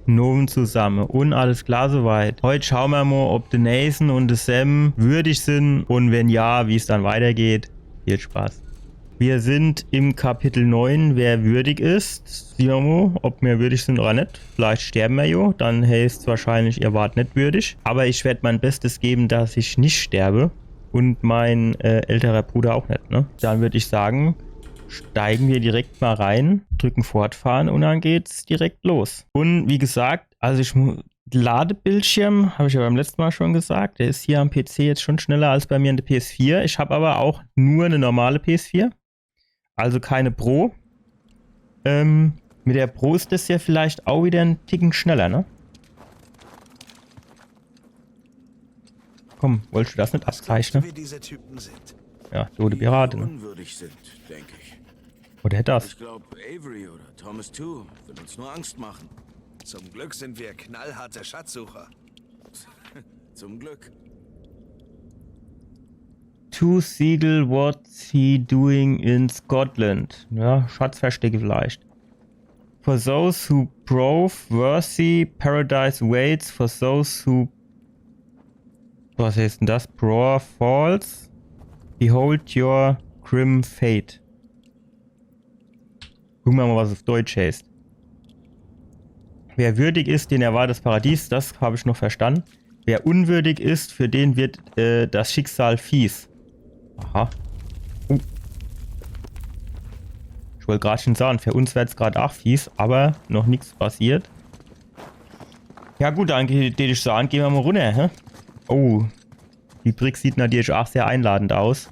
Noven zusammen. Und alles klar soweit. Heute schauen wir mal, ob der Nathan und der Sam würdig sind. Und wenn ja, wie es dann weitergeht. Viel Spaß. Wir sind im Kapitel 9, wer würdig ist. Sehen wir mal, ob wir würdig sind oder nicht. Vielleicht sterben wir ja. Dann heißt es wahrscheinlich, ihr wart nicht würdig. Aber ich werde mein Bestes geben, dass ich nicht sterbe. Und mein älterer Bruder auch nicht. Ne? Dann würde ich sagen, steigen wir direkt mal rein, drücken fortfahren und dann geht's direkt los. Und wie gesagt, also Ladebildschirm, habe ich ja beim letzten Mal schon gesagt, der ist hier am PC jetzt schon schneller als bei mir in der PS4. Ich habe aber auch nur eine normale PS4, also keine Pro. Mit der Pro ist das ja vielleicht auch wieder ein Ticken schneller, ne? Komm, wolltest du das nicht abzeichnen? Ja, tote Pirate, ne? Unwürdig sind, denke ich. Oder hätte das? Ich glaube, Avery oder Thomas Tew will uns nur Angst machen. Zum Glück sind wir knallharte Schatzsucher. Zum Glück. To Siegel, what's he doing in Scotland? Ja, Schatzverstecke vielleicht. For those who prove worthy, paradise waits. For those who... Was heißt denn das? Prove false. Behold your grim fate. Gucken wir mal, was es auf Deutsch heißt. Wer würdig ist, den erwartet das Paradies, das habe ich noch verstanden. Wer unwürdig ist, für den wird das Schicksal fies. Aha. Ich wollte gerade schon sagen, für uns wird es gerade auch fies, aber noch nichts passiert. Ja gut, dann würde ich sagen, gehen wir mal runter. Hä? Oh, die Brücke sieht natürlich auch sehr einladend aus.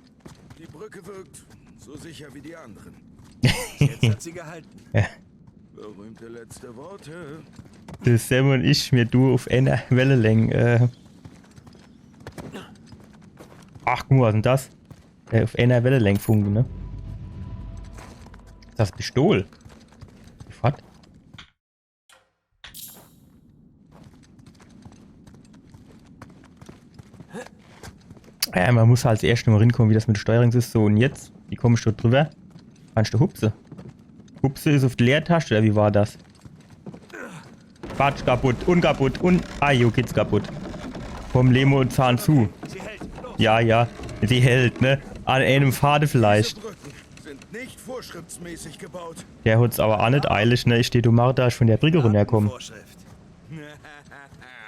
Die Brücke wirkt so sicher wie die anderen. Jetzt hat sie gehalten. Ja. Berühmte letzte Worte. Das Sam und ich, mir du auf einer Wellenlänge. Ach, guck mal, was ist denn das? Auf einer Wellenlänge funken, ne? Das Pistol. Was? Ja, man muss halt als erstes mal hinkommen, wie das mit der Steuerung ist. So, und jetzt, wie komme ich dort drüber? Kannst du Hupse? Hupse ist auf die Leertasche, oder wie war das? Quatsch, kaputt, unkaputt und... Ah, jo, geht's kaputt. Vom Lemo-Zahn zu. Sie hält. Los. Ja, ja, sie hält, ne? An einem Pfade vielleicht. Diese Brücken sind nicht vorschriftsmäßig gebaut. Der hat's aber auch nicht eilig, ne? Ich stehe, du machst, da ich von der Brücke runterkommen. Vorschrift.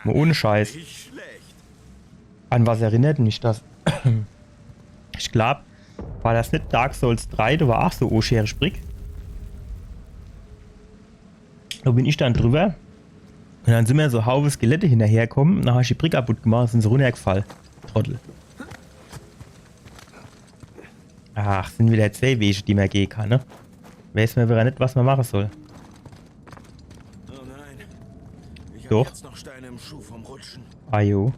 Mal ohne Scheiß. Nicht schlecht. An was erinnert mich das? Ich glaube, war das nicht Dark Souls 3? Da war auch so O-Schere Sprick. Da bin ich dann drüber. Und dann sind mir so Haufe Skelette hinterhergekommen. Dann habe ich die Brücke kaputt gemacht und sind so runtergefallen. Trottel. Ach, sind wieder zwei Wege, die man gehen kann, ne? Weiß man wieder nicht, was man machen soll. Oh nein. Ich Doch. habe jetzt noch Steine im Schuh vom Rutschen. Ajo.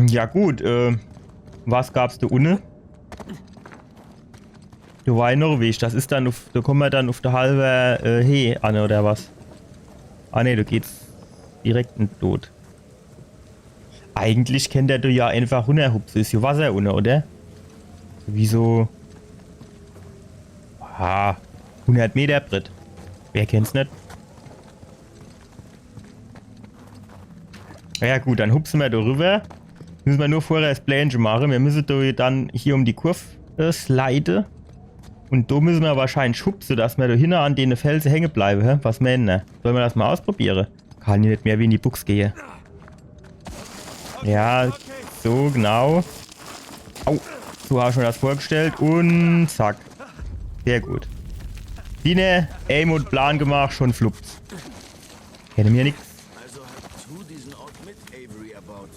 Ja gut, was gab's da unten? Da war ein Norweg, das ist dann auf, da kommen wir dann auf der halbe He an, oder was? Ah ne, da geht's direkt in den Tod. Eigentlich kennt der du ja einfach runterhupsen, ist ja Wasser unten, oder? Wieso? Ah, 100 Meter Brett. Wer kennt's nicht? Ja gut, dann hupsen wir da rüber. Müssen wir nur vorher das Plänchen machen. Wir müssen da dann hier um die Kurve sliden. Und da müssen wir wahrscheinlich hupsen, dass wir da hinten an den Felsen hängen bleiben. Hä? Was meinen wir? Sollen wir das mal ausprobieren? Kann ich nicht mehr wie in die Buchs gehen. Ja, so genau. Au, so habe ich mir das vorgestellt. Und zack. Sehr gut. Dine, Aim und Plan gemacht, schon fluppt. Kenne mir nichts. Also hat Tew diesen Ort mit Avery erbaut.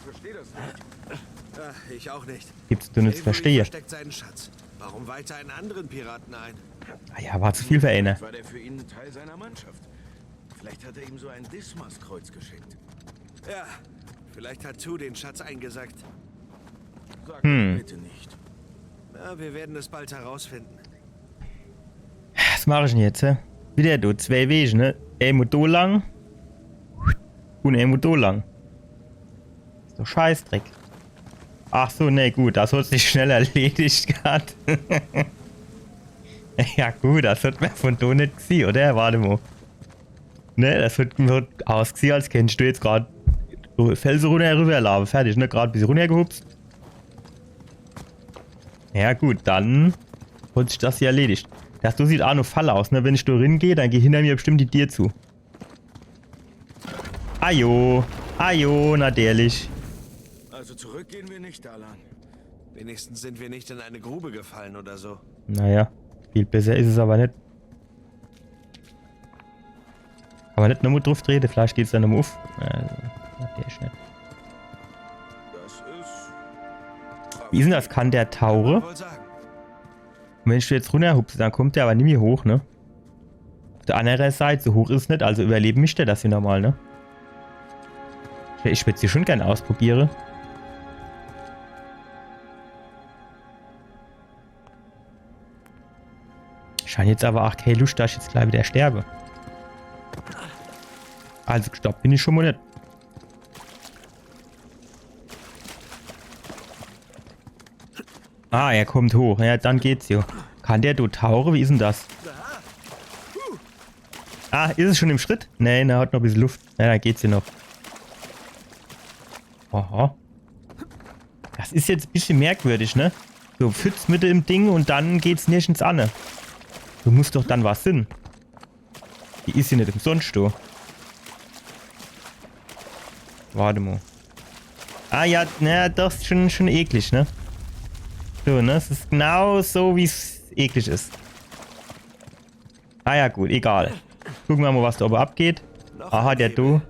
Verstehe das nicht. Ich auch nicht. Gibt's du nichts Avery verstehe. versteckt seinen Schatz. Warum weiter einen anderen Piraten ein? Ah ja, war zu viel für eine. War der für ihn ein Teil seiner Mannschaft? Vielleicht hat er ihm so ein Dismas-Kreuz geschickt. Ja, vielleicht hat Tu den Schatz eingesackt. Sag mir bitte nicht. Ja, wir werden es bald herausfinden. Was mache ich denn jetzt, hä? Wieder du, zwei Wege, ne? Einmal da lang. Und einmal da lang. Ist doch Scheißdreck. Ach so, ne, gut, das hat sich schnell erledigt gehabt. Ja gut, das hat man von da nicht gesehen, oder? Warte mal. Ne, das wird ausgesehen, als kennst du jetzt gerade Felsen runter, rüberlaufen. Fertig, ne? Gerade ein bisschen runtergehupst. Ja gut, dann wird sich das hier erledigt. Das sieht auch noch Fall aus, ne? Wenn ich da hingehe, dann geht hinter mir bestimmt die Tür zu. Ajo, natürlich. Also zurück gehen wir nicht da lang. Wenigstens sind wir nicht in eine Grube gefallen oder so. Naja, viel besser ist es aber nicht. Kann man nicht nochmal drauf drehen, vielleicht geht es dann nochmal auf. Natürlich nicht. Das ist... Wie ist denn das? Kann der Taure? Wohl sagen. Und wenn ich jetzt runterhupse, dann kommt der aber nicht mehr hoch, ne? Auf der anderen Seite, so hoch ist es nicht, also überleben mich der das hier normal, ne? Ich würde es hier schon gerne ausprobieren. Scheint jetzt aber auch keine Lust, dass ich jetzt gleich wieder sterbe. Also gestoppt bin ich schon mal nicht. Ah, er kommt hoch. Ja, dann geht's ja. Kann der dort tauchen? Wie ist denn das? Ah, ist es schon im Schritt? Nein, er hat noch ein bisschen Luft. Ja, dann geht's ja noch. Aha. Das ist jetzt ein bisschen merkwürdig, ne? So, Pfütz mit im Ding und dann geht's nirgends an. Du musst doch dann was hin. Die ist hier nicht umsonst, du. Warte mal. Ah ja, na, das ist schon eklig, ne? So, ne? Es ist genau so, wie es eklig ist. Ah ja, gut, egal. Gucken wir mal, was da oben abgeht. Aha, der du.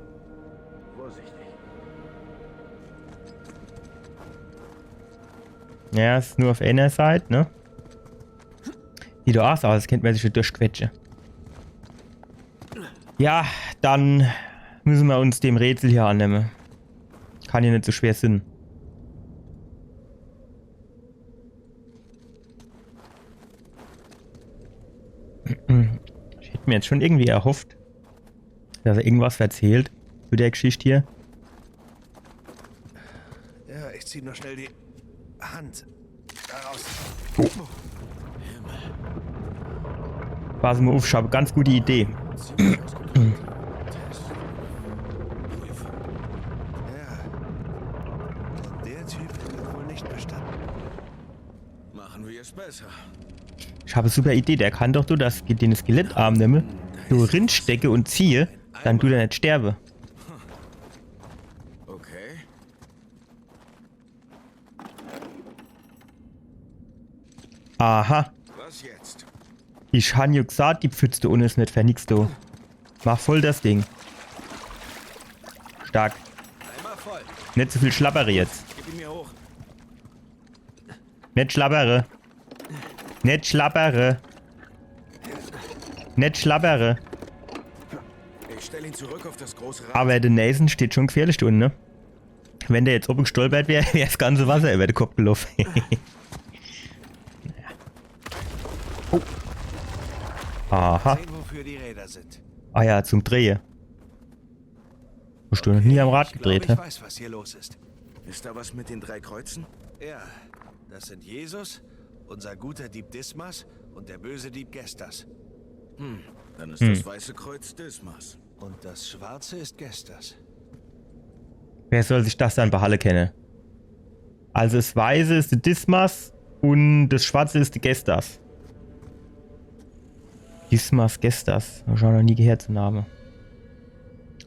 Vorsichtig. Ja, ist nur auf einer Seite, ne? Sieht doch aus, als könnte man sich schon durchquetschen. Ja, dann müssen wir uns dem Rätsel hier annehmen. Kann ja nicht so schwer sein. Ich hätte mir jetzt schon irgendwie erhofft, dass er irgendwas erzählt zu der Geschichte hier. Ja, ich zieh nur schnell die Hand daraus. Pass mal auf, ich habe eine ganz gute Idee. Ziemlich ausgeklinkt. Test. Prüfung. Ja. Der Typ hat wohl nicht bestanden. Machen wir es besser. Ich habe eine super Idee. Der kann doch den Skelettarm nehmen, so rinstecke und ziehe, dann du da nicht sterbe. Okay. Aha. Was jetzt? Ich han ja gesagt, die Pfütze da unten ist nicht für nix, du. Mach voll das Ding. Stark. Einmal voll. Nicht so viel Schlappere jetzt. Gib ihn mir hoch. Nicht schlappere. Nicht schlappere. Nicht schlappere. Ich stelle ihn zurück auf das große Rad. Aber der Nathan steht schon gefährlich da unten, ne? Wenn der jetzt oben gestolpert wäre, wäre das ganze Wasser über den Kopf gelaufen. Oh. Aha. Sehen, wofür die Räder sind. Ah ja, zum Drehen. Hast du noch nie am Rad Ich gedreht, glaube, hä? ich weiß, was hier los ist. Ist da was mit den 3 Kreuzen? Ja, das sind Jesus, unser guter Dieb Dismas und der böse Dieb Gestas. Dann ist das weiße Kreuz Dismas. Und das schwarze ist Gestas. Wer soll sich das dann behalten kennen? Also das Weiße ist der Dismas und das Schwarze ist der Gestas. Dismas, Gestas. Hab ich auch noch nie gehört, zum Namen.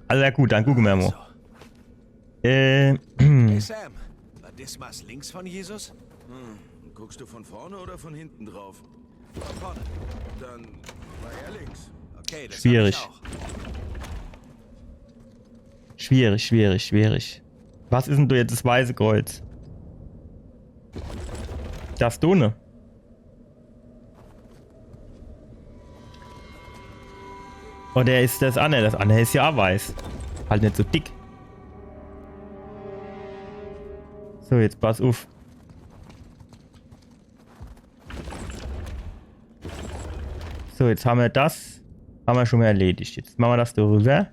Also ja gut, dann gucken wir mal. Hey Sam, war Dismas links von Jesus? Guckst du von vorne oder von hinten drauf? Von vorne. Dann war er links. Okay, das Schwierig. hab ich auch. Schwierig. Was ist denn da jetzt das Weiße Kreuz? Das Donne. Oder ist das andere? Das andere ist ja auch weiß. Halt nicht so dick. So, jetzt pass auf. So, jetzt haben wir das. Haben wir schon mal erledigt. Jetzt machen wir das darüber.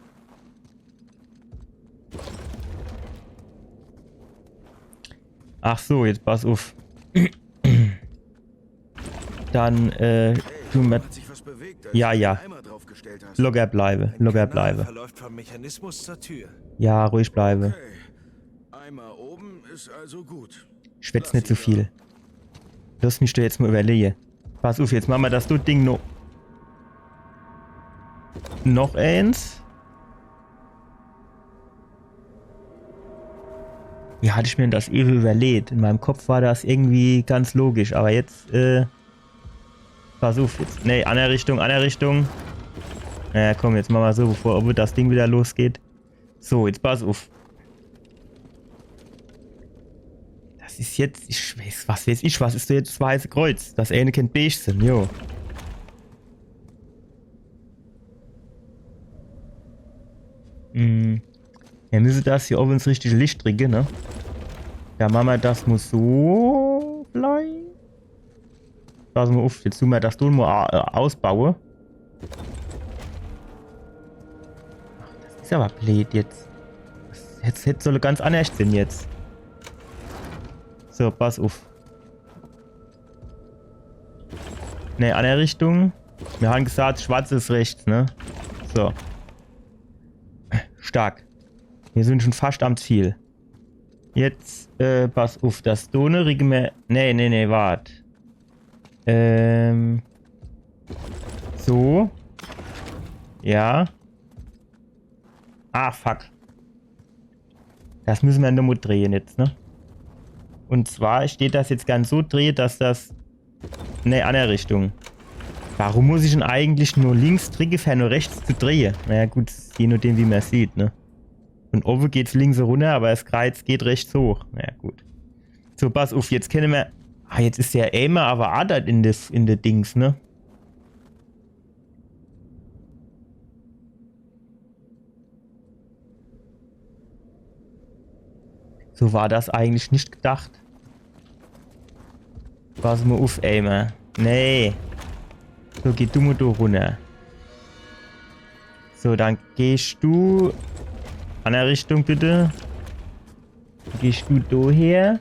Ach so, jetzt pass auf. Dann, tun wir... Hat sich was bewegt, als Ja, ich ja. den Eimer drauf aufgestellt hast. Locker bleibe, Ein locker Kanal bleibe. verläuft vom Mechanismus zur Tür. Ja, ruhig bleibe. Okay. Eimer oben ist also gut. Schwätz nicht zu viel. Lass mich da jetzt mal überlegen. Pass auf, jetzt machen wir das Ding noch. Noch eins. Wie hatte ich mir das eben überlegt? In meinem Kopf war das irgendwie ganz logisch, aber jetzt, pass auf, jetzt. Ne, andere Richtung, andere Richtung. Naja, komm, jetzt machen wir so, bevor das Ding wieder losgeht. So, jetzt pass auf. Das ist jetzt, ich weiß, was ist da jetzt das Weiße Kreuz? Das eine kennt beige sind, jo. Wir müssen das hier oben ins richtige Licht drücken, ne? Ja, machen wir das muss so bleiben. Pass mal auf, jetzt tun wir das mal ausbauen. Ach, das ist aber blöd jetzt. Jetzt soll ganz anders sein jetzt. So, pass auf. Ne, andere Richtung. Wir haben gesagt, schwarz ist rechts, ne? So. Stark. Wir sind schon fast am Ziel. Jetzt, pass auf, das Donne rege mir. Nee, wart. So. Ja. Ah, fuck. Das müssen wir nur drehen jetzt, ne? Und zwar steht das jetzt ganz so dreht, dass das. Ne, andere Richtung. Warum muss ich denn eigentlich nur links drücken, für nur rechts zu drehen? Naja, gut, je nachdem, wie man sieht, ne? Und oben geht's links runter, aber das Kreuz geht rechts hoch. Naja, gut. So, pass auf, jetzt können wir. Ah, jetzt ist der Aimer aber adert in der Dings, ne? So war das eigentlich nicht gedacht. Pass mal auf, Aimer. Nee. So, geh du mal da runter. So, dann gehst du. Andere Richtung bitte. Gehst du da her.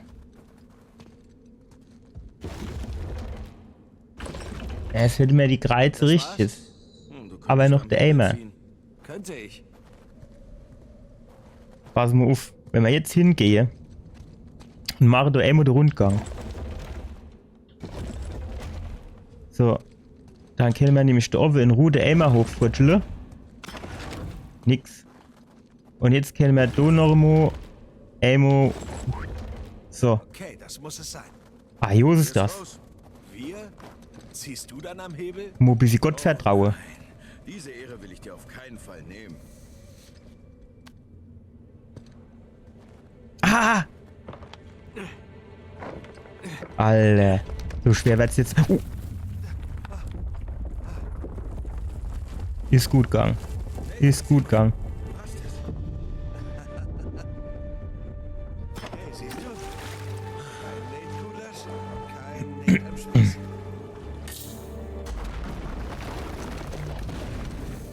Es hätte mir die Kreuze richtig. Aber noch der Aimer. Könnte ich. Pass mal auf. Wenn wir jetzt hingehe und mache da einmal den Rundgang. So. Dann können wir nämlich da oben in Ruhe den Aimer hochfutscheln. Nix. Und jetzt können wir da noch mal einmal. So. Okay, das muss es sein. Ah, jo ist das. Wir? Ziehst du dann am Hebel? Mo bis ich Gott vertraue. Diese Ehre will ich dir auf keinen Fall nehmen. Ah! Alter. So schwer wird's jetzt. Ist gut gegangen. Ist gut gegangen. Hey, siehst du? Kein Nate-Kuders, kein Nate am Spieß.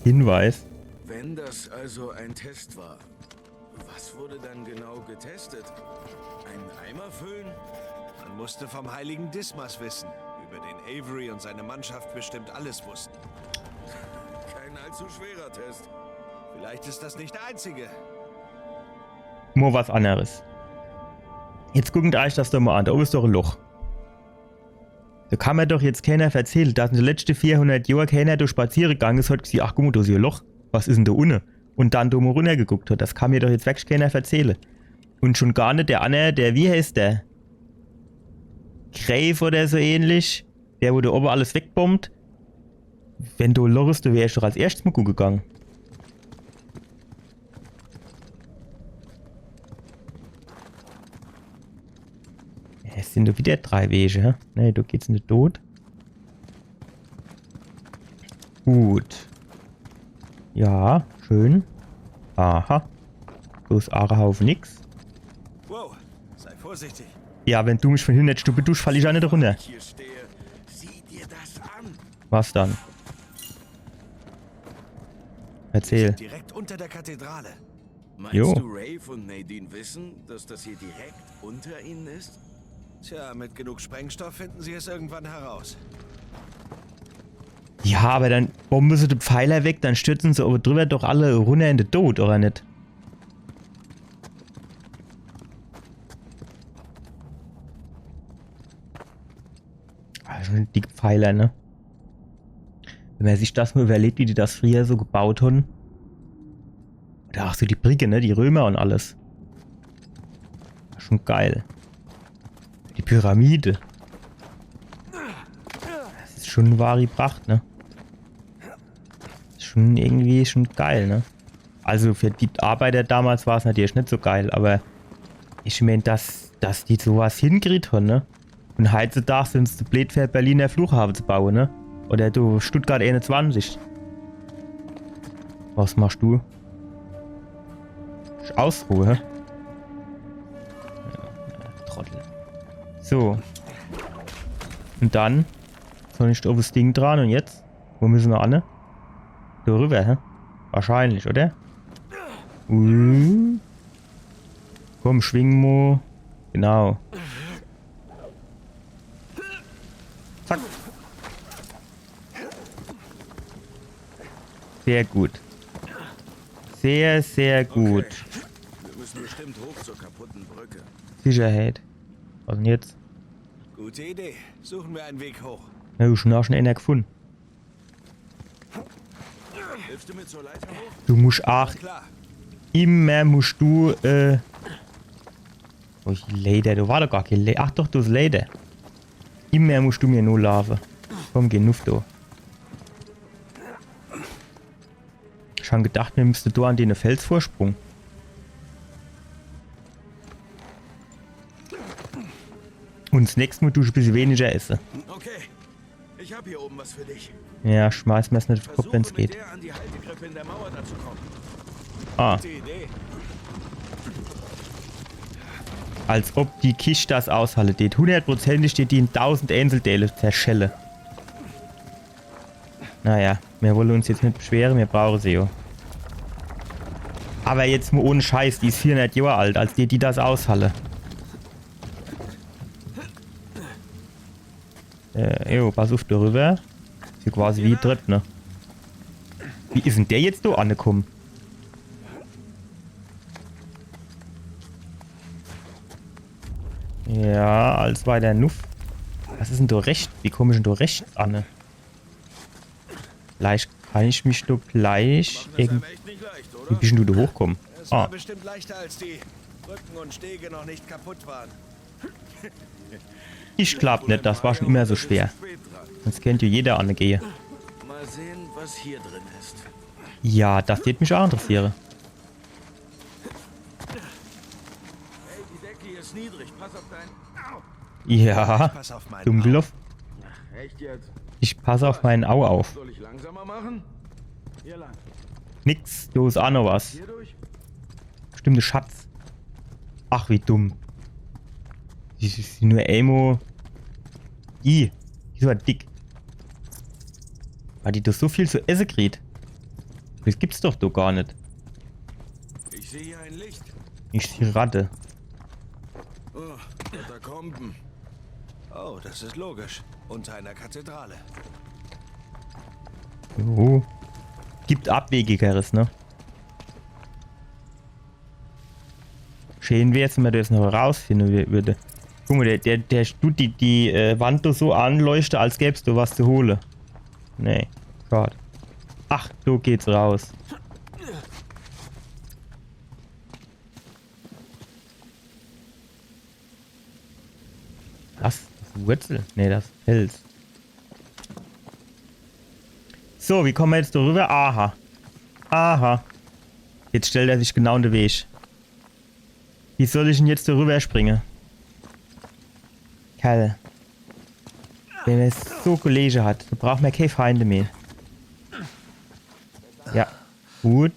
Hinweis. Wenn das also ein Test war, was wurde dann genau getestet? Ein Eimer füllen? Man musste vom heiligen Dismas wissen, über den Avery und seine Mannschaft bestimmt alles wussten. Kein allzu schwerer Test. Vielleicht ist das nicht der einzige. Nur was anderes. Jetzt guckt euch das doch mal an. Da oben ist doch ein Loch. Da kann mir doch jetzt keiner erzählen, dass in den letzten 400 Jahren keiner durch spazieren gegangen ist, hat gesagt, ach guck mal, da ist ein Loch. Was ist denn da unten? Und dann da mal runtergeguckt hat. Das kann mir doch jetzt wirklich keiner erzählen. Und schon gar nicht der andere, der, wie heißt der? Grave oder so ähnlich. Der, wo da oben alles wegbombt. Wenn du ein Loch ist, du wärst doch als erstes mal gut gegangen. Es sind doch wieder 3 Wege, hä? Ne, da geht's nicht tot. Gut. Ja, schön. Aha. Bloß Aarehaufen nix. Wow, sei vorsichtig. Ja, wenn du mich von hinten Stube dusch, fall ich auch nicht runter. Hier stehe. Sieh dir das an. Was dann? Erzähl. Direkt unter der Kathedrale. Meinst Jo. du, Rafe und Nadine wissen, dass das hier direkt unter ihnen ist? Tja, mit genug Sprengstoff finden sie es irgendwann heraus. Ja, aber dann bomben sie den Pfeiler weg, dann stürzen sie aber drüber doch alle runter in den Tod, oder nicht? Also ein dicker Pfeiler, ne? Wenn man sich das mal überlegt, wie die das früher so gebaut haben. Oder auch so die Brücke, ne? Die Römer und alles. War schon geil. Die Pyramide. Das ist schon eine wahre Pracht, ne? Ist schon irgendwie schon geil, ne? Also für die Arbeiter damals war es natürlich nicht so geil, aber ich meine, dass die sowas hingekriegt haben, ne? Und heutzutage sind es zu blöd für Berliner Flughafen zu bauen, ne? Oder du Stuttgart 21. Was machst du? Ausruhe, hä? Ja, Trottel. So. Und dann soll ich auf das Ding dran und jetzt? Wo müssen wir an? Da rüber, hä? Wahrscheinlich, oder? Komm, schwing mo. Genau. Zack. Sehr gut. Sehr, sehr gut. Okay. Wir müssen bestimmt hoch zur kaputten Brücke. Sicherheit. Was denn jetzt? Gute Idee. Suchen wir einen Weg hoch. Na, du schon auch schon einer gefunden. Hilfst du mir zur Leiter hoch? Du musst auch Klar. immer musst du, oh, Leder, du war doch gar kein Leder. Ach doch, du hast Leder. Immer musst du mir nur laufen. Komm, genug da. Schon gedacht, wir müssten da an den Felsvorsprung. Und das nächste Mal tust du ein bisschen weniger essen. Okay. Ich habe hier oben was für dich. Ja, schmeiß mir es nicht auf den Kopf, wenn es Versuche mit geht. der an die Haltegrippe in der Mauer da zu kommen. Ah, Gute Idee. als ob die Kiste das aushalte. Die 100%ig steht die in 1000 Einzelteile zerschelle. Naja, wir wollen uns jetzt nicht beschweren, wir brauchen sie ja. Aber jetzt mal ohne Scheiß, die ist 400 Jahre alt, als die das aushalle. Jo, pass auf darüber. Ist ja quasi wie dritt, ne? Wie ist denn der jetzt da angekommen? Ja, als war der Nuff. Was ist denn da rechts? Wie komme ich denn da rechts an? Vielleicht kann ich mich da gleich Das ist irgendwie... aber echt nicht leicht, Wie oder? bist denn du da hochkommen? Es war Ah, bestimmt leichter, als die Brücken und Stege noch nicht kaputt waren. ich glaub nicht, das war schon immer so schwer. Sonst kennt ja jeder angehen. Mal sehen, was hier drin ist. Ja, das wird mich auch interessieren. Hey, die Decke hier ist niedrig. Pass auf dein... Au! Ja, Pass auf meinen dumm Arm. gelaufen. Echt jetzt? Ich passe auf meinen Au auf. Soll ich langsamer machen? Hier lang. Nix, du ist auch noch was. Hier durch? Bestimmte Schatz. Ach, wie dumm. Die ist nur Amo. Die ist aber dick. Weil die doch so viel zu essen kriegt. Das gibt's doch doch gar nicht. Ich sehe hier ein Licht. Ich sehe Ratte. Oh, Katakomben. Oh, das ist logisch. Unter einer Kathedrale. Jo. Gibt Abwegigeres, ne? Schön wäre es, wenn man das noch rausfinden würde. Guck mal, der tut die Wand doch so anleuchten, als gäbe es da was zu holen. Nee, schade. Ach, so geht's raus. Was? Das ist Wurzel? Nee, das ist Fels. So, wie kommen wir jetzt darüber? Aha. Aha. Jetzt stellt er sich genau in den Weg. Wie soll ich denn jetzt darüber springen? Kerl. Wenn er es so gelegen hat, dann braucht man keine Feinde mehr. Ja, gut.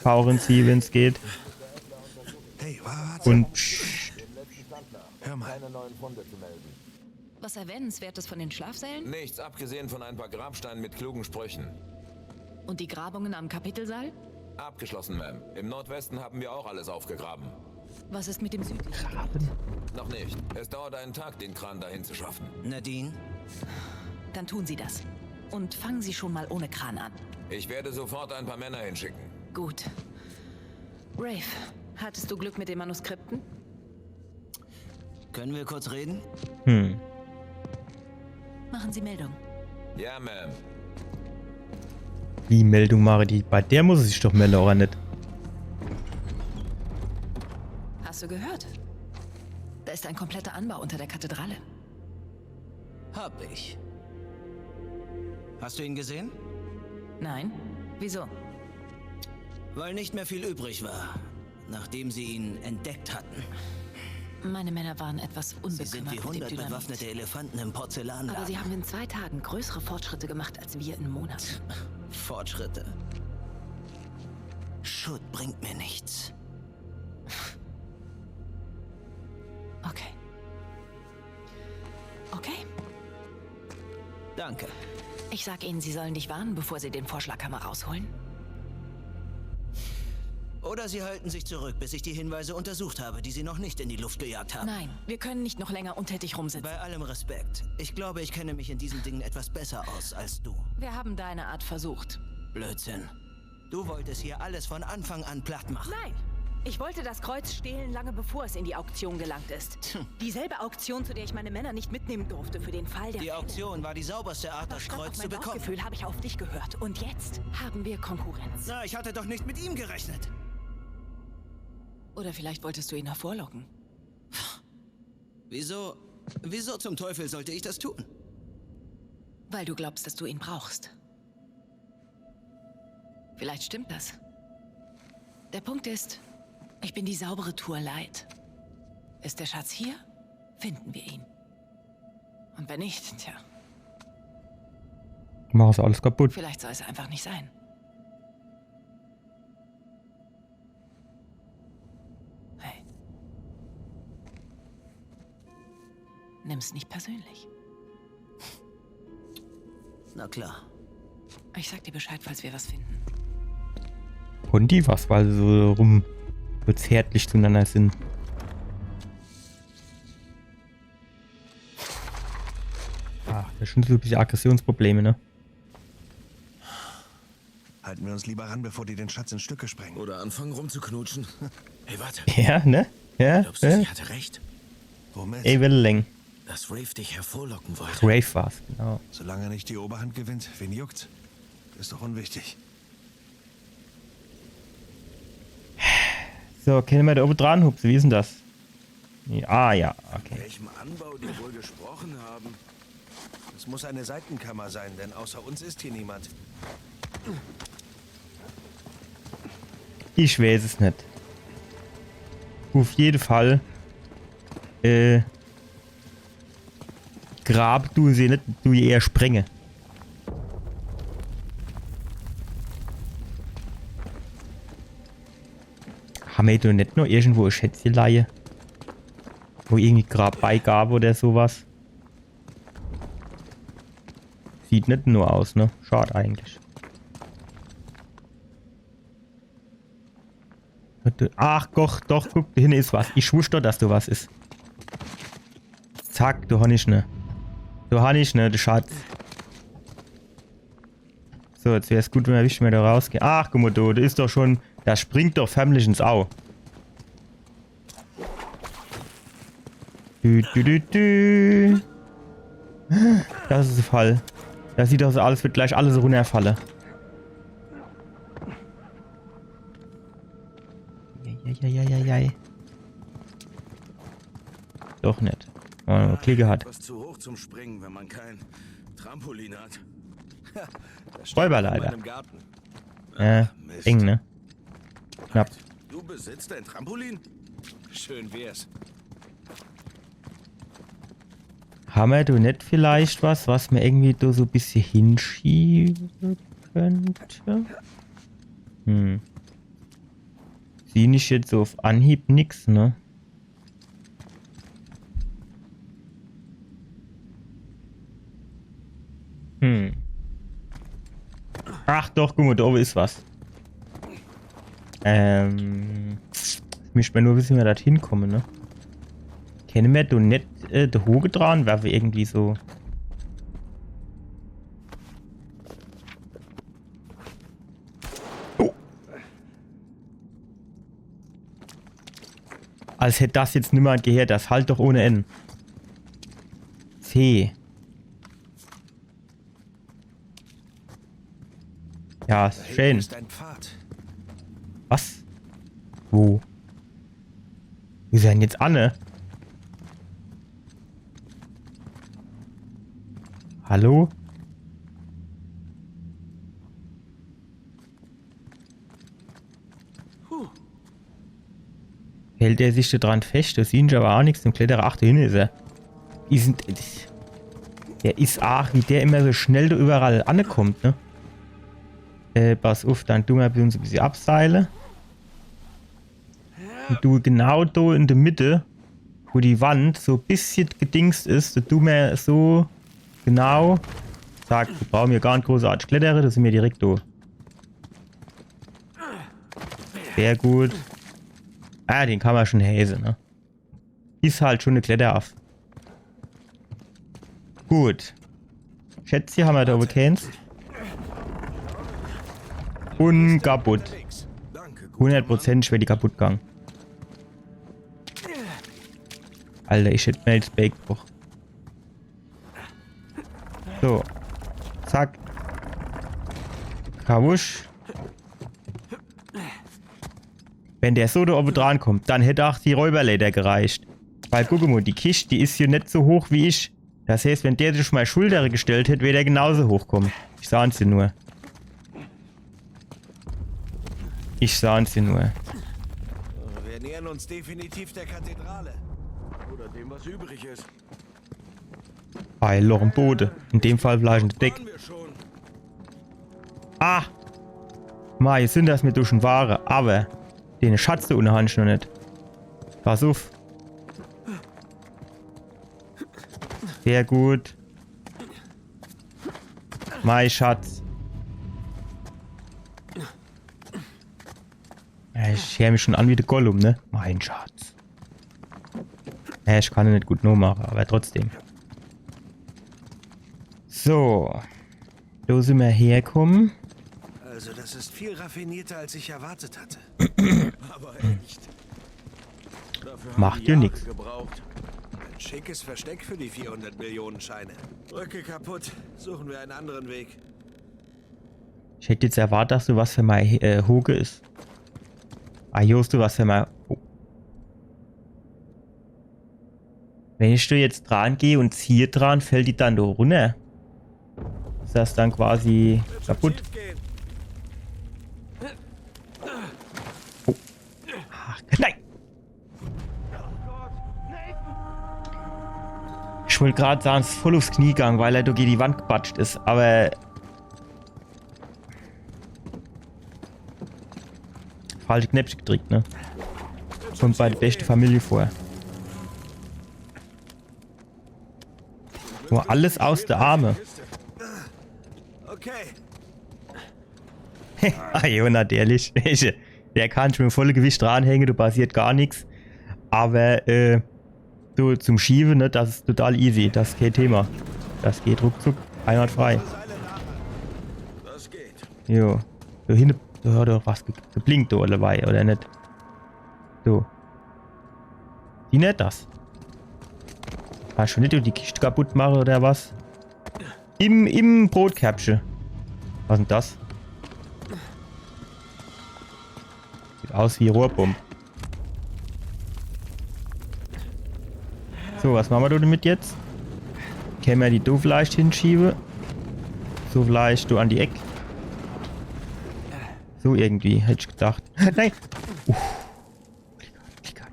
Fauchen Sie, wenn es geht. Hey, warte. Und pssst. Hör mal. Was Erwähnenswertes von den Schlafsälen? Nichts, abgesehen von ein paar Grabsteinen mit klugen Sprüchen. Und die Grabungen am Kapitelsaal? Abgeschlossen, Ma'am. Im Nordwesten haben wir auch alles aufgegraben. Was ist mit dem südlichen? Noch nicht. Es dauert einen Tag, den Kran dahin zu schaffen. Nadine? Dann tun Sie das. Und fangen Sie schon mal ohne Kran an. Ich werde sofort ein paar Männer hinschicken. Gut. Rafe, hattest du Glück mit den Manuskripten? Können wir kurz reden? Machen Sie Meldung. Ja, Ma'am. Die Meldung mache die. Bei der muss es sich doch melden, oder nicht? Hast du gehört? Da ist ein kompletter Anbau unter der Kathedrale. Hab ich. Hast du ihn gesehen? Nein? Wieso? Weil nicht mehr viel übrig war, nachdem sie ihn entdeckt hatten. Meine Männer waren etwas Sie sind unbekümmert wie mit 100 dem Dynamit. bewaffnete Elefanten im Porzellanladen. Aber sie haben in 2 Tagen größere Fortschritte gemacht als wir in Monaten. Fortschritte. Schutt bringt mir nichts. Okay. Okay. Danke. Ich sag Ihnen, Sie sollen dich warnen, bevor Sie den Vorschlaghammer rausholen. Oder sie halten sich zurück, bis ich die Hinweise untersucht habe, die sie noch nicht in die Luft gejagt haben. Nein, wir können nicht noch länger untätig rumsitzen. Bei allem Respekt. Ich glaube, ich kenne mich in diesen Dingen etwas besser aus als du. Wir haben deine Art versucht. Blödsinn. Du wolltest hier alles von Anfang an platt machen. Nein! Ich wollte das Kreuz stehlen, lange bevor es in die Auktion gelangt ist. Dieselbe Auktion, zu der ich meine Männer nicht mitnehmen durfte für den Fall der Die Auktion war die sauberste Art, das Kreuz zu bekommen. Gefühl habe ich auf dich gehört. Und jetzt haben wir Konkurrenz. Na, ich hatte doch nicht mit ihm gerechnet. Oder vielleicht wolltest du ihn hervorlocken. Wieso zum Teufel sollte ich das tun? Weil du glaubst, dass du ihn brauchst. Vielleicht stimmt das. Der Punkt ist, ich bin die saubere Tour leid. Ist der Schatz hier, finden wir ihn. Und wenn nicht, tja, Mach es alles kaputt. vielleicht soll es einfach nicht sein. Hey. Nimm's nicht persönlich. Na klar. Ich sag dir Bescheid, falls wir was finden. Und die was, weil sie so so zärtlich zueinander sind. Ach, das sind so ein bisschen Aggressionsprobleme, ne? Halten wir uns lieber ran, bevor die den Schatz in Stücke sprengen. Oder anfangen rumzuknutschen. Hey, warte. Ja, ne? Ja, Glaubst du, sie hatte recht? Womit? Ey, Wellenlängen. Dass Rafe dich hervorlocken wollte. Brave war's, genau. Solange er nicht die Oberhand gewinnt, wen juckt's? Ist doch unwichtig. So, können wir da oben dran hupsen? Wie ist denn das? Ja, ja, okay. Welchem Anbau die wohl gesprochen haben? Es muss eine Seitenkammer sein, denn außer uns ist hier niemand. Ich weiß es nicht. Auf jeden Fall. Grab du sie nicht, du eher sprenge. Haben wir doch nicht noch irgendwo ein Schätzchen, wo irgendwie Grabbeigabe oder sowas? Sieht nicht nur aus, ne? Schade eigentlich. Ach doch, guck, da hinten ist was. Ich wusste doch, dass da was ist. Zack, du hast ne. Du hast ne, der Schatz. So, jetzt wäre es gut, wenn wir erwischt, wenn wir da rausgehen. Ach, guck mal, da ist doch schon. Das springt doch förmlich ins Au. Das ist der Fall. Da sieht doch so alles, wird gleich alles runterfallen. Ja. Doch nicht. Weil man Klicke hat. Was zu hoch zum Springen, wenn man kein Trampolin hat. Räuberleiter. In meinem Garten. Ja, Mist. eng, ne? Knapp. Du besitzt ein Trampolin? Schön wär's. Haben wir da nicht vielleicht was mir irgendwie da so ein bisschen hinschieben könnte? Sieh nicht jetzt so auf Anhieb nix, ne? Ach doch, guck mal, da oben ist was. Jetzt müsste man nur wissen, wie wir da hinkommen, ne? Kennen wir da nicht den Hoge dran? Wäre irgendwie so. Oh. Als hätte das jetzt niemand gehört. Das halt doch ohne N. C. Ja, ist schön. Ist ein Pfad. Was? Wo? Wir sind jetzt Anne. Hallo? Hält er sich da dran fest? Das sieht aber auch nichts. Im Kletterer 8 hin ist er. Der ist auch, wie der immer so schnell da überall ankommt, ne? Pass auf, dann tun wir uns ein bisschen abseilen. Und du genau da in der Mitte, wo die Wand so ein bisschen gedingst ist, da tun wir so genau. Sagt, wir brauchen hier gar nicht großartig Kletterer, da sind wir direkt da. Sehr gut. Ah, den kann man schon häsen, ne? Ist halt schon eine Kletteraffe. Gut. Schätze, haben wir da bekannt. Und kaputt. 100% wäre die kaputt gegangen. Alter, ich hätte mir jetzt Bake gebrochen. So. Zack. Kawusch. Wenn der so da oben dran kommt, dann hätte auch die Räuberleder gereicht. Weil guck mal, die Kiste, die ist hier nicht so hoch wie ich. Das heißt, wenn der sich mal Schulter gestellt hätte, wäre der genauso hochkommen. Ich sah's dir nur. Ich sah's dir nur. Wir nähern uns definitiv der Kathedrale. Oder dem, was übrig ist. Bei Lorem Bode. In dem Fall vielleicht ein Deck. Waren wir schon. Ah! Mai, sind das mit duschen Ware. Aber den Schatz da unten habe ich noch nicht. Pass auf. Sehr gut. Mein Schatz. Ja, ich höre mich schon an wie der Gollum, ne? Mein Schatz. Ja, ich kann ihn nicht gut nur machen, aber trotzdem. So. Da sind wir herkommen. Also das ist viel raffinierter, als ich erwartet hatte. Aber echt. Dafür haben Macht die dir Jahre nix. gebraucht. Ein schickes Versteck für die 400 Millionen Scheine. Brücke kaputt. Suchen wir einen anderen Weg. Ich hätte jetzt erwartet, dass du was für mein Hoge ist. Ah, hier hast du was für mein... Oh. Wenn ich da jetzt dran gehe und ziehe dran, fällt die dann da runter. Ist das dann quasi kaputt? Oh. Ach, nein! Ich wollte gerade sagen, es ist voll aufs Knie gegangen, weil er durch die Wand gebatscht ist, aber... Falsche Knäppchen gedrückt, ne? Kommt bei der besten Familie vor. Nur alles aus der Arme. Okay. Ah, jo, natürlich. Der kann schon mit vollem Gewicht dranhängen, da passiert gar nichts. Aber, so zum Schieben, ne, das ist total easy. Das ist kein Thema. Das geht ruckzuck, einwandfrei. Das geht. Jo. Da hinten, da hat doch was geblinkt, oder dabei, oder nicht? So. Wie nicht das? Kannst du nicht die Kiste kaputt machen, oder was? Im Brotkäppchen. Was ist denn das? Sieht aus wie Rohrbomb. So, was machen wir damit jetzt? Können wir die da vielleicht hinschieben? So vielleicht du an die Ecke. So irgendwie, hätte ich gedacht. Nein! Klicker.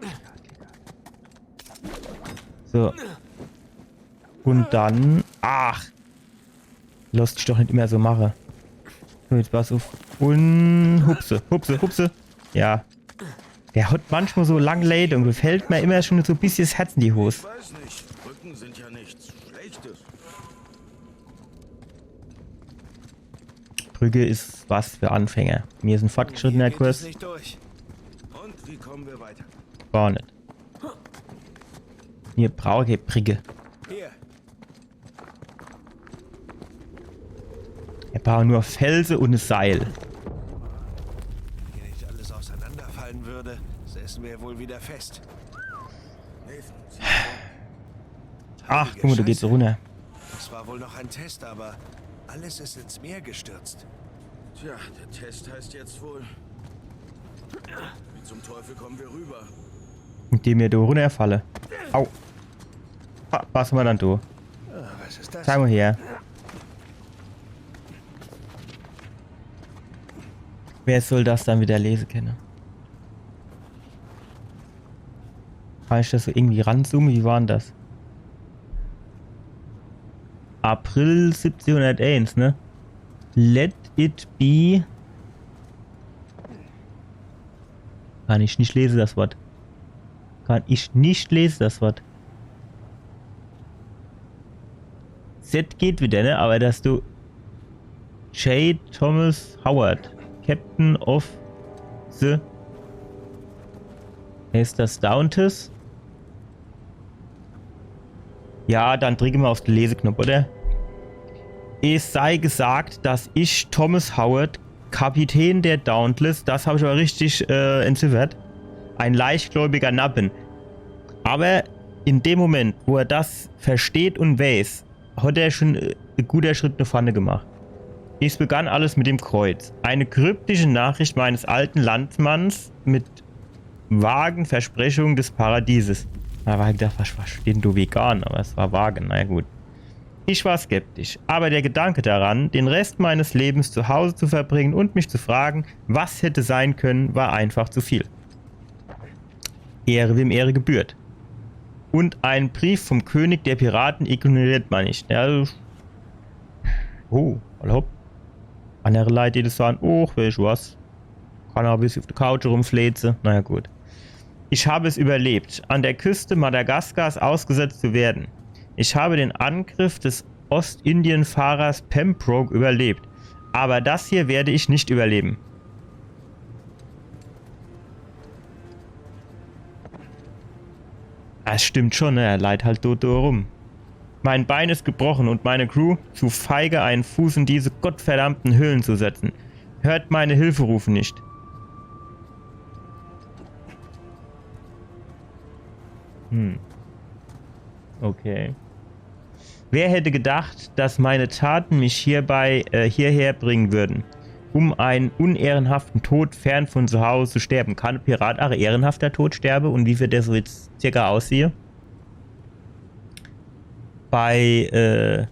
So. Und dann... Ach! Lass dich doch nicht immer so machen. So, jetzt pass auf. Und... Hupse. Ja. Der hat manchmal so lang Leitung. Da fällt mir immer schon so ein bisschen das Herz in die Hose. Ich weiß nicht. Brücken sind ja nichts Schlechtes. Brücke ist was für Anfänger. Mir ist ein fortgeschrittener Hier geht es Kurs. nicht durch. Und Wie kommen wir weiter? Gar nicht. Hier brauche ich Bricke. Hier. Ich brauche nur Felsen und ein Seil. Wenn nicht alles auseinanderfallen würde, säßen wir wohl wieder fest. Nathan, sieh Ach, guck mal, da geht's so runter. Das war wohl noch ein Test, aber alles ist ins Meer gestürzt. Tja, der Test heißt jetzt wohl... Wie zum Teufel kommen wir rüber? Indem wir da runterfallen. Au. Was haben wir dann da? Was ist das? Zeig mal her. Wer soll das dann wieder lesen können? Kann ich das so irgendwie ranzoomen? Wie war denn das? April 1701, ne? Let it be. Kann ich nicht lesen, das Wort. Kann ich nicht lesen, das Wort. Z geht wieder, ne? Aber dass du J. Thomas Howard, Captain of the... Ist das Downtes? Ja, dann drücke mal auf den Leseknopf, oder? Es sei gesagt, dass ich, Thomas Howard, Kapitän der Dauntless, das habe ich aber richtig entziffert, ein leichtgläubiger Nappen. Aber in dem Moment, wo er das versteht und weiß, hat er schon ein guter Schritt nach vorne gemacht. Es begann alles mit dem Kreuz. Eine kryptische Nachricht meines alten Landsmanns mit vagen Versprechungen des Paradieses. Da war ich gedacht, was steht denn du vegan? Aber es war vage, naja gut. Ich war skeptisch, aber der Gedanke daran, den Rest meines Lebens zu Hause zu verbringen und mich zu fragen, was hätte sein können, war einfach zu viel. Ehre wem Ehre gebührt. Und einen Brief vom König der Piraten ignoriert man nicht. Ja, oh, hallo. Andere Leute, die sagen, oh, weißt du was? Kann auch ein bisschen auf der Couch rumfläzen. Naja, gut. Ich habe es überlebt, an der Küste Madagaskars ausgesetzt zu werden. Ich habe den Angriff des Ostindien-Fahrers Pembroke überlebt. Aber das hier werde ich nicht überleben. Das stimmt schon, ne? Er leidet halt dort rum. Mein Bein ist gebrochen und meine Crew zu feige, einen Fuß in diese gottverdammten Höhlen zu setzen. Hört meine Hilferufe nicht. Okay. Wer hätte gedacht, dass meine Taten mich hierher bringen würden, um einen unehrenhaften Tod fern von zu Hause zu sterben? Kann ein Pirat auch ehrenhafter Tod sterben? Und wie wird der so jetzt circa aussehen? Bei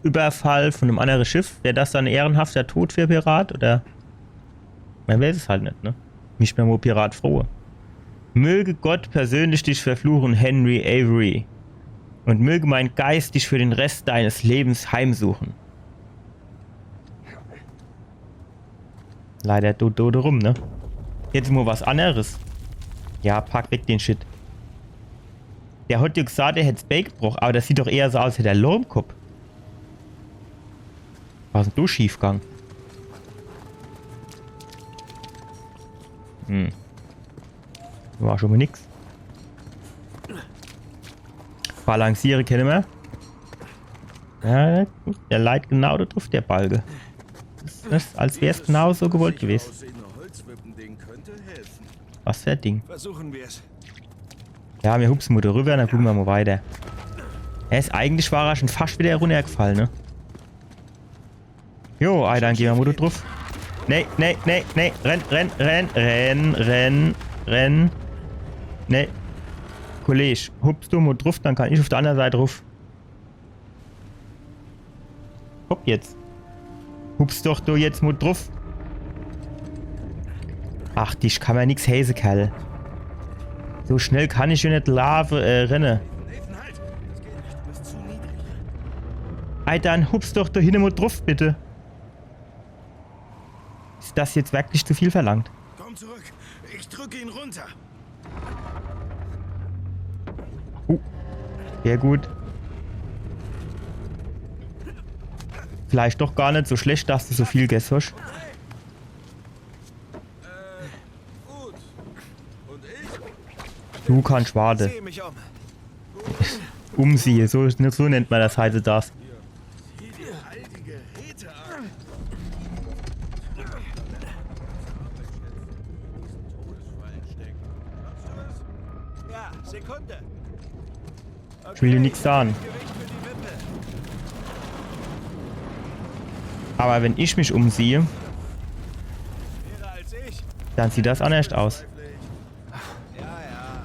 Überfall von einem anderen Schiff, wäre das dann ein ehrenhafter Tod für Pirat? Oder? Man weiß es halt nicht, ne? Nicht mehr nur Pirat frohe. Möge Gott persönlich dich verfluchen, Henry Avery. Und möge mein Geist dich für den Rest deines Lebens heimsuchen. Leider Dodo rum, ne? Jetzt mal was anderes. Ja, pack weg den Shit. Der hat ja gesagt, er hätte das Bein gebrochen, aber das sieht doch eher so aus, als hätte er Lohr im Kopf. Was ist denn du schiefgegangen? War schon mal nix. Balanciere kennen wir. Ja, der leidet genau da drauf, der Balge. Das ist, als wäre es genau so gewollt gewesen. Was für ein Ding. Versuchen wir es. Ja, wir hupsen mal rüber, dann gucken wir mal weiter. Eigentlich war er schon fast wieder runtergefallen, ne? Jo, dann gehen wir mal da drauf. Nee. Renn. Nee. Kollege, hupst du mal drauf, dann kann ich auf der anderen Seite drauf. Hopp jetzt. Hupst doch du jetzt mal drauf. Ach, dich kann man nix häse, Kerl. So schnell kann ich ja nicht rennen. Dann hupst doch da hinten mal drauf, bitte. Ist das jetzt wirklich zu viel verlangt? Komm zurück. Ich drücke ihn runter. Sehr gut. Vielleicht doch gar nicht so schlecht, dass du so viel gegessen hast. Gut. Du kannst warten. Sehe mich um. Umsiehe, so nennt man das heiße das. Heilige Rete an. Ja, Sekunde. Ich will dir nichts sagen. Gewicht für die Wippe. Aber wenn ich mich umsehe, Schwerer als ich. dann sieht das anders aus. Ja, ja.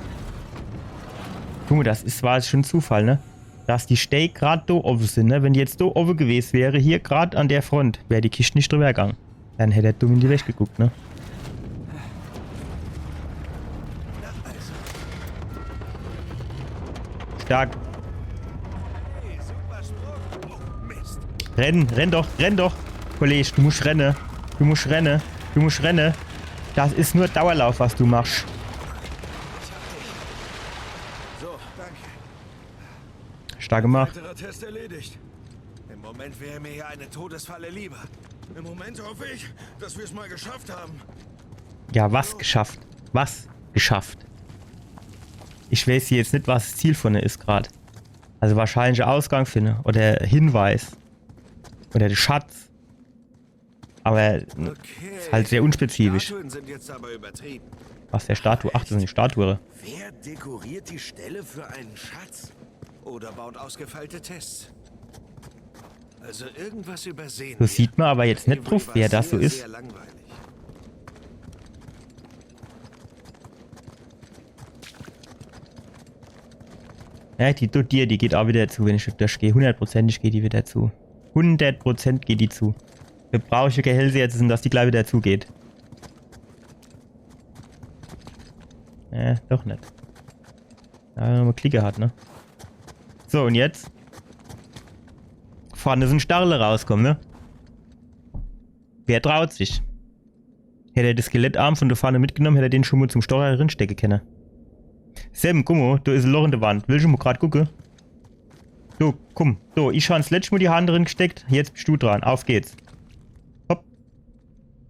Guck mal, war jetzt schon Zufall, ne? Dass die Steak gerade da offen sind, ne? Wenn die jetzt da offen gewesen wäre, hier gerade an der Front, wäre die Kiste nicht drüber gegangen. Dann hätte er dumm in die Wäsche geguckt, ne? Stark. Hey, super Sprung. Oh, Mist. Renn doch, Kollege, du musst rennen. Du musst rennen. Das ist nur Dauerlauf, was du machst. So, danke. Stark gemacht. Weiterer Test erledigt. Im Moment wäre mir ja eine Todesfalle lieber. Im Moment hoffe ich, dass wir es mal geschafft haben. Ja, was geschafft? Was geschafft? Ich weiß jetzt nicht, was das Ziel von ihr ist gerade. Also wahrscheinlich Ausgang finde oder Hinweis. Oder der Schatz. Aber ist halt sehr unspezifisch. Statuen sind jetzt aber übertrieben. Was der Statue? Ach, das sind die Statue. Wer dekoriert die Stelle für einen Schatz? Oder baut ausgefeilte Tests? Also irgendwas übersehen. So sieht man aber jetzt nicht drauf, wer das so ist. Sehr langweilig. Ja, die geht auch wieder zu, wenn ich durchgehe. 100%ig geht die wieder zu. 100% geht die zu. Wir brauchen keine Hälse jetzt, dass die gleich wieder zugeht. Doch nicht. Ja, wenn man Klicke hat, ne? So, und jetzt? Vorne sind Starle rauskommen, ne? Wer traut sich? Hätte er das Skelettarm von der Pfanne mitgenommen, hätte er den schon mal zum Steuer drinstecken können. Sam, guck mal, da ist ein Loch in der Wand. Willst du mal gerade gucken? So, komm. So, ich habe das letzte Mal die Hand drin gesteckt. Jetzt bist du dran. Auf geht's. Hopp.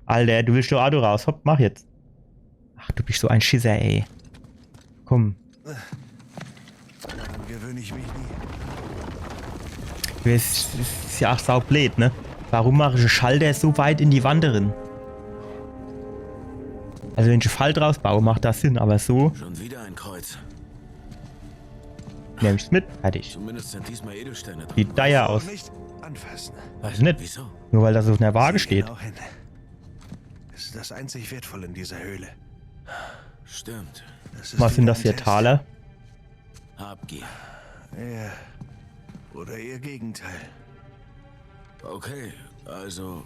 Alter, du willst doch Auto raus. Hopp, mach jetzt. Ach, du bist so ein Schisser, ey. Komm. Daran gewöhne ich mich nie. Das ist ja auch saublöd, ne? Warum mache ich einen Schalter so weit in die Wand drin? Also wenn ich einen Fall draus baue, macht das Sinn, aber so Schon wieder ein Kreuz. nehme ich es mit. Fertig. Zumindest sind diesmal Edelsteine drin. Sieht da ja aus. Nicht anfassen. Weiß nicht. Wieso? Nur weil das auf einer Waage steht. Genau hin. Es ist das einzig Wertvolle in dieser Höhle. Stimmt. Das ist Was sind wieder das ein hier, Test. Taler? Habgier. Ja. Oder ihr Gegenteil. Okay, also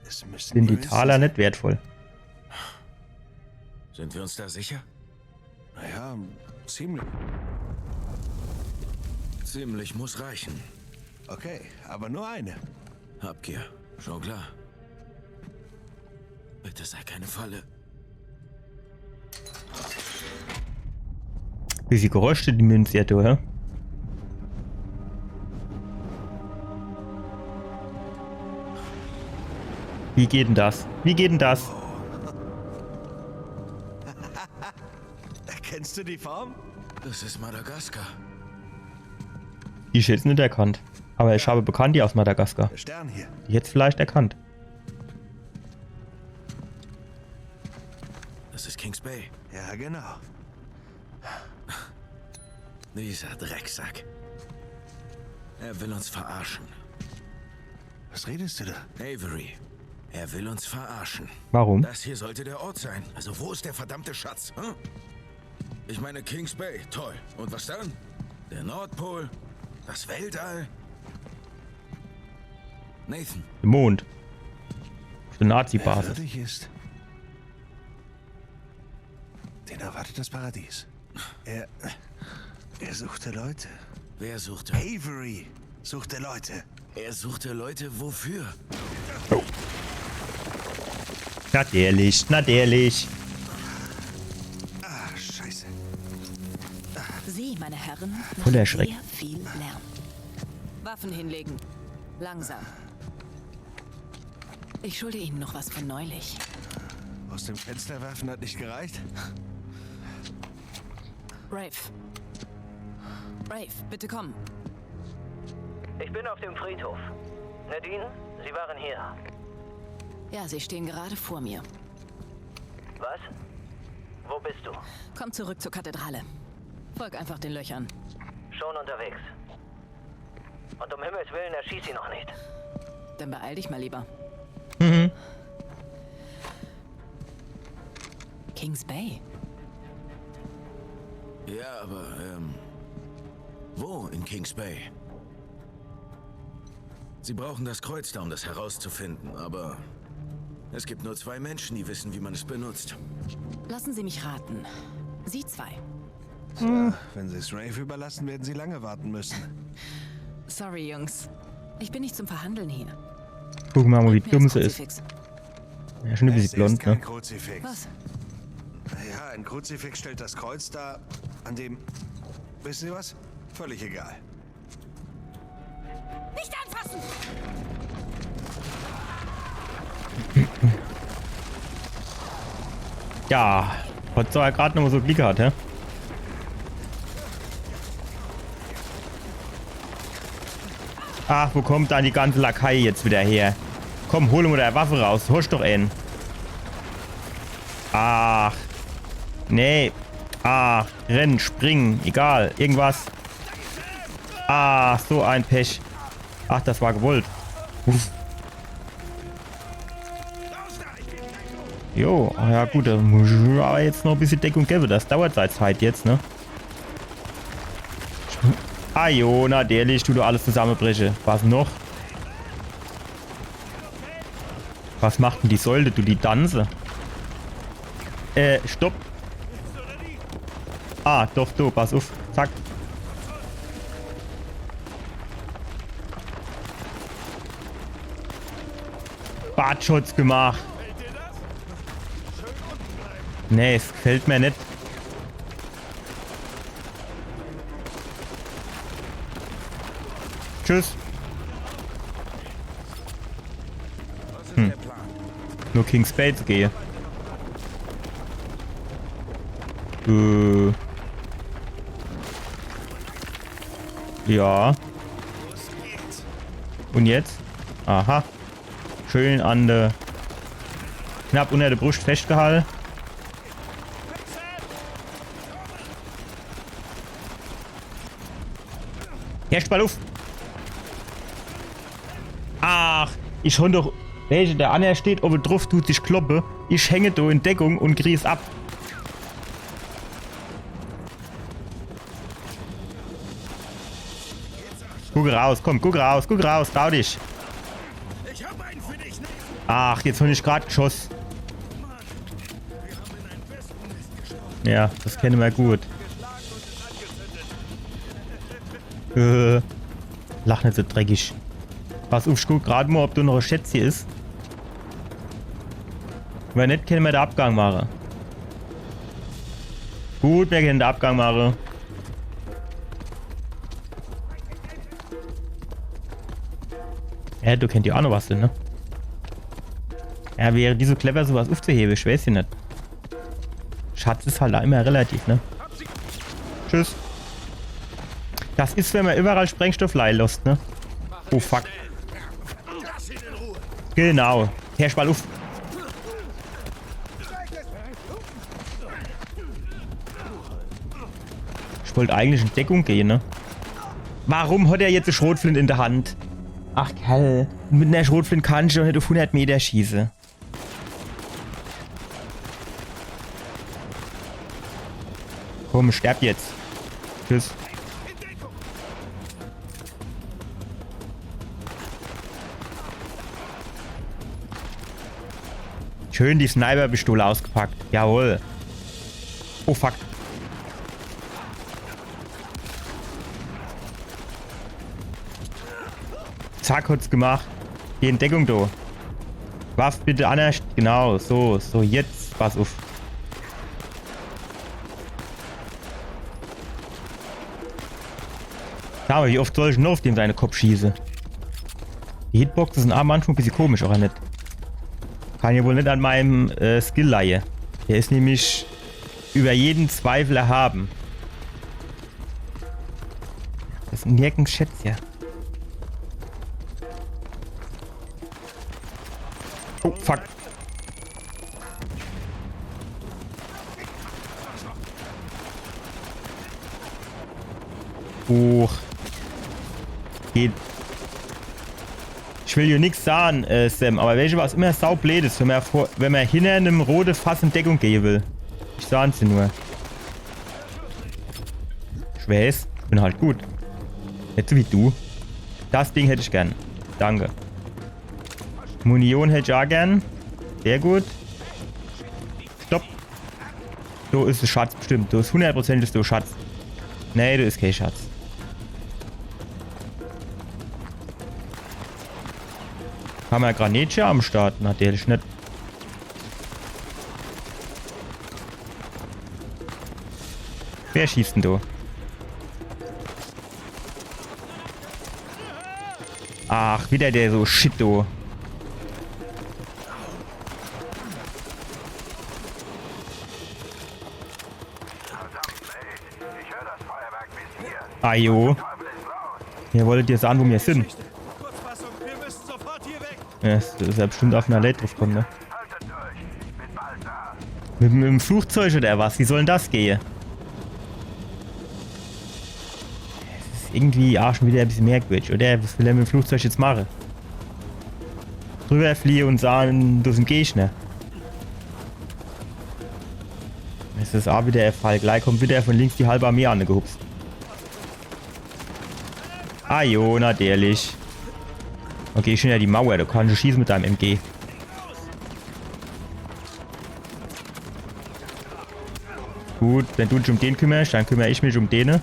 Es müssen Sind die Münzen Taler sein. nicht wertvoll? sind wir uns da sicher? Naja, ziemlich. Ziemlich muss reichen. Okay, aber nur eine. Habgier, schon klar. Bitte sei keine Falle. Wie viel gerostet die Münze ja, du, hä? Wie geht denn das? Wie geht denn das? Erkennst du die Form? Das ist Madagaskar. Die ist jetzt nicht erkannt. Aber ich habe bekannt die aus Madagaskar. Der Stern hier. Die jetzt vielleicht erkannt. Das ist Kings Bay. Ja, genau. Dieser Drecksack. Er will uns verarschen. Was redest du da? Avery. Er will uns verarschen. Warum? Das hier sollte der Ort sein. Also wo ist der verdammte Schatz? Hm? Ich meine Kings Bay. Toll. Und was dann? Der Nordpol? Das Weltall? Nathan. Der Mond. Die Wer Nazi-Basis. würdig ist, den erwartet das Paradies. Er suchte Leute. Wer suchte? Avery suchte Leute. Er suchte Leute wofür? Natürlich, natürlich. Ah, scheiße. Sie, meine Herren, Voller machen Schreck. sehr viel Lärm. Waffen hinlegen. Langsam. Ich schulde Ihnen noch was von neulich. Aus dem Fenster werfen hat nicht gereicht? Rafe. Rafe, bitte komm. Ich bin auf dem Friedhof. Nadine, Sie waren hier. Ja, sie stehen gerade vor mir. Was? Wo bist du? Komm zurück zur Kathedrale. Folg einfach den Löchern. Schon unterwegs. Und um Himmels Willen erschieß sie noch nicht. Dann beeil dich mal lieber. Mhm. Kings Bay. Ja, aber, wo in Kings Bay? Sie brauchen das Kreuz da, um das herauszufinden, aber es gibt nur 2 Menschen, die wissen, wie man es benutzt. Lassen Sie mich raten. Sie 2. Tja, wenn Sie es Rafe überlassen, werden Sie lange warten müssen. Sorry, Jungs. Ich bin nicht zum Verhandeln hier. Gucken wir mal, wie Mir dumm das sie ist. Kruzifix. Ja, schon ein Es bisschen blond, ist kein ne? Kruzifix. Was? Ja, ein Kruzifix stellt das Kreuz dar, an dem... Wissen Sie was? Völlig egal. Nicht anfassen! Ja, hat zwar gerade noch mal so Glück gehabt, hä? Ach, wo kommt dann die ganze Lakai jetzt wieder her? Komm, hol mir der Waffe raus. Husch doch einen. Ach. Nee. Ach, rennen, springen, egal, irgendwas. Ah, so ein Pech. Ach, das war gewollt. Uff. Jo, ja gut, da muss ich aber jetzt noch ein bisschen Deckung geben. Das dauert seit Zeit jetzt, ne? Ah jo, na derlich, du alles zusammenbreche. Was noch? Was macht denn die Säule, du die Danse? Stopp. Ah, doch, du, pass auf. Zack. Bartschutz gemacht. Nee, es gefällt mir nicht. Tschüss. Nur King's Bay zu gehen. Ja. Und jetzt? Aha. Schön an der... Knapp unter der Brust festgehalten. Herrscht mal auf. Ach, ich schon doch... Welche der Anher steht, oben drauf tut sich kloppe. Ich hänge da in Deckung und krieg's ab. Guck raus, komm, guck raus, trau dich. Ach, jetzt habe ich gerade geschossen. Ja, das kennen wir gut. Lach nicht so dreckig. Pass auf, ich guck gerade mal, ob du noch ein Schätzchen ist. Wenn nicht, können wir den Abgang machen. Gut, wir können den Abgang machen. Ja, du kennst ja auch noch was, ne? Ja, wäre die so clever, sowas aufzuheben, ich weiß ja nicht. Schatz ist halt da immer relativ, ne? Tschüss. Das ist, wenn man überall Sprengstoff lässt, ne? Oh, fuck. Genau. Herrsch mal auf. Ich wollte eigentlich in Deckung gehen, ne? Warum hat er jetzt eine Schrotflinte in der Hand? Ach, Kerl. Mit einer Schrotflinte kann ich doch nicht auf 100 Meter schießen. Komm, sterb jetzt. Tschüss. Schön die Sniper-Pistole ausgepackt. Jawohl. Oh, fuck. Zack, hat's gemacht. Geh in Deckung, du. Waff bitte an. Genau, so, jetzt. Pass auf. Aber wie oft soll ich noch auf dem seine Kopf schießen? Die Hitboxen sind aber manchmal ein bisschen komisch, oder nicht? Kann ja wohl nicht an meinem Skill leihen. Der ist nämlich über jeden Zweifel erhaben. Das ist ein nirgends Schätzchen. Oh, fuck. Hoch. Geht. Ich will hier nichts sagen, Sam, aber welche was immer saublöd ist, wenn man hinter einem roten Fass in Deckung gehen will. Ich sage es dir nur. Ich weiß, ich bin halt gut. Nicht so wie du. Das Ding hätte ich gern. Danke. Munition hätte ich auch gern. Sehr gut. Stopp. So ist es Schatz bestimmt. Du ist 100% ist du Schatz. Nee, du ist kein Schatz. Haben wir Granitchen am Start? Natürlich nicht. Wer schießt denn du? Ach, wieder der so shit, du. Ajo. Ihr wolltet ihr sagen, wo wir sind. Ja, das ist ja bestimmt auf einer Late drauf kommen, ne? Mit dem Flugzeug oder was? Wie soll denn das gehen? Das ist irgendwie auch schon wieder ein bisschen merkwürdig, oder? Was will er mit dem Flugzeug jetzt machen? Drüber fliehen und sagen, du sind Gegner. Das ist auch wieder der Fall. Gleich kommt wieder von links die halbe Armee angehupst. Ah jo, natürlich. Okay, schon ja die Mauer, du kannst schießen mit deinem MG. Gut, wenn du dich um den kümmerst, dann kümmere ich mich um den.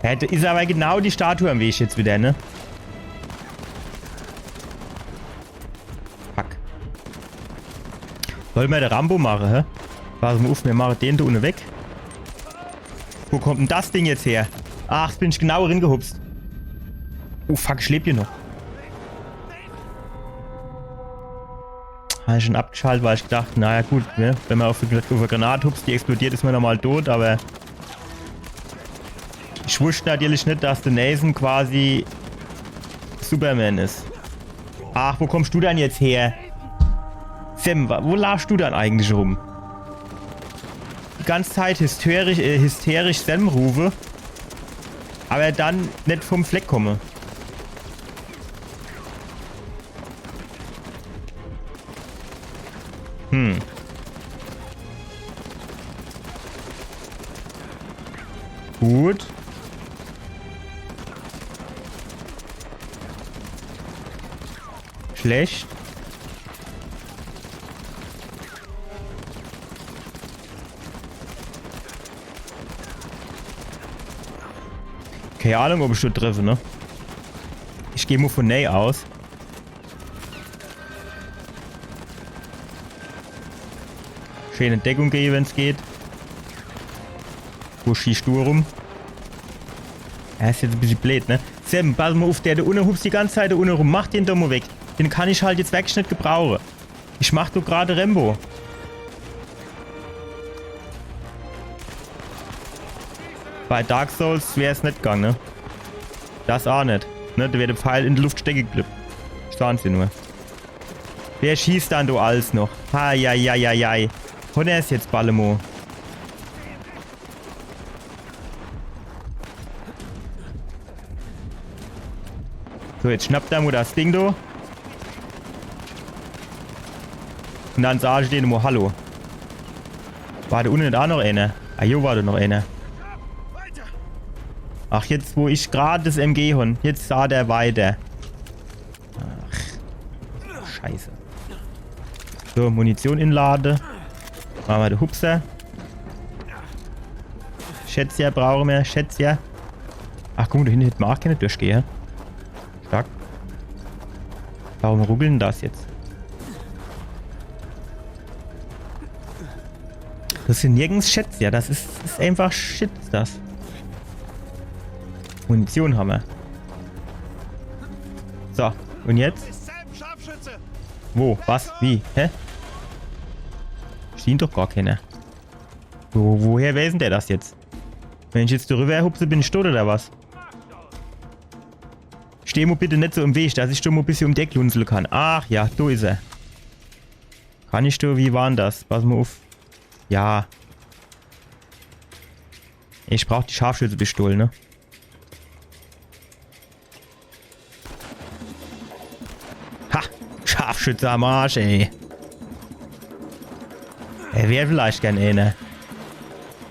Ja, das ist aber genau die Statue am Weg jetzt wieder, ne? Wollen wir den Rambo machen, hä? Pass mal auf, wir machen den da unten weg. Wo kommt denn das Ding jetzt her? Ach, jetzt bin ich genau reingehupst. Oh fuck, ich lebe hier noch. Habe ich schon abgeschaltet, weil ich gedacht, naja gut, ne? Wenn man auf eine Granate hupst, die explodiert, ist man normal tot, aber ich wusste natürlich nicht, dass der Nathan quasi Superman ist. Ach, wo kommst du denn jetzt her? Sam, wo lagst du dann eigentlich rum? Die ganze Zeit hysterisch Sam rufe, aber dann nicht vom Fleck komme. Gut. Schlecht. Keine Ahnung, ob ich schon treffe, ne? Ich gehe mal von Ney aus. Schön in Deckung gehen, wenn es geht. Wo schießt du rum? Ja, ist jetzt ein bisschen blöd, ne? Sam, pass mal auf, der da unten hupst die ganze Zeit da unten rum. Mach den doch mal weg. Den kann ich halt jetzt wirklich nicht gebrauchen. Ich mach doch gerade Rambo. Bei Dark Souls wäre es nicht gegangen, ne? Das auch nicht. Ne? Da wäre der Pfeil in die Luft stecken geblieben. Ich sag's dir nur. Wer schießt dann du alles noch? Ha, ja, ja, ja, ja. Und er ist jetzt Ballemo. So, jetzt schnappt er mal das Ding da. Und dann sage ich denen mal Hallo. War da unten auch noch einer? Ah, hier war da noch einer. Ach, jetzt wo ich gerade das MG hon. Jetzt sah der weiter. Ach. Scheiße. So, Munition inladen. Machen wir den Hupser. Schätzchen brauchen wir. Schätzchen. Ach guck, da hinten hätten wir auch keine durchgehen. Stark. Warum ruckeln das jetzt? Das sind nirgends Schätze. Ja, das ist einfach Shit, das. Munition haben wir. So, und jetzt? Wo? Was? Wie? Hä? Stehen doch gar keine. Woher weiß denn der das jetzt? Wenn ich jetzt darüber hupse, bin ich tot oder was? Steh mir bitte nicht so im Weg, dass ich schon mal ein bisschen um Deck lunzeln kann. Ach ja, da ist er. Kann ich da? Wie war denn das? Pass mal auf. Ja. Ich brauche die Scharfschützenpistole, ne? Ha! Scharfschütze am Arsch, ey. Er wäre vielleicht gern eine.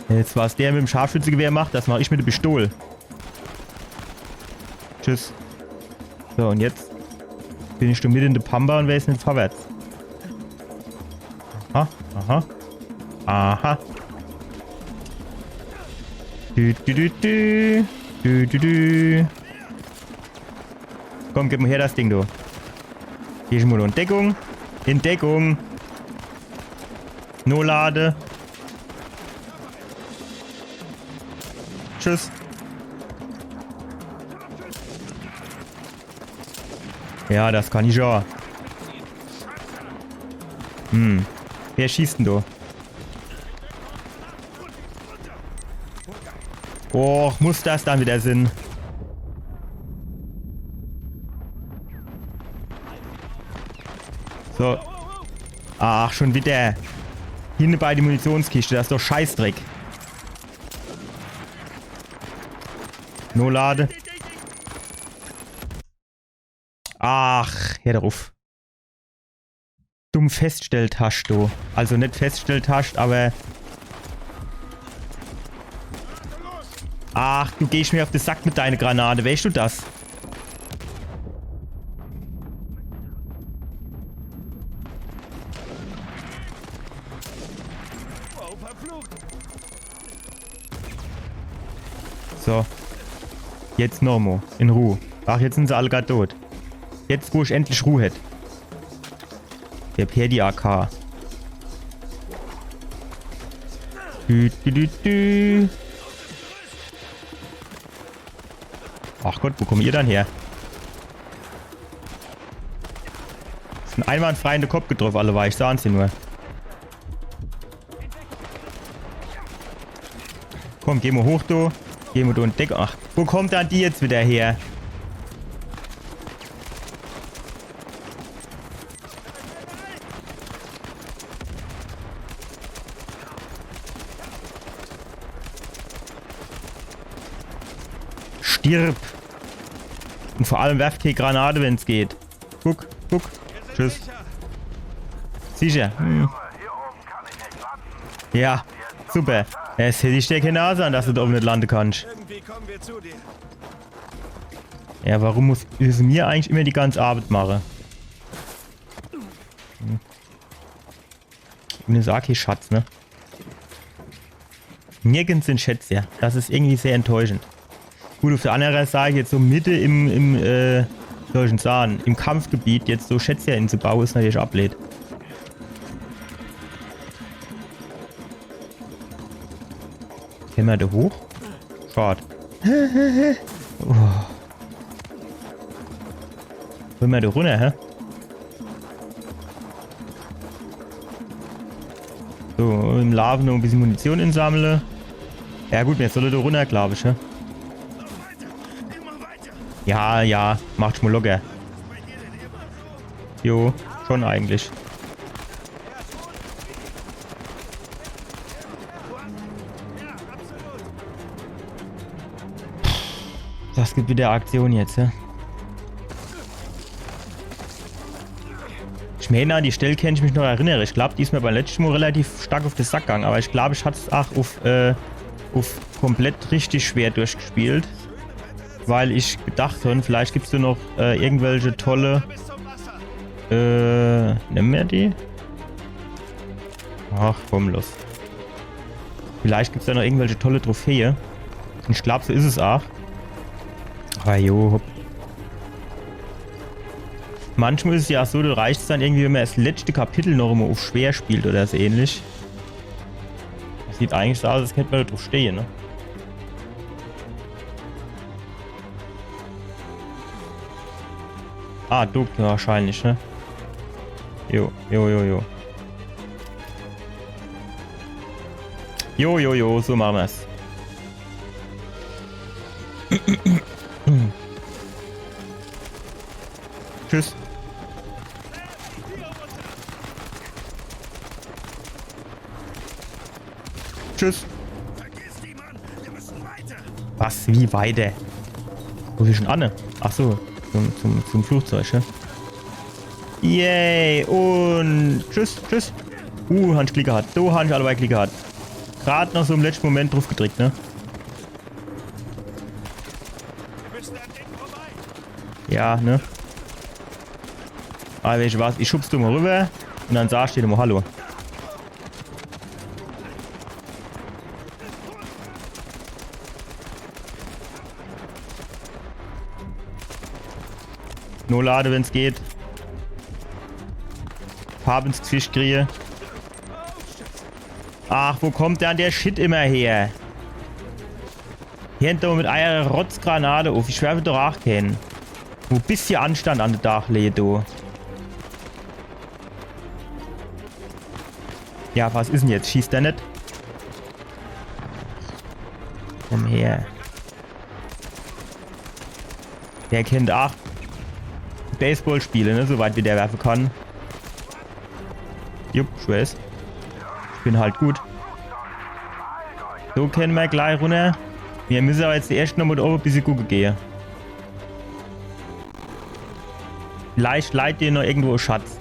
Jetzt, was der mit dem Scharfschützengewehr macht, das mache ich mit der Pistole. Tschüss. So, und jetzt bin ich schon mit in der Pampa und weiß nicht vorwärts. Aha, aha. Aha. Du, du, du, du. Du, du, du. Komm, gib mir her das Ding, du. Hier ist mal in Deckung. In Deckung. No Lade. Tschüss. Ja, das kann ich ja. Wer schießt denn da? Och, muss das dann wieder Sinn? So. Ach, schon wieder. Hinten bei die Munitionskiste, das ist doch Scheißdreck. No Lade. Ach, hör darauf. Dumm feststellt hast du. Also nicht feststellt hast, aber... Ach, du gehst mir auf den Sack mit deiner Granate. Weißt du das? So. Jetzt Normo. In Ruhe. Ach, jetzt sind sie alle gerade tot. Jetzt, wo ich endlich Ruhe hätte. Der Perdi AK. Dü, dü, dü, dü. Ach Gott, wo kommt ihr dann her? Das ist ein einwandfrei in den Kopf getroffen, alle war ich sahen sie nur. Komm, gehen wir hoch, du. Gehen wir da und Deck. Ach, wo kommt dann die jetzt wieder her? Stirb. Und vor allem werft hier Granate, wenn es geht. Guck, guck. Tschüss. Sicher. Ja, super. Es hätte ich dir keine Nase an, dass du da oben nicht landen kannst. Ja, warum muss es mir eigentlich immer die ganze Arbeit machen? Und das AK-Schatz, ne? Nirgends sind Schätze, ja. Das ist irgendwie sehr enttäuschend. Gut, auf der anderen Seite jetzt so Mitte im solchen Sachen, im Kampfgebiet jetzt so Schätze hinzubauen, ist natürlich ablehnt. Gehen wir da hoch? Schade. Oh. Wollen wir da runter, hä? So, im Laven noch ein bisschen Munition insammeln. Ja gut, wir sollen da runter, glaube ich, hä? Ja, ja, macht mal locker. Jo, schon eigentlich. Das gibt wieder Aktion jetzt, ja. Ich meine, an die Stelle kann ich mich noch erinnern. Ich glaube, die ist mir beim letzten Mal relativ stark auf den Sack gegangen. Aber ich glaube, ich hatte es auch auf komplett richtig schwer durchgespielt. Weil ich gedacht habe, vielleicht gibt es da noch irgendwelche tolle... Nehmen wir die? Ach, komm, los. Vielleicht gibt es da noch irgendwelche tolle Trophäe. Ich glaube, so ist es auch. Aber jo, hopp. Manchmal ist es ja so, da reicht es dann irgendwie, wenn man das letzte Kapitel noch immer auf schwer spielt oder so ähnlich. Sieht eigentlich so aus, als könnte man da drauf stehen, ne? Ah, du wahrscheinlich, ne? Jo. Jo, so machen wir's. Tschüss. Tschüss. Vergiss die, Mann! Wir müssen weiter! Was? Wie weiter? Wo ist schon Anne? Ach so, zum Flugzeug, ne? Yay! Und tschüss. Haben ich Klick gehabt. So haben ich alle Klick gehabt. Gerade noch so im letzten Moment drauf gedrückt, ne? Wir müssen an denen vorbei! Ja, ne? Aber weißt du was? Ich schubst du mal rüber und dann sagst du dir mal Hallo. Nur lade, wenn es geht. Farbe ins Gesicht kriege. Ach, wo kommt denn der Shit immer her? Hier hinter mit einer Rotzgranate auf. Ich werfe doch auch kennen. Wo bist du Anstand an der Dachlehne, du? Ja, was ist denn jetzt? Schießt der nicht? Komm her. Der kennt auch Baseballspiele, ne? Soweit wie der werfen kann. Jupp, ich weiß. Ich bin halt gut. So können wir gleich runter. Wir müssen aber jetzt die erste nochmal oben ein bisschen gucken gehen. Vielleicht leitet ihr noch irgendwo einen Schatz.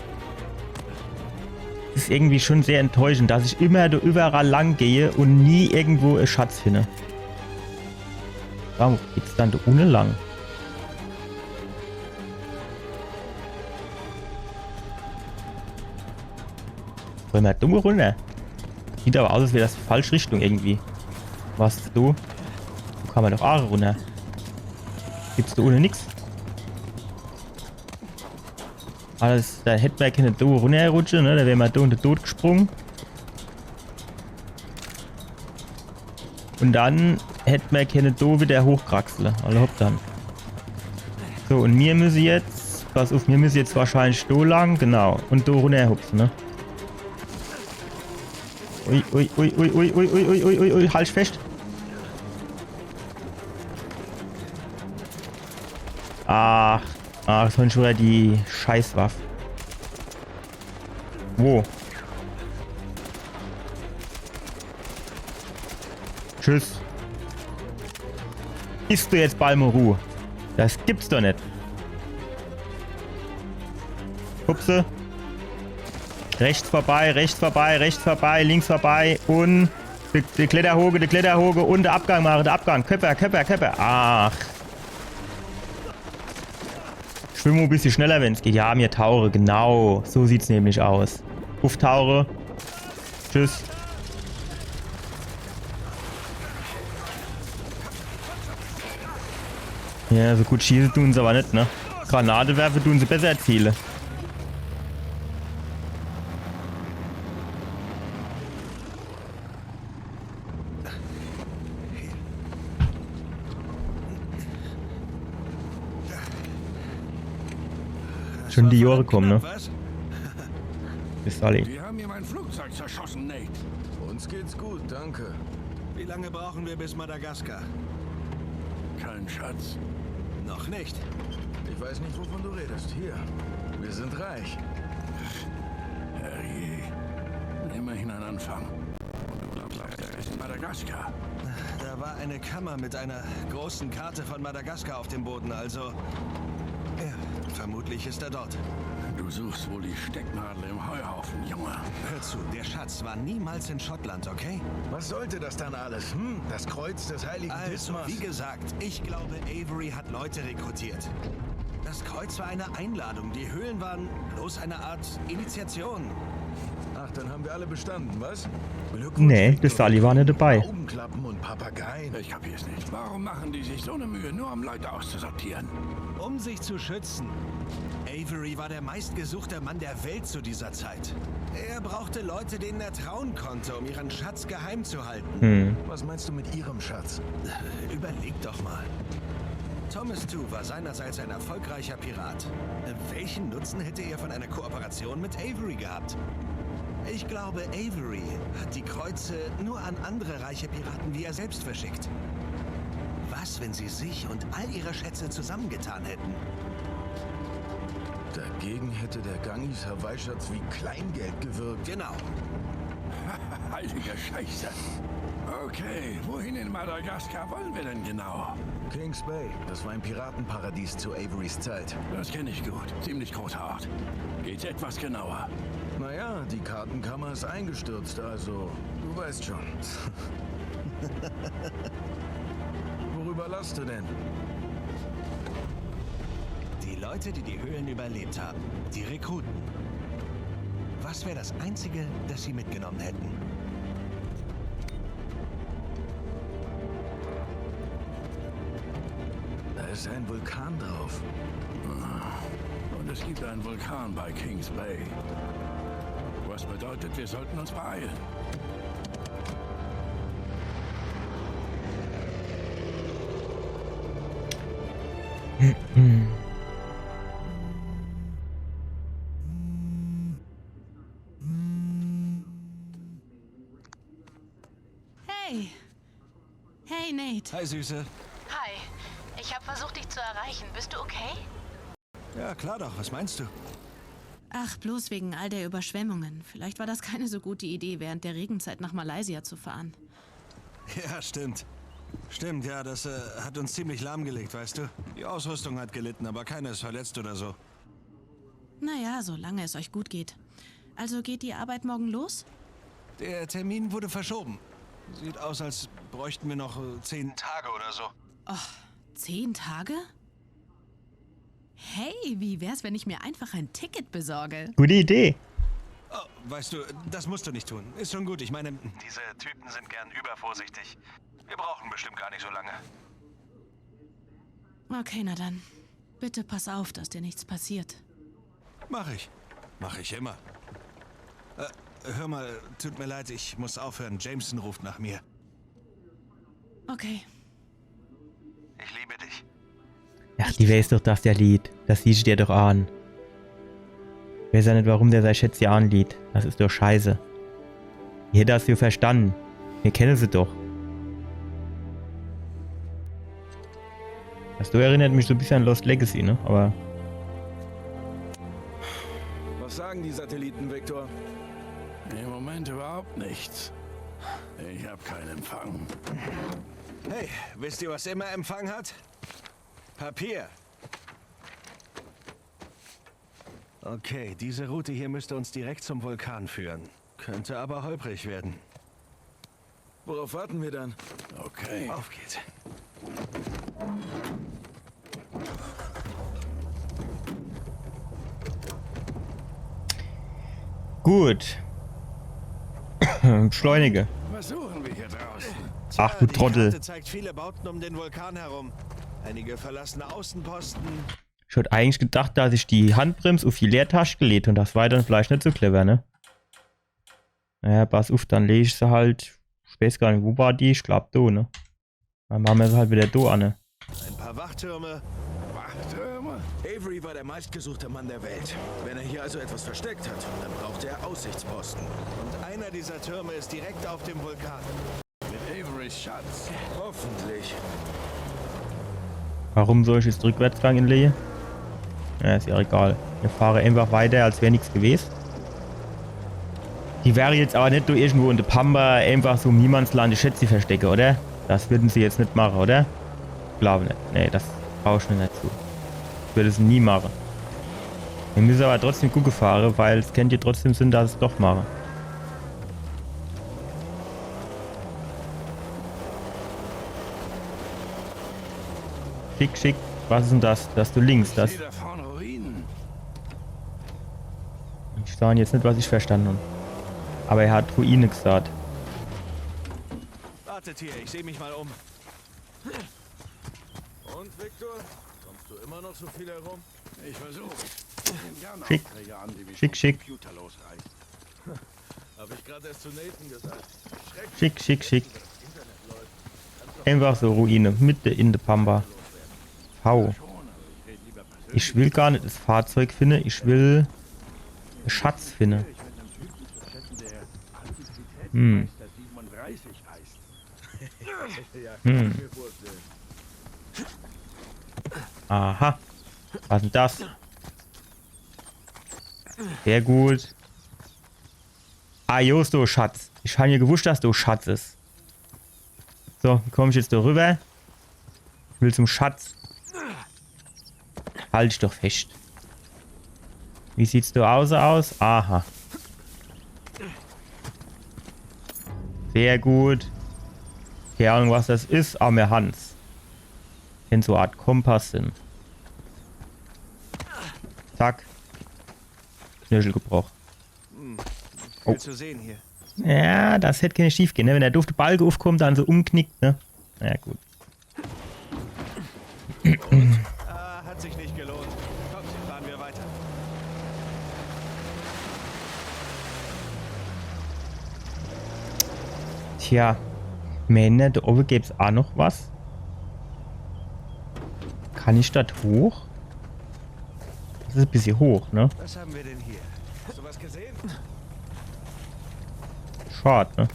Das ist irgendwie schon sehr enttäuschend, dass ich immer da überall lang gehe und nie irgendwo einen Schatz finde. Warum geht's dann da unten lang? Wollen wir dumm runter? Sieht aber aus, als wäre das die falsche Richtung irgendwie. Was du? Wo kann man doch auch runter? Gibt's da ohne nix? Alles, da hätten wir keine do runterrutschen, ne? Da wären wir da unter tot gesprungen. Und dann hätten wir keine do wieder hochkraxeln. Also hopp dann. So, und wir müssen jetzt, pass auf, wir müssen jetzt wahrscheinlich do lang, genau. Und do runterhupsen, ne? Ui, halt fest. Ach, das sind schon wieder die Scheißwaffe. Wo? Tschüss. Isst du jetzt Balmoru? Das gibt's doch nicht. Hupse. Rechts vorbei, links vorbei und die Kletterhoge und der Abgang machen, der Abgang. Köpper. Ach. Schwimmen ein bisschen schneller, wenn es geht. Ja, mir Taure, genau. So sieht's nämlich aus. Uff, Taure. Tschüss. Ja, so gut schießen tun sie aber nicht, ne? Granate werfen tun sie besser erzielen. Schon die Jahre kommen, ne? Was? Bis alle. Die haben mir mein Flugzeug zerschossen, Nate. Uns geht's gut, danke. Wie lange brauchen wir bis Madagaskar? Kein Schatz. Noch nicht. Ich weiß nicht, wovon du redest. Hier, wir sind reich. Herrje. Immerhin ein Anfang. Und du glaubst, er ist in Madagaskar. Da war eine Kammer mit einer großen Karte von Madagaskar auf dem Boden, also... Ja, vermutlich ist er dort. Du suchst wohl die Stecknadel im Heuhaufen, Junge. Hör zu, der Schatz war niemals in Schottland, okay? Was sollte das dann alles? Das Kreuz des heiligen Also, Dismas? wie gesagt, ich glaube, Avery hat Leute rekrutiert. Das Kreuz war eine Einladung. Die Höhlen waren bloß eine Art Initiation. Ach gemacht, dann haben wir alle bestanden, was? Glückwunsch, Nee, Victor. der Sully war nicht dabei. Augenklappen und Papageien. Ich kapier's nicht. Warum machen die sich so eine Mühe, nur um Leute auszusortieren? Um sich zu schützen. Avery war der meistgesuchte Mann der Welt zu dieser Zeit. Er brauchte Leute, denen er trauen konnte, um ihren Schatz geheim zu halten. Was meinst du mit ihrem Schatz? Überleg doch mal. Thomas Tew war seinerseits ein erfolgreicher Pirat. Welchen Nutzen hätte er von einer Kooperation mit Avery gehabt? Ich glaube, Avery hat die Kreuze nur an andere reiche Piraten wie er selbst verschickt. Was, wenn sie sich und all ihre Schätze zusammengetan hätten? Dagegen hätte der Gangis Hawaii-Schatz wie Kleingeld gewirkt. Genau. Heilige Scheiße. Okay, wohin in Madagaskar wollen wir denn genau? Kings Bay, das war ein Piratenparadies zu Averys Zeit. Das kenne ich gut. Ziemlich großer Ort. Geht's etwas genauer? Naja, die Kartenkammer ist eingestürzt, also du weißt schon. Worüber lachst du denn? Die Leute, die die Höhlen überlebt haben. Die Rekruten. Was wäre das Einzige, das sie mitgenommen hätten? Da ist ein Vulkan drauf. Und es gibt einen Vulkan bei Kings Bay. Was bedeutet, wir sollten uns beeilen. Hey. Hey, Nate. Hi, Süße. Hi. Ich habe versucht, dich zu erreichen. Bist du okay? Ja, klar doch. Was meinst du? Ach, bloß wegen all der Überschwemmungen. Vielleicht war das keine so gute Idee, während der Regenzeit nach Malaysia zu fahren. Ja, stimmt. Stimmt, ja, das hat uns ziemlich lahmgelegt, weißt du? Die Ausrüstung hat gelitten, aber keiner ist verletzt oder so. Naja, solange es euch gut geht. Also geht die Arbeit morgen los? Der Termin wurde verschoben. Sieht aus, als bräuchten wir noch 10 Tage oder so. 10 Tage? Hey, wie wär's, wenn ich mir einfach ein Ticket besorge? Gute Idee. Oh, weißt du, das musst du nicht tun. Ist schon gut. Ich meine, diese Typen sind gern übervorsichtig. Wir brauchen bestimmt gar nicht so lange. Okay, na dann. Bitte pass auf, dass dir nichts passiert. Mach ich. Mach ich immer. Hör mal, tut mir leid, ich muss aufhören. Jameson ruft nach mir. Okay. Ich liebe dich. Ach, die weiß doch, dass der Lied. Das siehst du dir doch an. Ich weiß ja nicht, warum der sein Schätze anlied. Das ist doch scheiße. Ihr hättet das ja verstanden. Wir kennen sie doch. Das erinnert mich so ein bisschen an Lost Legacy, ne? Aber Was sagen die Satelliten, Victor? Im Moment überhaupt nichts. Ich habe keinen Empfang. Hey, wisst ihr, was immer Empfang hat? Papier. Okay, diese Route hier müsste uns direkt zum Vulkan führen. Könnte aber holprig werden. Worauf warten wir dann? Okay. Auf geht's. gut. Beschleunige. Was suchen wir hier draußen? Ach du Die Trottel. Karte zeigt viele Bauten um den Vulkan herum. Einige verlassene Außenposten. Ich hätte eigentlich gedacht, dass ich die Handbremse auf die Leertasche gelegt und das war dann vielleicht nicht so clever, ne? Naja, pass auf, dann lege ich sie halt. Ich weiß gar nicht, wo war die? Ich glaube, da, ne? Dann machen wir sie halt wieder da an, ne? Ein paar Wachtürme. Wachtürme? Avery war der meistgesuchte Mann der Welt. Wenn er hier also etwas versteckt hat, dann brauchte er Aussichtsposten. Und einer dieser Türme ist direkt auf dem Vulkan. Mit Averys Schatz. Hoffentlich. Warum soll ich jetzt Rückwärtsgang inlegen? Ja, ist ja egal. Wir fahren einfach weiter, als wäre nichts gewesen. Die wäre jetzt aber nicht nur irgendwo in der Pampa einfach so im Niemandsland die Schätze verstecken, oder? Das würden sie jetzt nicht machen, oder? Ich glaube nicht. Nee, das brauche ich mir nicht zu. Ich würde es nie machen. Wir müssen aber trotzdem gut fahren, weil es könnte trotzdem Sinn, dass es doch machen. Schick, schick. Was ist denn das? Das du links, das. Ich sehe da vorne Ruinen. Ich sage jetzt nicht, was ich verstanden habe. Aber er hat Ruine gesagt. Wartet hier, ich sehe mich mal um. Und, Victor? Kommst du immer noch so viel herum? Ich versuche. Schick. Schick, schick. Computerlos reicht. Habe ich gerade erst zu Nathan gesagt. Schick, schick, schick. Einfach so Ruine, mitten in der Pampa. Hau. Ich will gar nicht das Fahrzeug finden, ich will den Schatz finden. Hm. Hm. Aha. Was ist denn das? Sehr gut. Ah, Josto, Schatz. Ich habe ja gewusst, dass du Schatz ist. So, komme ich jetzt da rüber. Ich will zum Schatz. Halt dich doch fest. Wie sieht's da aus? Aha. Sehr gut. Keine Ahnung, was das ist, aber mir Hans. Kennt so eine Art Kompass sind. Zack. Knöchel gebrochen. Viel zu sehen hier. Ja, das hätte keine schief gehen, ne? Wenn der dufte Balge aufkommt, dann so umknickt, ne? Na ja, gut. Ah, hat sich nicht gelohnt. Kommt, fahren wir weiter. Tja. Männer, da oben gäbe es auch noch was. Kann ich dort hoch? Das ist ein bisschen hoch, ne? Was haben wir denn hier? Hast du was gesehen? Schade, ne?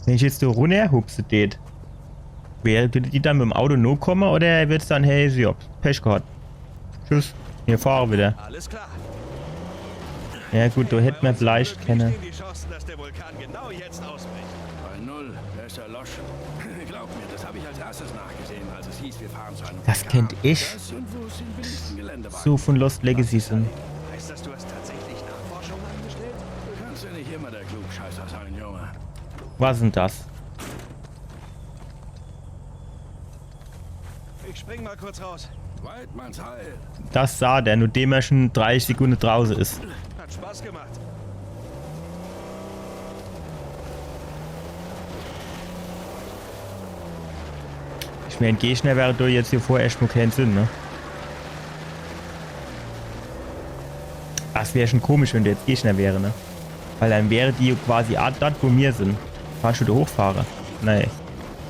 Wenn ich jetzt so runter hupse tät, würde die dann mit dem Auto nur kommen oder wird es dann, hey, sie habt Pech gehabt? Tschüss, wir fahren wieder. Alles klar. Ja gut, da hätten wir vielleicht keine... Die Chancen, dass der Vulkan genau jetzt ausbricht. Bei Null, er ist erloschen. Glaub mir, das habe ich als erstes nachgesehen, als es hieß, wir fahren zu einem Das Vulkan. kennt ich. Das und wo es im billigsten Gelände war. So von Lost Legacy sind. Heißt das, du hast tatsächlich Nachforschungen angestellt? Du kannst ja nicht immer der Klugscheißer sein, Junge. Was sind das? Ich spring mal kurz raus. Weidmanns Heil. Das sah der, nur dem er schon 30 Sekunden draußen ist. Hat Spaß gemacht. Ich meine, Gegner wäre doch jetzt hier vorher erstmal keinen Sinn, ne? Das wäre schon komisch, wenn du jetzt Gegner wäre, ne? Weil dann wäre die quasi Art dort, wo wir sind. Fahrst du da hochfahren? Nee.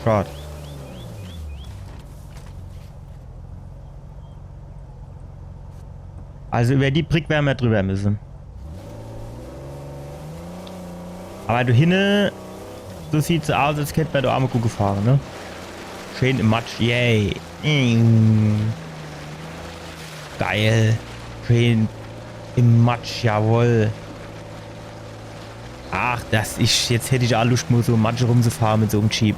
Schade. Also über die Brick werden wir drüber müssen. Aber du hinne, so sieht's aus, als hätten wir da einmal gut gefahren, ne? Schön im Matsch, yay. Geil. Schön im Matsch, jawohl. Ach, das ist, jetzt hätte ich auch Lust, mal so im Matsch rumzufahren mit so einem Jeep.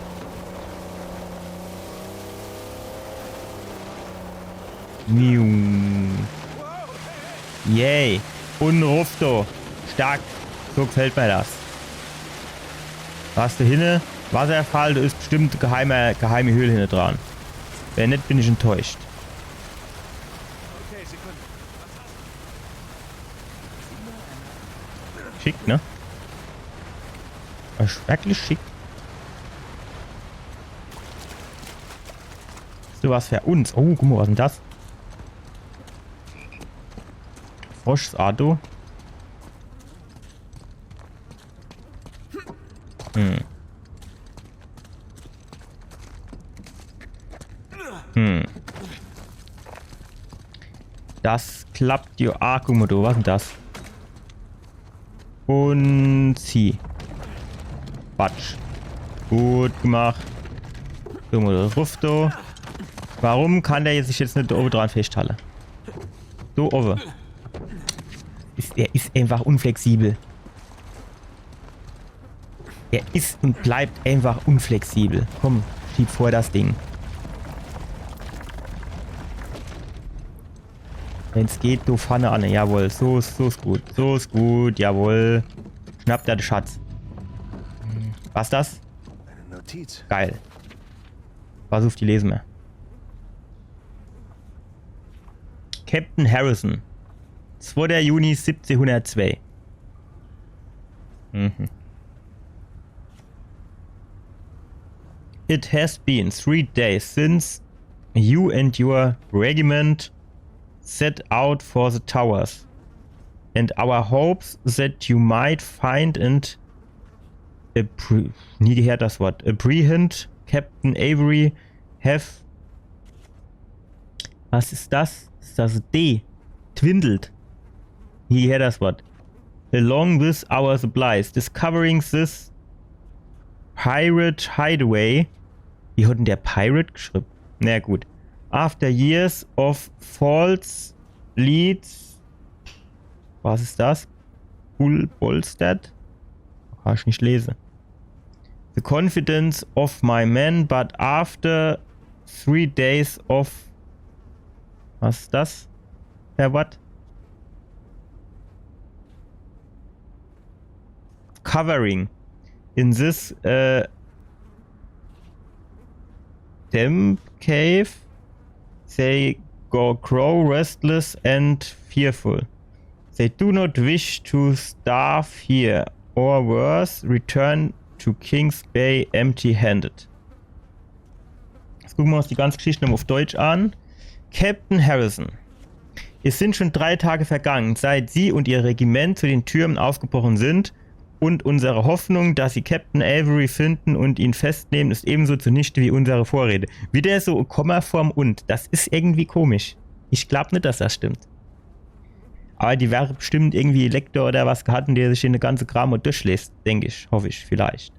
Yay. Und Rufto. Stark. So gefällt mir das. Was du hinne? Wasserfall, da ist bestimmt geheime Höhle hinten dran. Wenn nicht, bin ich enttäuscht. Okay, Sekunde. Schick, ne? Das ist wirklich schick. So was für uns. Oh, guck mal, was ist denn das? Froschs Auto. Das klappt ja. Ah, guck mal, du, was ist denn das? Und zieh. Quatsch. Gut gemacht. Guck mal, das ruft du. Warum kann der jetzt sich jetzt nicht da oben dran festhalten? So oben. Er ist einfach unflexibel. Er ist und bleibt einfach unflexibel. Komm, schieb vor das Ding. Wenn es geht, du Pfanne an. Jawohl, so ist gut. So ist gut, jawohl. Schnappt er den Schatz. Was ist das? Eine Notiz. Geil. Was auf die lesen wir. Captain Harrison. 2. Juni 1702. Mhm. It has been 3 days since you and your regiment set out for the towers, and our hopes that you might find and nie gehört das Wort, apprehend Captain Avery have. Was ist das? Ist das D? Dwindelt. Nie gehört das Wort. Along with our supplies, discovering this pirate hideaway. Wie hat denn der Pirate geschrieben? Na gut. After years of false leads. Was ist das? Bolstad? Kann ich nicht lesen. The confidence of my men, but after 3 days of. Was ist das? Herr Watt? Covering. In this damp cave, they grow restless and fearful. They do not wish to starve here, or worse, return to Kings Bay empty-handed. Jetzt gucken wir uns die ganze Geschichte nochmal auf Deutsch an. Captain Harrison. Es sind schon 3 Tage vergangen, seit Sie und Ihr Regiment zu den Türmen aufgebrochen sind, und unsere Hoffnung, dass Sie Captain Avery finden und ihn festnehmen, ist ebenso zunichte wie unsere Vorrede. Wieder so Kommaform und. Das ist irgendwie komisch. Ich glaube nicht, dass das stimmt. Aber die wäre bestimmt irgendwie Lektor oder was gehabt, der sich in eine ganze Kram durchlässt, denke ich, hoffe ich, vielleicht.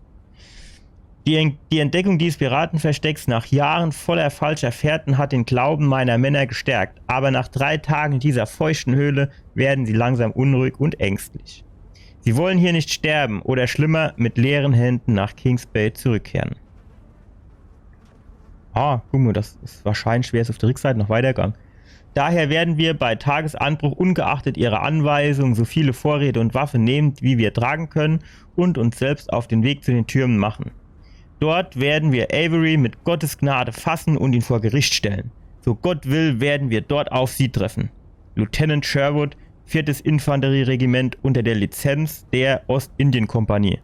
Die Entdeckung dieses Piratenverstecks nach Jahren voller falscher Fährten hat den Glauben meiner Männer gestärkt, aber nach 3 Tagen in dieser feuchten Höhle werden sie langsam unruhig und ängstlich. Sie wollen hier nicht sterben oder schlimmer mit leeren Händen nach Kings Bay zurückkehren. Ah, guck mal, das ist wahrscheinlich, wäre es auf der Rückseite noch weitergegangen. Daher werden wir bei Tagesanbruch ungeachtet ihrer Anweisung so viele Vorräte und Waffen nehmen, wie wir tragen können, und uns selbst auf den Weg zu den Türmen machen. Dort werden wir Avery mit Gottes Gnade fassen und ihn vor Gericht stellen. So Gott will, werden wir dort auf sie treffen. Lieutenant Sherwood, 4. Infanterieregiment unter der Lizenz der Ostindien-Kompanie.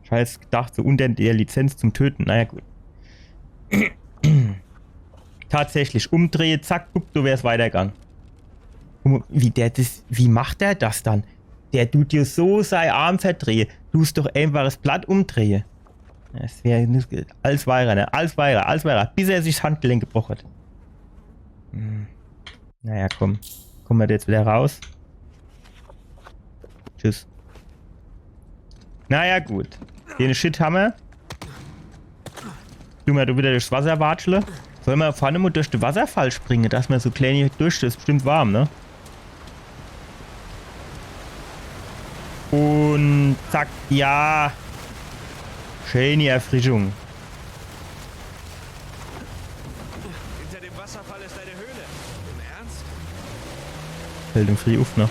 Scheiß gedacht, so unter der Lizenz zum Töten. Naja, gut. Tatsächlich umdrehe, zack, guck, du wärst weitergegangen. Wie macht der das dann? Der tut dir so sein Arm verdrehe. Du musst doch einfach das Blatt umdrehe. Das wäre alles weiter, ne? Alles weiter, bis er sich das Handgelenk gebrochen hat. Naja, komm. Kommen wir jetzt wieder raus. Tschüss. Naja, gut. Den Shit haben wir. Du mal, du wieder durchs Wasser watschle. Sollen wir vorne mal durch den Wasserfall springen, dass man so klein durch ist? Bestimmt warm, ne? Und zack, ja. Schöne Erfrischung. Hinter dem Wasserfall ist eine Höhle. Im Ernst? Fällt im Free auf, ne?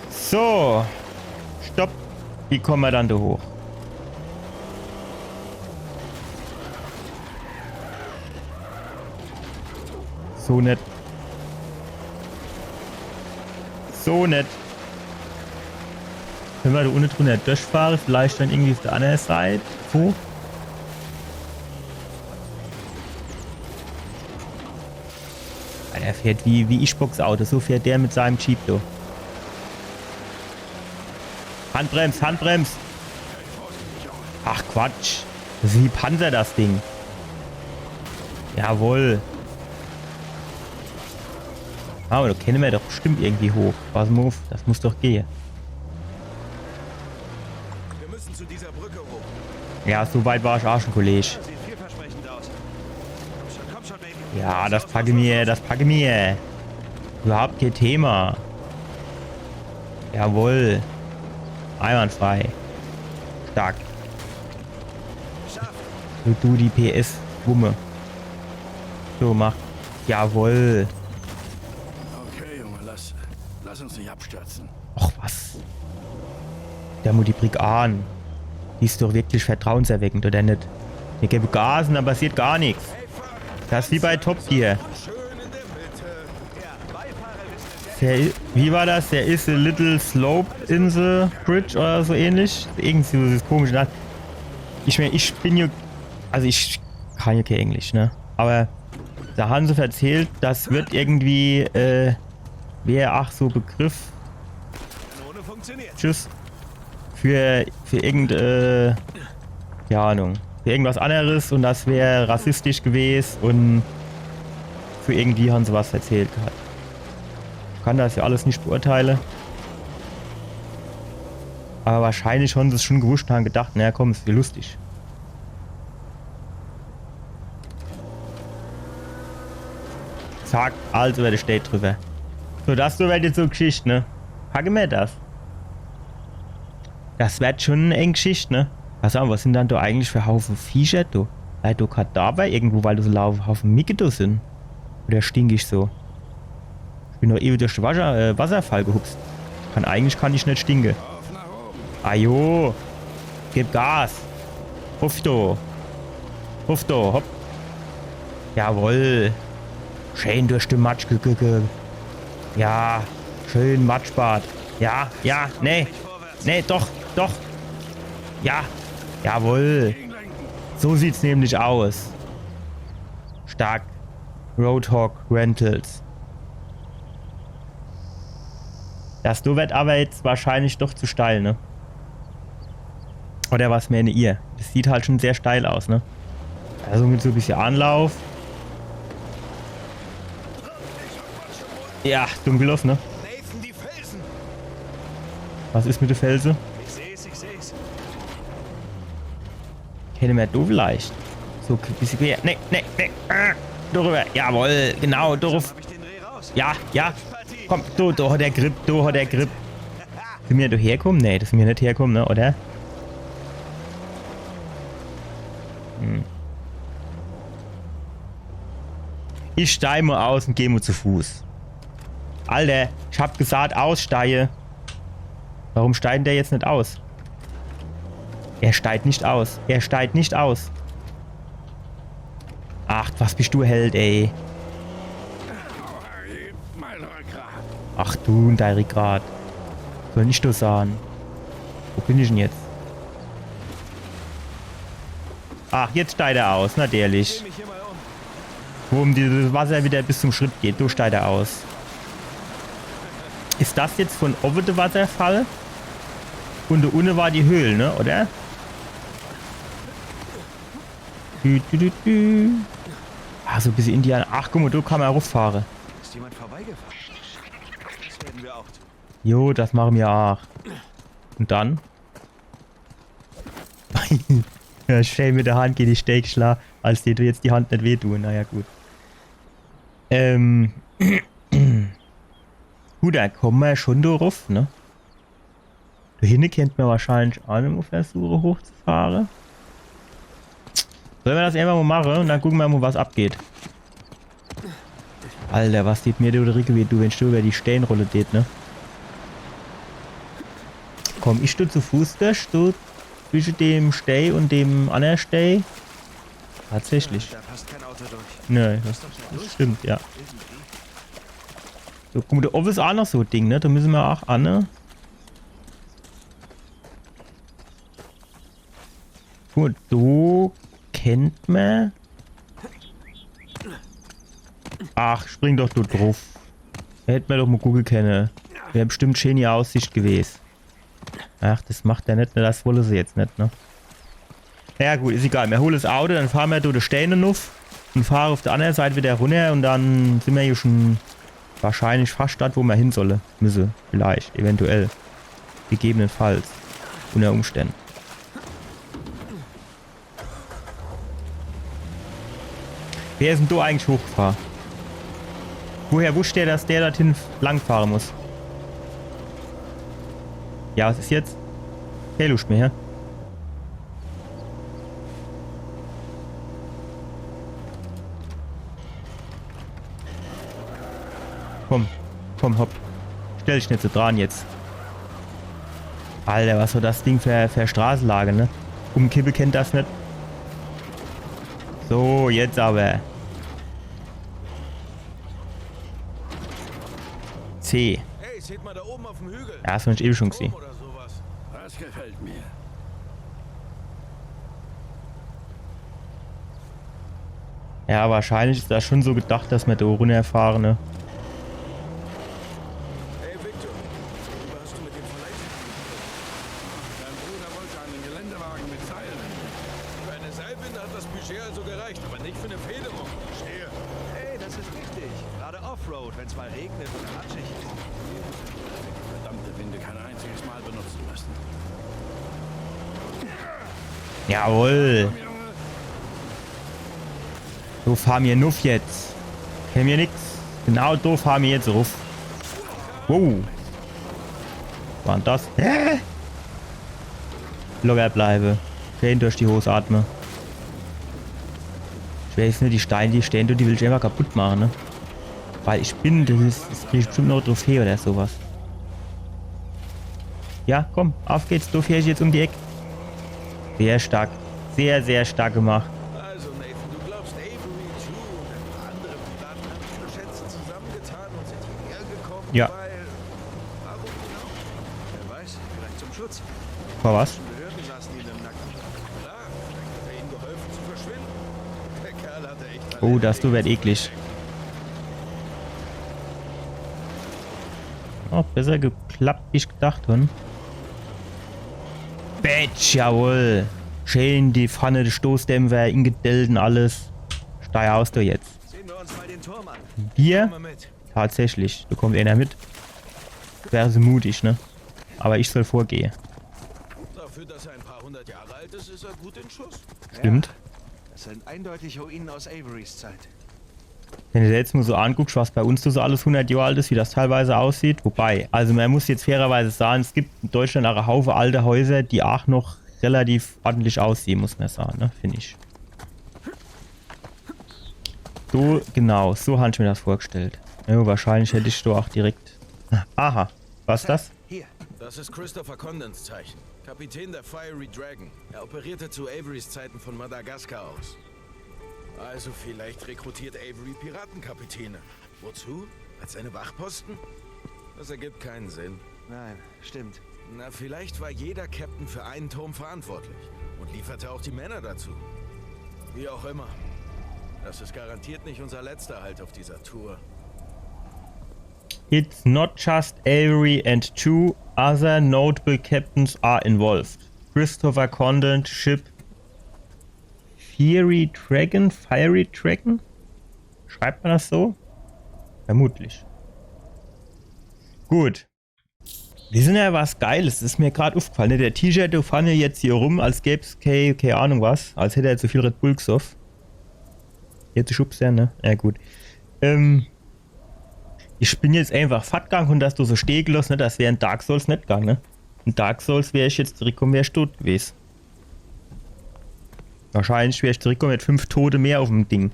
So. Stopp. Wie kommen wir dann da hoch? So nett. So nett. Wenn wir da unten drunter durchfahren, vielleicht dann irgendwie auf der anderen Seite. Wo? Er fährt wie Xbox-Auto. So fährt der mit seinem Jeep, du. Handbrems, Handbrems. Ach Quatsch. Das ist wie Panzer, das Ding. Jawohl. Aber da kennen wir doch bestimmt irgendwie hoch. Pass mal auf, das muss doch gehen. Wir müssen zu dieser Brücke hoch. Ja, so weit war ich auch schon, Kollege. Sieht vielversprechend aus. Komm schon, Baby. Ja, das packe mir, das packe mir. Überhaupt kein Thema. Jawohl. Einwandfrei. Stark. Du die PS-Wumme. So, mach. Jawohl. Okay, Junge, lass uns nicht abstürzen. Och, was? Der muss die Brick an. Die ist doch wirklich vertrauenserweckend, oder nicht? Wir geben Gas und dann passiert gar nichts. Das ist wie bei Top Gear. Schön in der Mitte. Wie war das? Der ist a little slope in the bridge oder so ähnlich. Irgendwie so dieses komische Land. Ich meine, ich bin ja... Also ich kann ja kein Englisch, ne? Aber da haben sie erzählt, das wird irgendwie... wäre ach so Begriff... Ohne funktioniert. Tschüss. Für irgendeine... keine Ahnung. Für irgendwas anderes und das wäre rassistisch gewesen und für irgendwie haben sie was erzählt gehabt. Ich kann das ja alles nicht beurteilen. Aber wahrscheinlich haben sie es schon gewusst und haben gedacht, naja komm, ist ja lustig. Zack, also wer steht drüber. So, das so wird jetzt so Geschichte, ne? Packen wir das. Das wird schon eine enge Geschichte, ne? Was sind dann da eigentlich für Haufen Viecher, du? Weil du Kadaver irgendwo, weil du so Haufen Micke da sind. Oder stink ich so? Ich bin doch ewig durch den Wasserfall gehupst. Eigentlich kann ich nicht stinken. Ajo. Gib Gas. Huff do. Huff do, hopp. Jawohl. Schön durch den Matsch. Ja. Schön Matschbad. Ja, ja, nee. Nee, doch, doch. Ja. Jawohl. So sieht's nämlich aus. Stark. Roadhog Rentals. Das wird aber jetzt wahrscheinlich doch zu steil, ne? Oder was mehr ihr? Das sieht halt schon sehr steil aus, ne? Also mit so ein bisschen Anlauf. Ja, dunkellos, ne? Nathan, die Felsen. Was ist mit der Felsen? Ich seh's, ich seh's. Hätte mehr du vielleicht. So ein bisschen quer. Nee, nee, nee. Darüber. Jawohl, genau, darauf. Hab ich den Dreh raus? Ja, ja. Komm, da hat der Grip, da hat der Grip. Sind wir da herkommen? Nee, das sind wir nicht herkommen, ne, oder? Ich steige mal aus und gehe mal zu Fuß. Alter, ich hab gesagt, aussteige. Warum steigt der jetzt nicht aus? Er steigt nicht aus. Er steigt nicht aus. Ach, was bist du Held, ey. Mein Rückgrat. Ach du und dein Rückgrat. Soll nicht nur sagen. Wo bin ich denn jetzt? Ach, jetzt steigt er aus, natürlich. Wo um dieses Wasser wieder bis zum Schritt geht, du steigt er aus. Ist das jetzt von oben der Wasserfall? Und da unten war die Höhle, ne, oder? Ah, so ein bisschen Indianer. Ach, guck mal, da kann man rauffahren. Ist jemand vorbeigefahren? Das werden wir auch tun. Jo, das machen wir auch. Und dann? Ja, schön mit der Hand geht die Steckschlag, als dir du jetzt die Hand nicht wehtun. Naja, gut. Gut, da kommen wir schon drauf, ne? Da hinten kennt man wahrscheinlich auch nicht mehr versuchen hochzufahren. Sollen wir das einfach mal machen und dann gucken wir mal, was abgeht. Alter, was geht mir der Ricke weh, du, wenn du über die Steinrolle geht, ne? Komm, ich stehe zu Fuß durch, du zwischen dem Steh und dem anderen Steh. Tatsächlich. Da passt kein Auto durch. Nö, das stimmt, ja. So, guck mal, der Off ist auch noch so ein Ding, ne? Da müssen wir auch an, ne? Gut, so kennt man. Ach, spring doch du drauf. Hätten wir doch mal Google kennen. Wäre bestimmt schöne Aussicht gewesen. Ach, das macht er nicht, ne? Das wollen sie jetzt nicht, ne? Ja gut, ist egal. Wir holen das Auto, dann fahren wir durch die Steine nuff und fahren auf der anderen Seite wieder runter und dann sind wir hier schon wahrscheinlich fast dort, wo wir hin sollen. Müsse, vielleicht, eventuell. Gegebenenfalls. Unter Umständen. Wer ist denn da eigentlich hochgefahren? Woher wusste der, dass der dorthin langfahren muss? Ja, was ist jetzt? Hey, Lust mehr. Komm, komm, hopp. Stell dich nicht so dran jetzt. Alter, was war das Ding für Straßenlage, ne? Umkippe kennt das nicht. So, jetzt aber. C. Hey, seht mal da oben auf dem Hügel. Ja, das habe ich eben schon gesehen. Oder sowas. Das gefällt mir. Ja, wahrscheinlich ist das schon so gedacht, dass wir da runterfahren, ne? Hey, Victor. Was hast du mit dem Verleihten? Dein Bruder wollte einen Geländewagen mit Seilen. Für eine Seilwinde hat das Budget also gereicht, aber nicht für eine Federung. Verstehe. Hey, das ist wichtig. Gerade Offroad, wenn es mal regnet oder matschig ist. Verdammte Winde kein einziges Mal benutzen müssen. Jawohl. Junge, So fahren wir nuff jetzt. Kennen wir nix. Genau so fahren wir jetzt ruf. Wow. Was war denn das? Hä? Locker bleibe. Schön durch die Hose atmen. Ich weiß nicht, die Steine, die stehen, die will ich einfach kaputt machen, ne? Weil ich bin, das kriege ich bestimmt noch eine Trophäe oder sowas. Ja, komm, auf geht's. Du fährst jetzt um die Ecke. Sehr stark. Sehr, sehr stark gemacht. Also, Nathan, du glaubst, Avery, Chu und ein paar andere Piraten haben ihre Schätze zusammengetan und sind hierher gekommen, Ja. weil... Warum genau? Wer weiß, vielleicht zum Schutz. War was? Behörden saßen ihnen im Nacken. Klar, vielleicht hat er ihnen geholfen zu verschwinden. Der Kerl hatte echt... Oh, das du wird eklig. Oh, besser geklappt, wie ich gedacht habe. Batch, jawohl. Schön die Pfanne, die Stoßdämpfer, Ingedelden, alles. Steig aus du jetzt. Sehen wir uns mal den Turm an. Hier? Komm mal mit. Tatsächlich. Da kommt einer mit. Wäre so mutig, ne? Aber ich soll vorgehen. Dafür, dass er ein paar hundert Jahre alt ist, ist er gut in Schuss. Stimmt. Das sind eindeutig Ruinen aus Averys Zeit. Wenn du dir jetzt mal so anguckst, was bei uns so alles 100 Jahre alt ist, wie das teilweise aussieht. Wobei, also man muss jetzt fairerweise sagen, es gibt in Deutschland auch einen Haufen alte Häuser, die auch noch relativ ordentlich aussehen, muss man sagen, ne? Finde ich. So, genau, so habe ich mir das vorgestellt. Ja, wahrscheinlich hätte ich da auch direkt... Aha, was ist das? Hier. Das ist Christopher Condens Zeichen. Kapitän der Fiery Dragon. Er operierte zu Averys Zeiten von Madagaskar aus. Also vielleicht rekrutiert Avery Piratenkapitäne. Wozu? Als seine Wachposten? Das ergibt keinen Sinn. Nein, stimmt. Na, vielleicht war jeder Captain für einen Turm verantwortlich und lieferte auch die Männer dazu. Wie auch immer. Das ist garantiert nicht unser letzter Halt auf dieser Tour. It's not just Avery and two other notable captains are involved. Christopher Condent ship Fiery Dragon? Schreibt man das so? Vermutlich. Gut. Wir sind ja was Geiles, das ist mir gerade aufgefallen. Ne? Der T-Shirt, der fahren ja jetzt hier rum, als gäbe es keine Ahnung was. Als hätte er jetzt so viel Red Bull gesoffen. Jetzt schubst er, ne? Ja, gut. Ich bin jetzt einfach fett gegangen und dass du so stehen gelassen, ne? Das wäre in Dark Souls nicht gegangen, ne? In Dark Souls wäre ich jetzt zurückgekommen, wäre ich tot gewesen. Wahrscheinlich wäre ich zurückgekommen mit 5 Tote mehr auf dem Ding.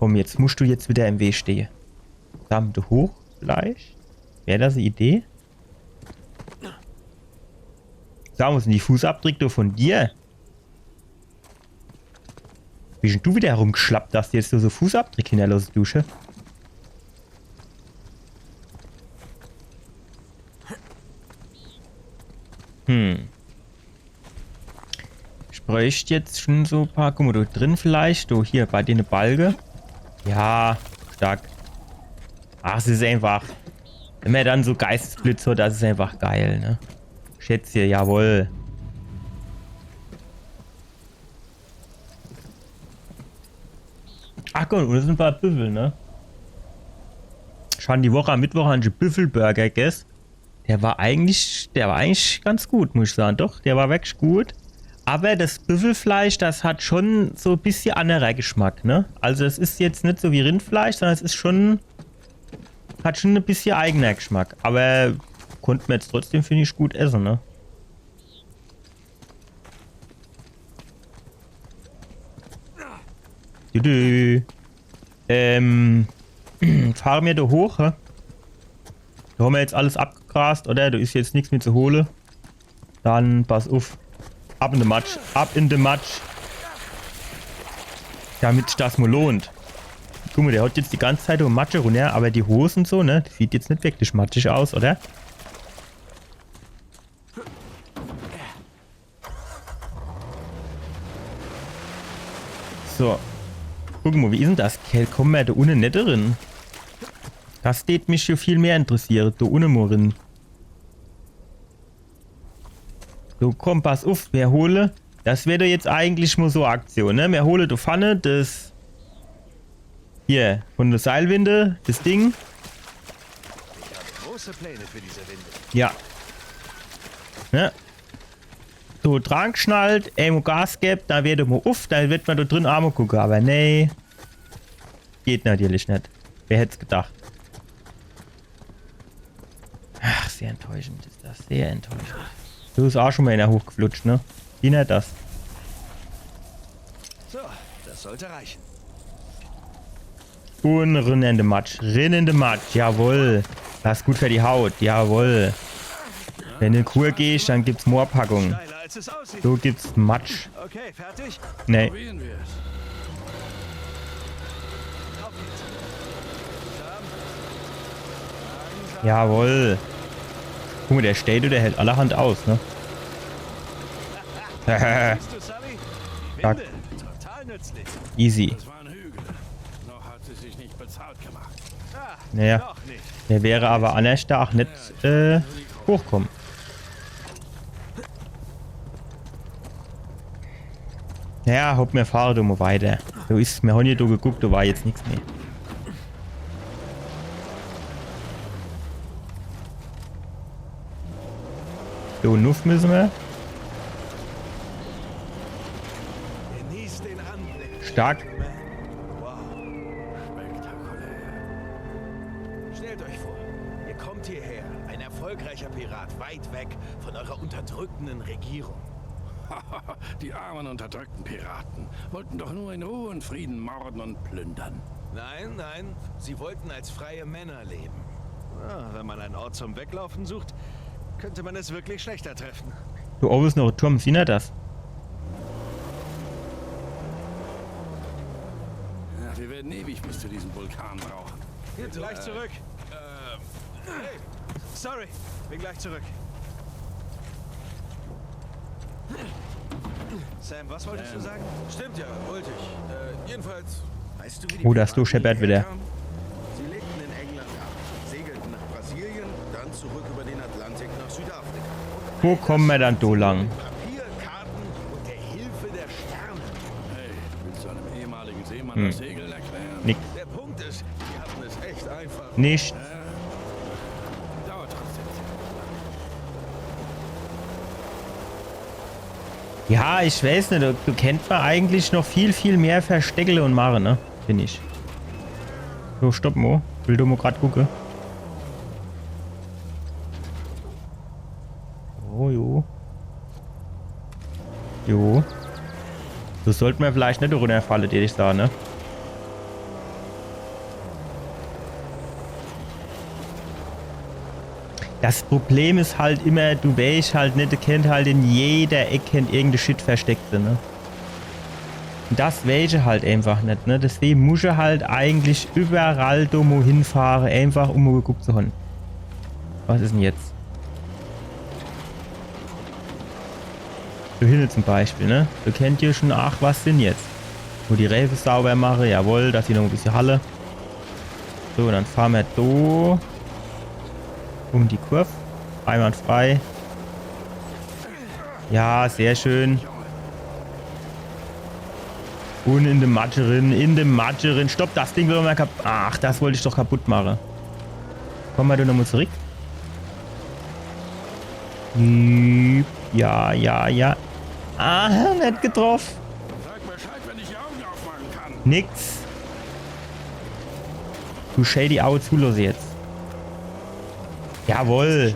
Komm, jetzt musst du jetzt wieder im Weg stehen. Verdammt hoch, vielleicht? Wäre das eine Idee? Sagen wir uns, die Fußabdrücke von dir. Wie sind du wieder herumgeschlappt, dass du jetzt so Fußabdrücke hinterlässt, Dusche? Ich bräuchte jetzt schon so ein paar... Guck mal, da drin vielleicht. Du hier bei den Balge. Ja, stark. Ach, es ist einfach... Wenn man dann so Geistesblitz hat, das ist einfach geil, ne? Schätze, jawohl. Ach Gott, und das sind ein paar Büffel, ne? Schon die Woche am Mittwoch einen Büffelburger gegessen. Der war eigentlich ganz gut, muss ich sagen. Doch, der war wirklich gut. Aber das Büffelfleisch, das hat schon so ein bisschen anderer Geschmack, ne? Also es ist jetzt nicht so wie Rindfleisch, sondern es ist schon... Hat schon ein bisschen eigener Geschmack. Aber konnte man jetzt trotzdem, finde ich, gut essen, ne? Fahren wir da hoch, hä? Da haben wir jetzt alles abgegrast, oder? Da ist jetzt nichts mehr zu holen. Dann pass auf. Ab in den Matsch. Ab in den Matsch. Damit sich das mal lohnt. Guck mal, der hat jetzt die ganze Zeit um Matsche runter, aber die Hosen so, ne? Die sieht jetzt nicht wirklich matschig aus, oder? So. Guck mal, wie ist denn das? Kerl, komm mal da unten nicht drin. Das steht mich schon viel mehr interessiert, da unten mal drin. So, komm, pass auf, wir holen. Das wäre jetzt eigentlich mal so eine Aktion, ne? Wir holen die Pfanne, das. Hier, von der Seilwinde, das Ding. Große Pläne für diese Winde. Ja. Ne? So, dran geschnallt, Gas gibt, dann wird man auf, dann wird man da drin Arme gucken, aber nee. Geht natürlich nicht. Wer hätte es gedacht? Ach, sehr enttäuschend ist das, sehr enttäuschend. Du bist auch schon mal in der hochgeflutscht, ne? Wie nicht das? So, das sollte reichen. Und rinnende Matsch, jawohl. Das ist gut für die Haut, jawohl. Wenn du in Kur gehst, dann gibt's Moorpackung. Steiler, als es aussieht. So gibt's Matsch. Okay, fertig? Nee. Probieren wir es. Auf geht's. Jawohl. Guck mal, der steht oder der hält allerhand aus, ne? Siehst du, Sully? Die Zack. Winde, total nützlich. Easy. Das war ein Hügel. Noch hat sie sich nicht bezahlt gemacht. Ah, Naja. noch nicht. Der wäre aber anders da auch nicht hochkommen. Ja, hopp, wir fahren da mal weiter. Da ist, wir haben hier da geguckt, da war jetzt nichts mehr. So, Nuff müssen wir. Genieß den Anblick. Stark. Wow. Spektakulär. Stellt euch vor, ihr kommt hierher, ein erfolgreicher Pirat, weit weg von eurer unterdrückenden Regierung. Die armen, unterdrückten Piraten wollten doch nur in Ruhe und Frieden morden und plündern. Nein, nein, sie wollten als freie Männer leben. Ja, wenn man einen Ort zum Weglaufen sucht, könnte man es wirklich schlechter treffen. Du oben ist noch ein Turm, sieh das? Ja, wir werden ewig bis zu diesem Vulkan brauchen. Bin gleich zurück. Hey, sorry, bin gleich zurück. Sam, was wolltest du sagen? Stimmt ja, wollte ich. Jedenfalls, weißt du, wie die Oh, das du Piraten Shepard wieder. hierher kamen? Sie legten in England ab, segelten nach Brasilien, dann zurück über den Atlantik nach Südafrika. Wo kommen wir dann da lang? Papier, Karten und der Hilfe der Sterne. Hey, willst du einem ehemaligen Seemann das Segeln erklären? Nix. Der Punkt ist, die hatten es echt einfach. Nicht. Dauert trotzdem. Ja, ich weiß nicht, du kennst man eigentlich noch viel, viel mehr Versteckle und Mare, ne? Finde ich. So, stopp, Mo. Will du mal grad gucken? Oh, jo. Jo. So sollten wir vielleicht nicht runterfallen, die ich da, ne? Das Problem ist halt immer, du weißt halt nicht, du kennt halt in jeder Ecke irgendeine Shit versteckte, ne? Und das weiß ich halt einfach nicht, ne? Deswegen muss ich halt eigentlich überall da mal hinfahren, einfach um mal geguckt zu haben. Was ist denn jetzt? Du hinten zum Beispiel, ne? Du kennt ja schon, ach, was denn jetzt? Wo die Reifen sauber mache, jawohl, dass ich noch ein bisschen Halle. So, dann fahren wir da um die Kurve. Einwandfrei. Ja, sehr schön. Und in dem Matscherin. Stopp, das Ding will mal kaputt. Ach, das wollte ich doch kaputt machen. Kommen wir da nochmal zurück. Ja, ja, ja. Ah, nicht getroffen. Sag Bescheid, wenn ich die Augen aufmachen kann. Nix. Du shady Au zulos jetzt. Jawohl.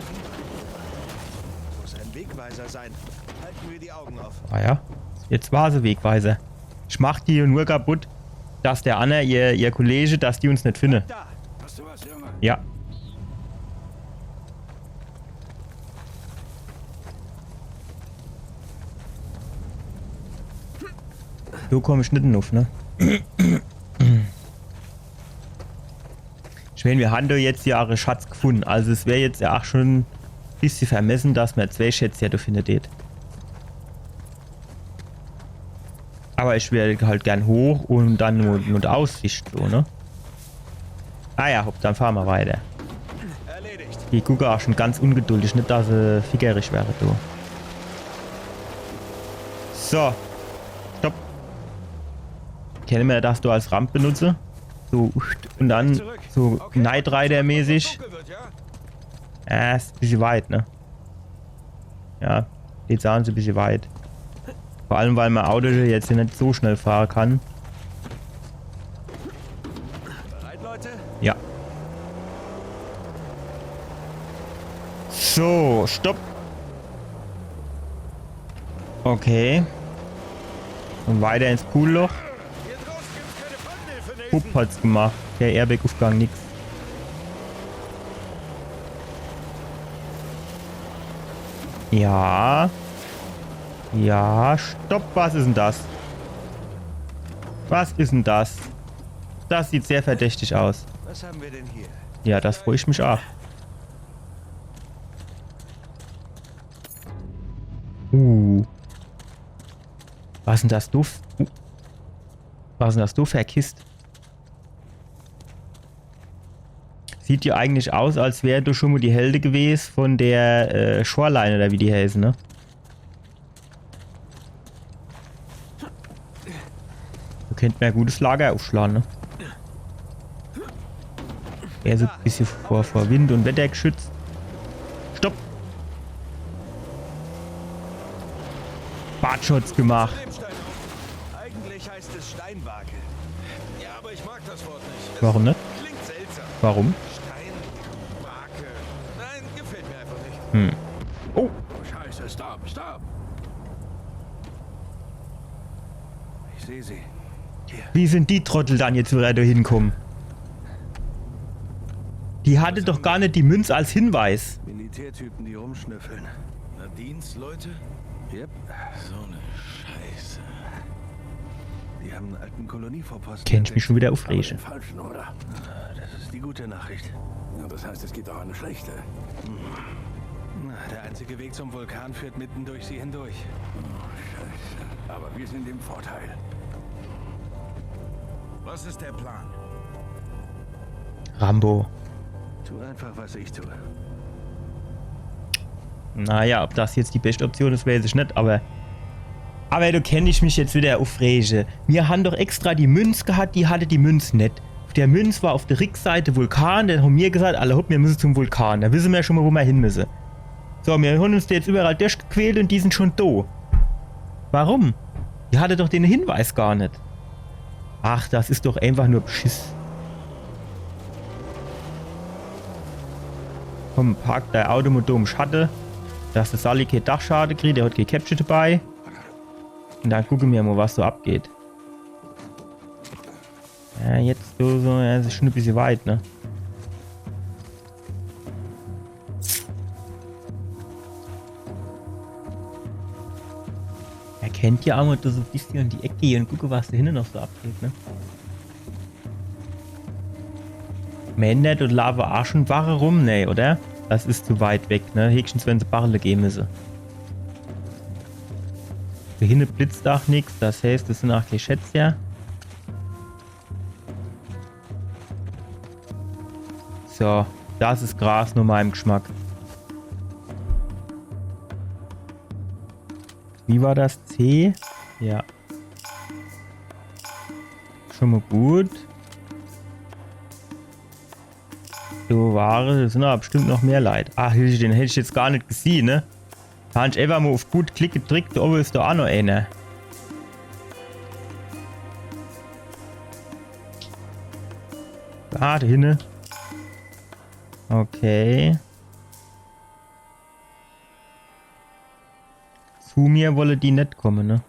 Muss ein Wegweiser sein. Halten wir die Augen auf. Ah ja, jetzt war sie Wegweiser. Ich mach die nur kaputt, dass der Anna, ihr Kollege, dass die uns nicht finden. Da! Hast du was, Junge? Ja. So komme ich nicht drauf, ne? Ich meine, wir haben da jetzt ja einen Schatz gefunden. Also es wäre jetzt ja auch schon ein bisschen vermessen, dass man 2 Schätze da findet. Aber ich werde halt gern hoch und dann nur Aussicht so, ne? Ah ja, hopp, dann fahren wir weiter. Erledigt. Die gucken auch schon ganz ungeduldig, nicht dass sie figgerig wäre, du. So. Stopp. Kennen wir, dass du als Ramp benutze? So, und dann so Knight Rider mäßig. Ja, ist ein bisschen weit, ne? Ja, jetzt sahen sie ein bisschen weit. Vor allem, weil mein Auto jetzt nicht so schnell fahren kann. Bereit, Leute? Ja. So, stopp. Okay. Und weiter ins Poolloch. Hier draußen gibt's keine Fallhilfe, Nathan. Hup hat's gemacht. Der Airbag-Aufgang nix. Ja. Ja, stopp. Was ist denn das? Was ist denn das? Das sieht sehr verdächtig aus. Was haben wir denn hier? Ja, das freue ich mich auch. Was ist denn das doof? Was ist denn das doof für eine Kiste? Sieht ja eigentlich aus, als wäre du schon mal die Hälfte gewesen von der Shoreline oder wie die heißen, ne? Du könnt mir ein gutes Lager aufschlagen, ne? Er so ein bisschen vor Wind und Wetter geschützt. Stopp! Bartschutz gemacht. Eigentlich heißt es Steinwake. Ja, aber ich mag das Wort nicht. Es Warum nicht? klingt seltsam. Warum? Steinwake. Nein, gefällt mir einfach nicht. Oh, Scheiße, stopp, stopp. Ich sehe sie. Wie sind die Trottel dann jetzt wieder da hinkommen? Die hatte doch gar nicht die Münze als Hinweis. Militärtypen, die rumschnüffeln. Nadines Leute? Yep. So eine Scheiße. Die haben einen alten Kolonievorposten. Kenn ich mich schon wieder Den aufregen. falschen, oder? Das ist die gute Nachricht. Ja, das heißt, es gibt auch eine schlechte. Der einzige Weg zum Vulkan führt mitten durch sie hindurch. Scheiße. Aber wir sind im Vorteil. Was ist der Plan? Rambo. Tu einfach, was ich tue. Naja, ob das jetzt die beste Option ist, weiß ich nicht, aber du kennst ich mich jetzt wieder aufrege. Wir haben doch extra die Münz gehabt, die hatte die Münz nicht. Auf der Münz war auf der Rückseite Vulkan, dann haben wir gesagt, alle hopp, wir müssen zum Vulkan. Da wissen wir schon mal, wo wir hin müssen. So, wir haben uns da jetzt überall durchgequält und die sind schon da. Warum? Die hatte doch den Hinweis gar nicht. Ach, das ist doch einfach nur Beschiss. Komm, park dein Auto mit dem Schatten, dass der Sally kein Dachschaden kriegt, der hat kein Capture dabei. Und dann gucken wir mal, was so abgeht. Ja, jetzt so, ja, das ist schon ein bisschen weit, ne? Er kennt ja auch mal so ein bisschen in die Ecke hier und gucke, was da hinten noch so abgeht, ne? Mändet und Lava Arschenwache rum? Nee, oder? Das ist zu weit weg, ne? Höchstens, wenn sie Barrel gehen müssen. Da hinten blitzt auch nichts, das heißt, das sind auch keine Schätze, ja. So, das ist Gras nur meinem Geschmack. Wie war das? C? Ja. Schon mal gut. So, Ware, das sind aber bestimmt noch mehr Leute. Ach, den hätte ich jetzt gar nicht gesehen, ne? Da habe ich einfach mal auf gut Klick gedrückt, da oben ist da auch noch einer. Ah, da hinten. Okay. Zu mir wolle die nicht kommen, ne?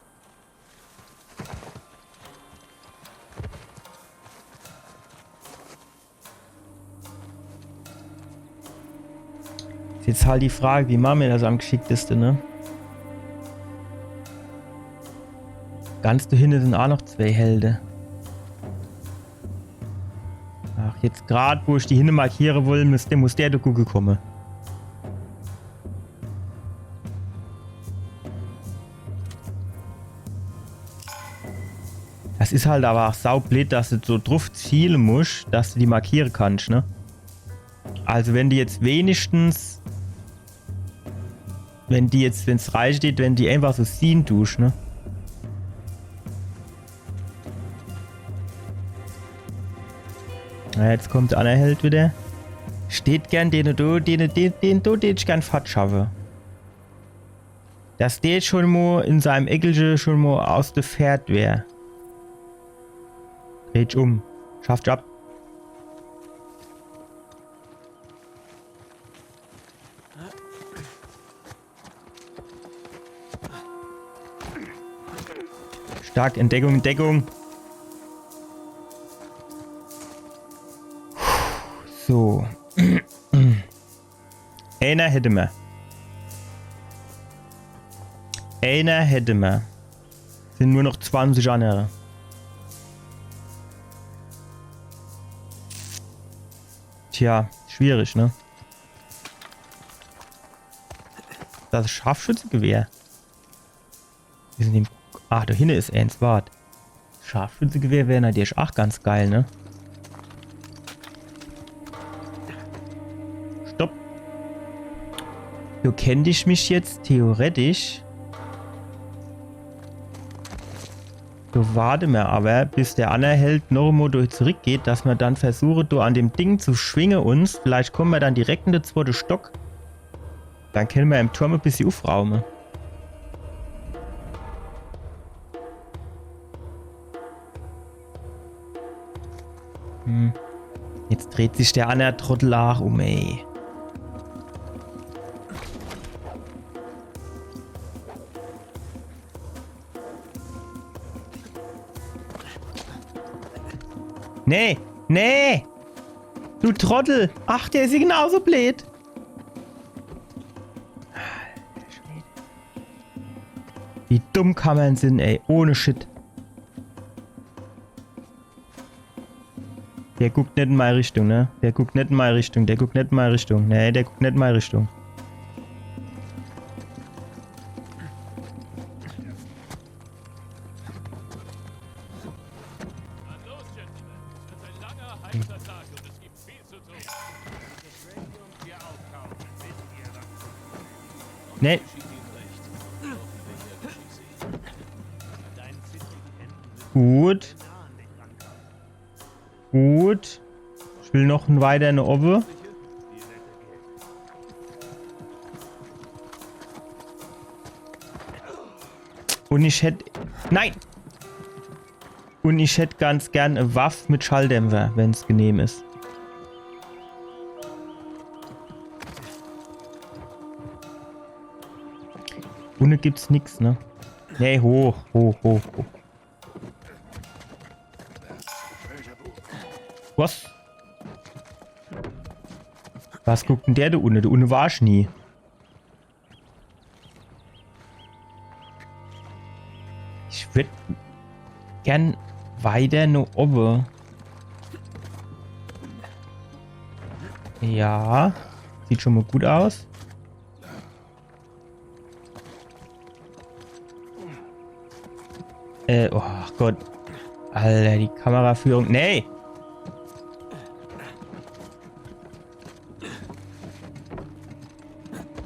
Ist jetzt halt die Frage, wie machen wir das am geschicktesten, ne? Ganz da hinten sind auch noch zwei Helden. Ach, jetzt gerade, wo ich die hinne markieren will, muss der da gucken kommen. Das ist halt aber auch saublöd, dass du so drauf zielen musst, dass du die markieren kannst, ne? Also wenn die jetzt wenigstens... Wenn es reich steht, wenn die einfach so ziehen tust, ne? Na, jetzt kommt der andere Held wieder. Steht gern den ich gern fett schaffe. Dass der schon mal in seinem Eckelchen schon mal aus der Pferd wäre. Dreh um. Schafft ab. Stark, Entdeckung, Entdeckung. So. Einer hätte man. Sind nur noch 20 andere. Tja, schwierig, ne? Das Scharfschützengewehr. Wir sind im... Ach, da hinten ist eins, wart. Scharfschützengewehr wäre natürlich auch ganz geil, ne? Stopp. Du kennst ich mich jetzt theoretisch. Du warte mal aber, bis der andere Held noch einmal durch zurückgeht, dass wir dann versuchen, du an dem Ding zu schwingen uns. Vielleicht kommen wir dann direkt in den zweiten Stock. Dann können wir im Turm ein bisschen aufraumen. Jetzt dreht sich der andere Trottel auch um, ey. Nee, nee! Du Trottel! Ach, der ist genauso blöd! Wie dumm kann man sein, ey. Ohne Shit. Der guckt nicht in meine Richtung, ne? Der guckt nicht in meine Richtung. Nee, der guckt nicht in meine Richtung. Nee. Gut. Gut. Ich will noch weiter eine Obbe. Und ich hätte... Nein! Und ich hätte ganz gern eine Waffe mit Schalldämpfer, wenn es genehm ist. Ohne gibt's nix, ne? Nee, hoch. Was? Was guckt denn der da unten? Der unten war ich nie. Ich würde gern weiter nur oben. Ja. Sieht schon mal gut aus. Oh Gott. Alter, die Kameraführung. Nee!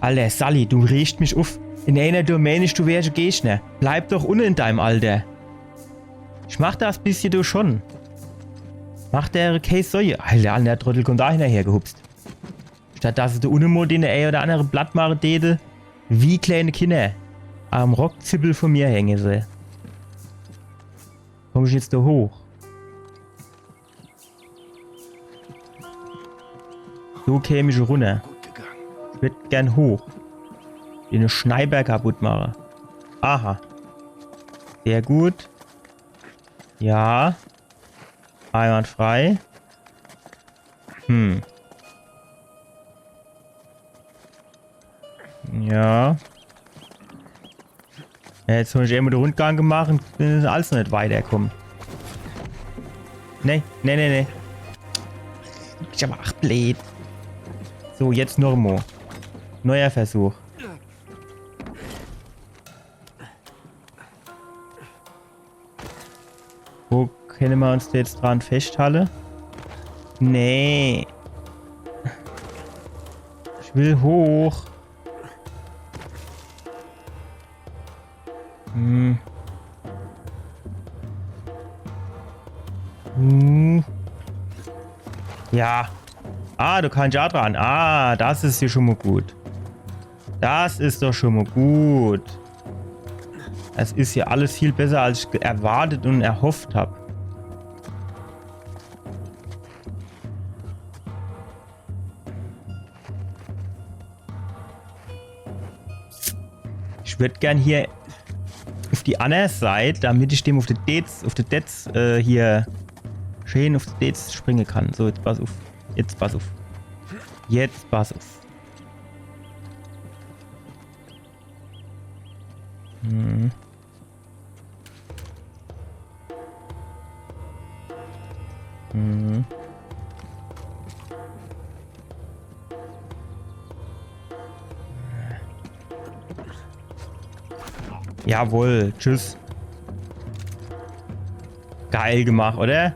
Alter, Sally, du regst mich auf. In einer Domäne, du wärst Gegner. Bleib doch unten in deinem Alter. Ich mach das bisschen du schon. Mach der Case Säue. Alter, der Trottel kommt da hinterher gehupst. Statt dass du unten mal den oder andere Blatt machen täte, wie kleine Kinder. Am Rockzippel von mir hängen sie. Komm ich jetzt da hoch? So käme ich runter. Ich würde gern hoch. Den Schneiber kaputt machen. Aha. Sehr gut. Ja. Einwandfrei. Ja. Jetzt habe ich eben den Rundgang gemacht und bin alles noch nicht weiterkommen. Nee. Ich aber ach blöd. So, jetzt Normo. Neuer Versuch. Wo können wir uns da jetzt dran festhalten? Nee. Ich will hoch. Hm. Ja. Ah, du kannst ja dran. Ah, das ist ja schon mal gut. Das ist doch schon mal gut. Es ist ja alles viel besser, als ich erwartet und erhofft habe. Ich würde gern hier auf die andere Seite, damit ich dem auf die Dates, hier schön auf die Dates springen kann. So, jetzt pass auf. Jetzt pass auf. Jetzt pass auf. Hm. Hm. Jawohl, tschüss. Geil gemacht, oder?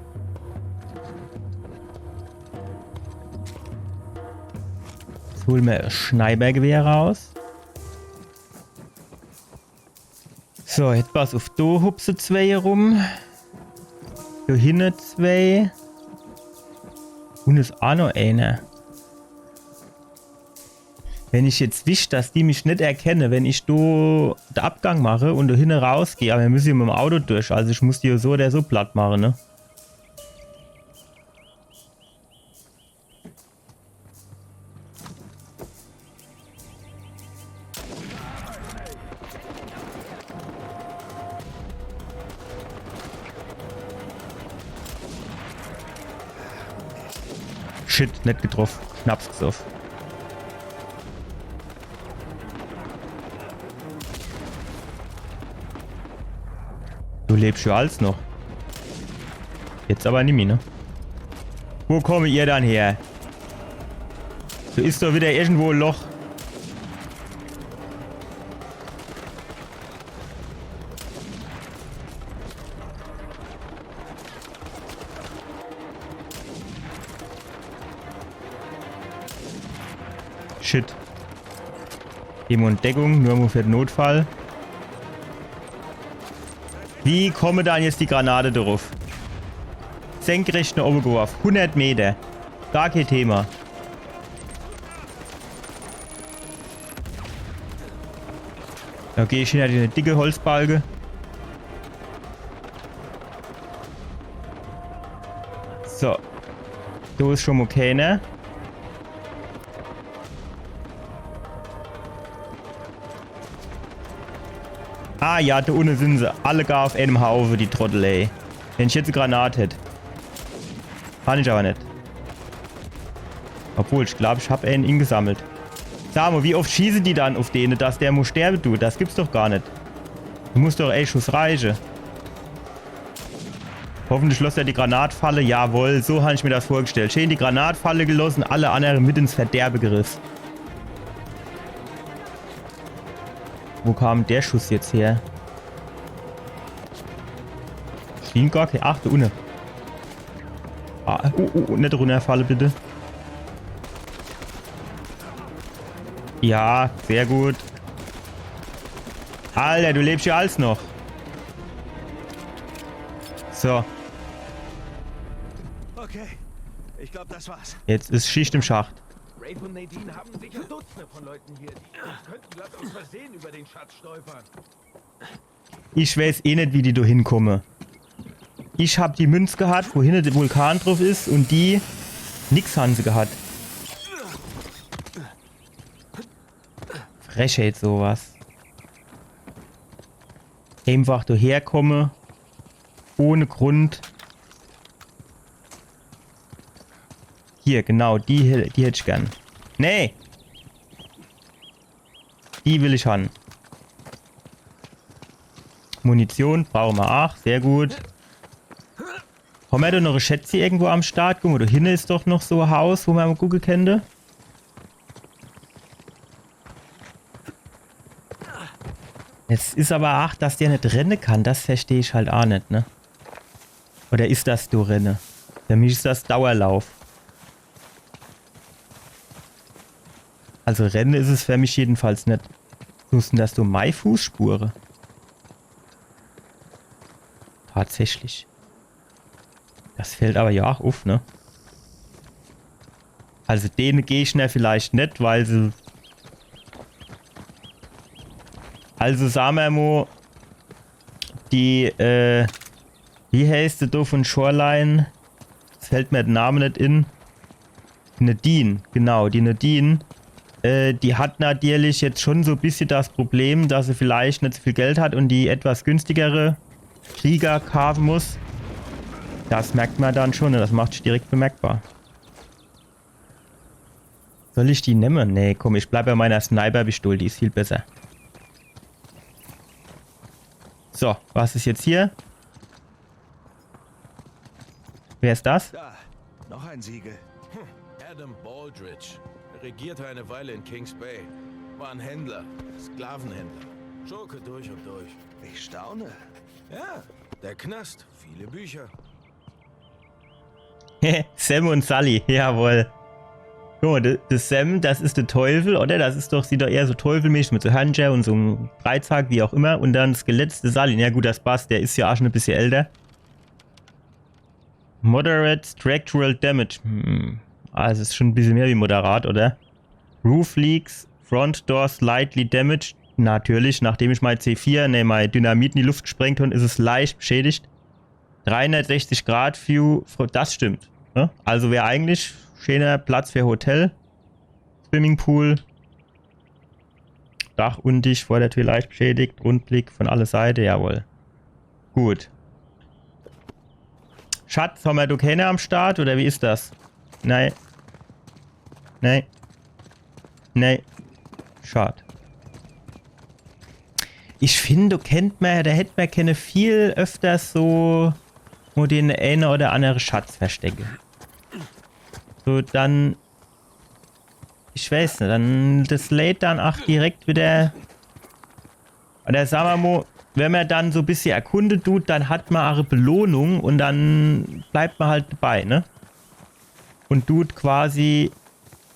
Jetzt holen wir das Schneidergewehr raus. So, jetzt pass auf, da hupse 2 rum. Da hinten 2. Und ist auch noch einer. Wenn ich jetzt wisch, dass die mich nicht erkennen, wenn ich da den Abgang mache und da hinten rausgehe, aber wir müssen ja mit dem Auto durch, also ich muss die ja so oder so platt machen, ne? Shit, nicht getroffen. Schnaps gesoffen. Du lebst ja alles noch. Jetzt aber nicht mehr, ne? Wo komme ihr dann her? So ist doch wieder irgendwo ein Loch. Shit. Demo und Deckung, nur für den Notfall. Wie komme dann jetzt die Granate drauf? Senkrecht nach oben geworfen. 100 Meter. Gar kein Thema. Okay, ich hinter eine dicke Holzbalge. So. Da ist schon mal keiner. Ah ja, da unten sind sie. Alle gar auf einem Haufen, die Trottel, ey. Wenn ich jetzt eine Granate hätte. Kann ich aber nicht. Obwohl, ich glaube, ich habe einen gesammelt. Sag mal, wie oft schießen die dann auf denen, dass der muss sterben, du? Das gibt's doch gar nicht. Du musst doch, ey, Schuss reichen. Hoffentlich schloss er die Granatfalle. Jawohl, so habe ich mir das vorgestellt. Schön die Granatfalle gelassen, alle anderen mit ins Verderbe gerissen. Wo kam der Schuss jetzt her? Schien gar kein. Ach, da unten. Ah, nicht runterfallen, bitte. Ja, sehr gut. Alter, du lebst ja alles noch. So. Okay, ich glaube, das war's. Jetzt ist Schicht im Schacht. Rafe und Nadine haben sicher Dutzende von Leuten hier. Die könnten glatt aus Versehen über den Schatz stolpern. Ich weiß eh nicht, wie die da hinkommen. Ich hab die Münze gehabt, wo hinten der Vulkan drauf ist, und die nix haben sie gehabt. Frechheit sowas. Einfach daher komme. Ohne Grund. Hier, genau, die hätte ich gern. Nee! Die will ich haben. Munition brauchen wir auch. Sehr gut. Haben wir da noch ein Schätze irgendwo am Start? Guck mal, da hinten ist doch noch so ein Haus, wo man mal gucken könnte. Es ist aber auch, dass der nicht rennen kann. Das verstehe ich halt auch nicht, ne? Oder ist das du Renne? Für mich ist das Dauerlauf. Also Rennen ist es für mich jedenfalls nicht. Wussten das du Mai-Fußspure? Tatsächlich. Das fällt aber ja auch auf, ne? Also denen gehe ich vielleicht nicht, weil sie... Also sagen wir mal, die, wie heißt die da von Shoreline? Das fällt mir der Name nicht in. Nadine, genau, die Nadine. Die hat natürlich jetzt schon so ein bisschen das Problem, dass sie vielleicht nicht so viel Geld hat und die etwas günstigere Krieger kaufen muss. Das merkt man dann schon, das macht sich direkt bemerkbar. Soll ich die nehmen? Nee, komm, ich bleibe bei meiner Sniper-Pistole, die ist viel besser. So, was ist jetzt hier? Wer ist das? Da, noch ein Siegel. Adam Baldridge. Er regierte eine Weile in Kings Bay. War ein Händler, Sklavenhändler. Schurke durch und durch. Ich staune. Ja, der Knast, viele Bücher. Sam und Sully, jawohl. Guck mal, das Sam, das ist der Teufel, oder? Das ist doch, sieht doch eher so teufelmäßig mit so Hörnchen und so einem Dreizack, wie auch immer. Und dann das Skelett, der Sully. Ja gut, das passt, der ist ja auch schon ein bisschen älter. Moderate Structural Damage. Also ist schon ein bisschen mehr wie moderat, oder? Roof Leaks, Front Door slightly damaged. Natürlich, nachdem ich mein C4, mein Dynamit in die Luft gesprengt habe, ist es leicht beschädigt. 360 Grad View, das stimmt. Ne? Also wäre eigentlich schöner Platz für Hotel. Swimmingpool. Dach undicht, vor der Tür leicht beschädigt. Rundblick von alle Seiten, jawohl. Gut. Schatz, haben wir du keine am Start oder wie ist das? Nein. Nein. Nein. Schade. Ich finde, da hätte man keine viel öfters so wo den eine oder andere Schatz verstecke. So, dann ich weiß nicht, dann das lädt dann auch direkt wieder oder sagen wir mal, wenn man dann so ein bisschen erkundet tut, dann hat man eine Belohnung und dann bleibt man halt dabei, ne? Und tut quasi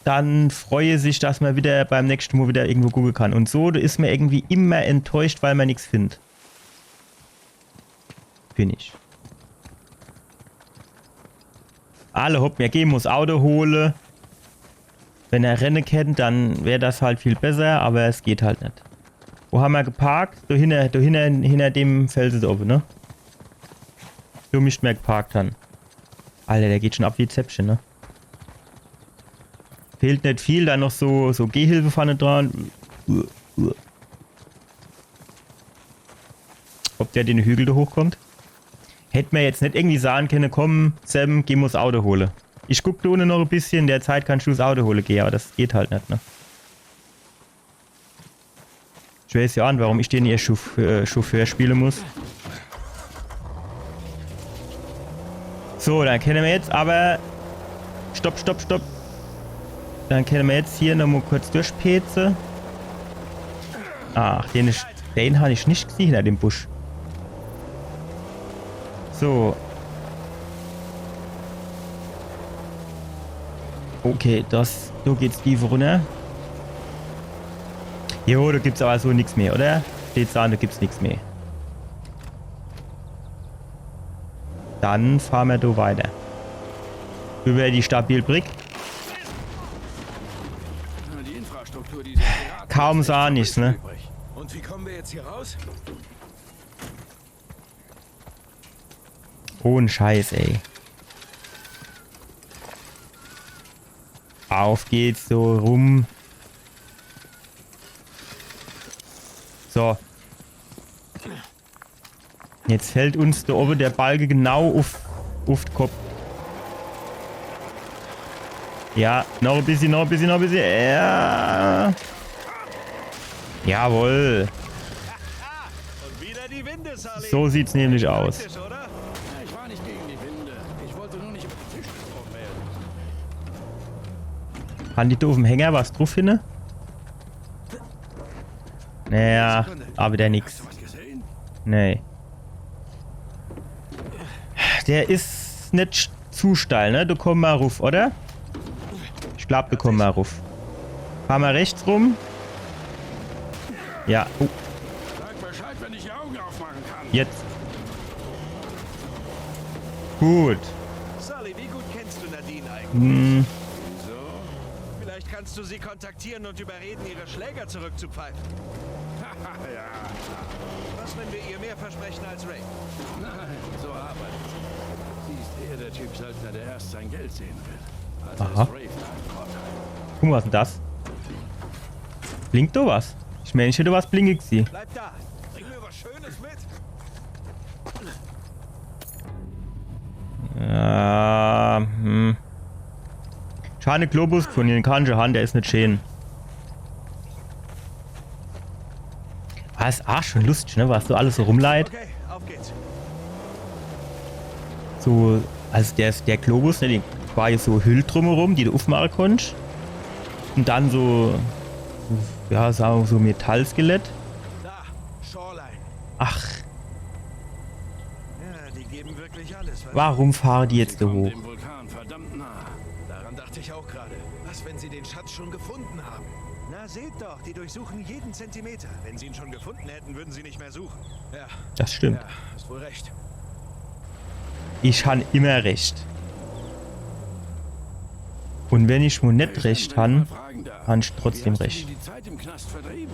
dann freue sich, dass man wieder beim nächsten Mal wieder irgendwo gucken kann. Und so ist man irgendwie immer enttäuscht, weil man nichts findet. Finde ich. Alle hopp, mir gehen muss Auto holen. Wenn er Rennen kennt, dann wäre das halt viel besser, aber es geht halt nicht. Wo haben wir geparkt? Da hinter dem Felsen da oben, ne? Du nicht mehr geparkt haben. Alter, der geht schon ab wie Zäpfchen, ne? Fehlt nicht viel, dann noch so Gehhilfe vorne dran. Ob der den Hügel da hochkommt? Hätte man jetzt nicht irgendwie sagen können, komm, Sam, geh mal das Auto holen. Ich guck da unten noch ein bisschen, in der Zeit kannst du das Auto holen gehen, aber das geht halt nicht, ne? Ich weiß ja an, warum ich den hier Chauffeur spielen muss. So, dann können wir jetzt aber... Stopp. Dann können wir jetzt hier nochmal kurz durchpezen. Ach, den habe ich nicht gesehen, hinter dem Busch. So. Okay, da geht's tiefer runter. Jo, da gibt's aber so nichts mehr, oder? Steht da, da gibt's nichts mehr. Dann fahren wir da weiter. Über die Stabilbrick. Die Infrastruktur dieser Piraten Kaum sah nichts, ne? Und wie kommen wir jetzt hier raus? Ohne Scheiß, ey. Auf geht's so rum. So. Jetzt fällt uns da oben der Balken genau auf den Kopf. Ja, noch ein bisschen. Ja. Jawohl. So sieht's nämlich aus. Ich war nicht gegen die Winde. Kann die da auf dem Hänger was drauf hin? Naja, aber wieder nix. Hast du was gesehen? Nee. Der ist nicht zu steil, ne? Du komm mal ruf, oder? Ich glaub, du komm mal ruf. Fahr mal rechts rum. Ja. Oh, Sag Bescheid, wenn ich die Augen aufmachen kann. jetzt. Gut. Sully, wie gut kennst du Nadine eigentlich? Hm, Wieso? Vielleicht kannst du sie kontaktieren und überreden, ihre Schläger zurückzupfeifen. Ja. Was, wenn wir ihr mehr versprechen als Ray? Nein, so arbeitet sie. Sie ist eher der Typ Söldner, der erst sein Geld sehen will. Also Aha. ist Ray für einen Vorteil. guck mal, was ist denn das? Blinkt da was? Ich meine, ich hätte was blinkt sie. Bleib da. Bring mir was Schönes mit. Schade Globus gefunden, den kann ich haben, der ist nicht schön. Ah, ist auch schon lustig, ne? Was so alles so rumleiht. Okay, auf geht's. So, also der Globus, ne, der war jetzt so Hüll drumherum, die du aufmachen konntest. Und dann so, ja, sagen wir so Metallskelett. Da, Shoreline. Ach, Ja, die geben wirklich alles. Was warum fahren die jetzt Sie da kommen hoch? dem Vulkan verdammt nah. Daran dachte ich auch gerade. Was, wenn sie den Schatz schon gefunden haben? Na, seht doch, die durchsuchen jeden Zentimeter. Wenn sie ihn schon gefunden hätten, würden sie nicht mehr suchen. Ja, Das stimmt. ja, hast wohl recht. Ich habe immer recht. Und wenn ich mal nicht recht habe, habe ich trotzdem recht. Die Zeit im Knast vertrieben.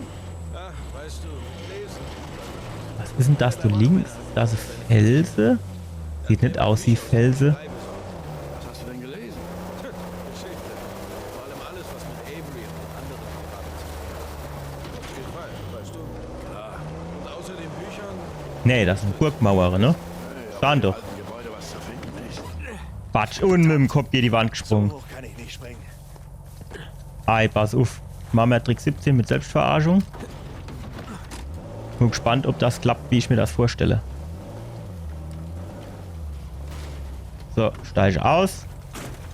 Ah, weißt du, lesen. Was ist denn das da links? Das ist Felsen? Sieht nicht aus wie Felsen. Was hast du denn gelesen? Geschichte. Vor allem alles, was mit Avery und den anderen Piraten zu tun hat. Auf jeden Fall, weißt du. Klar. Und außer den Büchern, Nee, das sind Burgmauer, ne? Stand doch. Im Gebäude was zu finden ist. Quatsch, und mit dem Kopf geht die Wand gesprungen. So hoch kann ich nicht springen. Ei, pass auf. Machen wir Trick 17 mit Selbstverarschung. Bin gespannt, ob das klappt, wie ich mir das vorstelle. So, steige aus.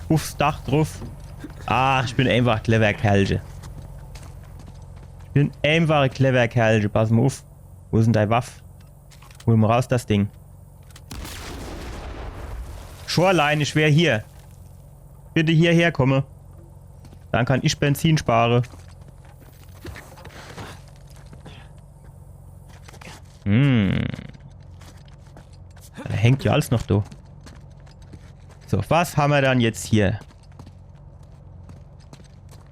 Aufs Dach drauf. Ach, ich bin einfach clever Kerlche. Ich bin einfach ein clever Kerlche. Pass mal auf. Wo ist denn deine Waffe? Hol mal raus das Ding. Shoreline, ich wäre hier. Bitte hierher komme. Dann kann ich Benzin sparen. Da hängt ja alles noch da. So, was haben wir dann jetzt hier?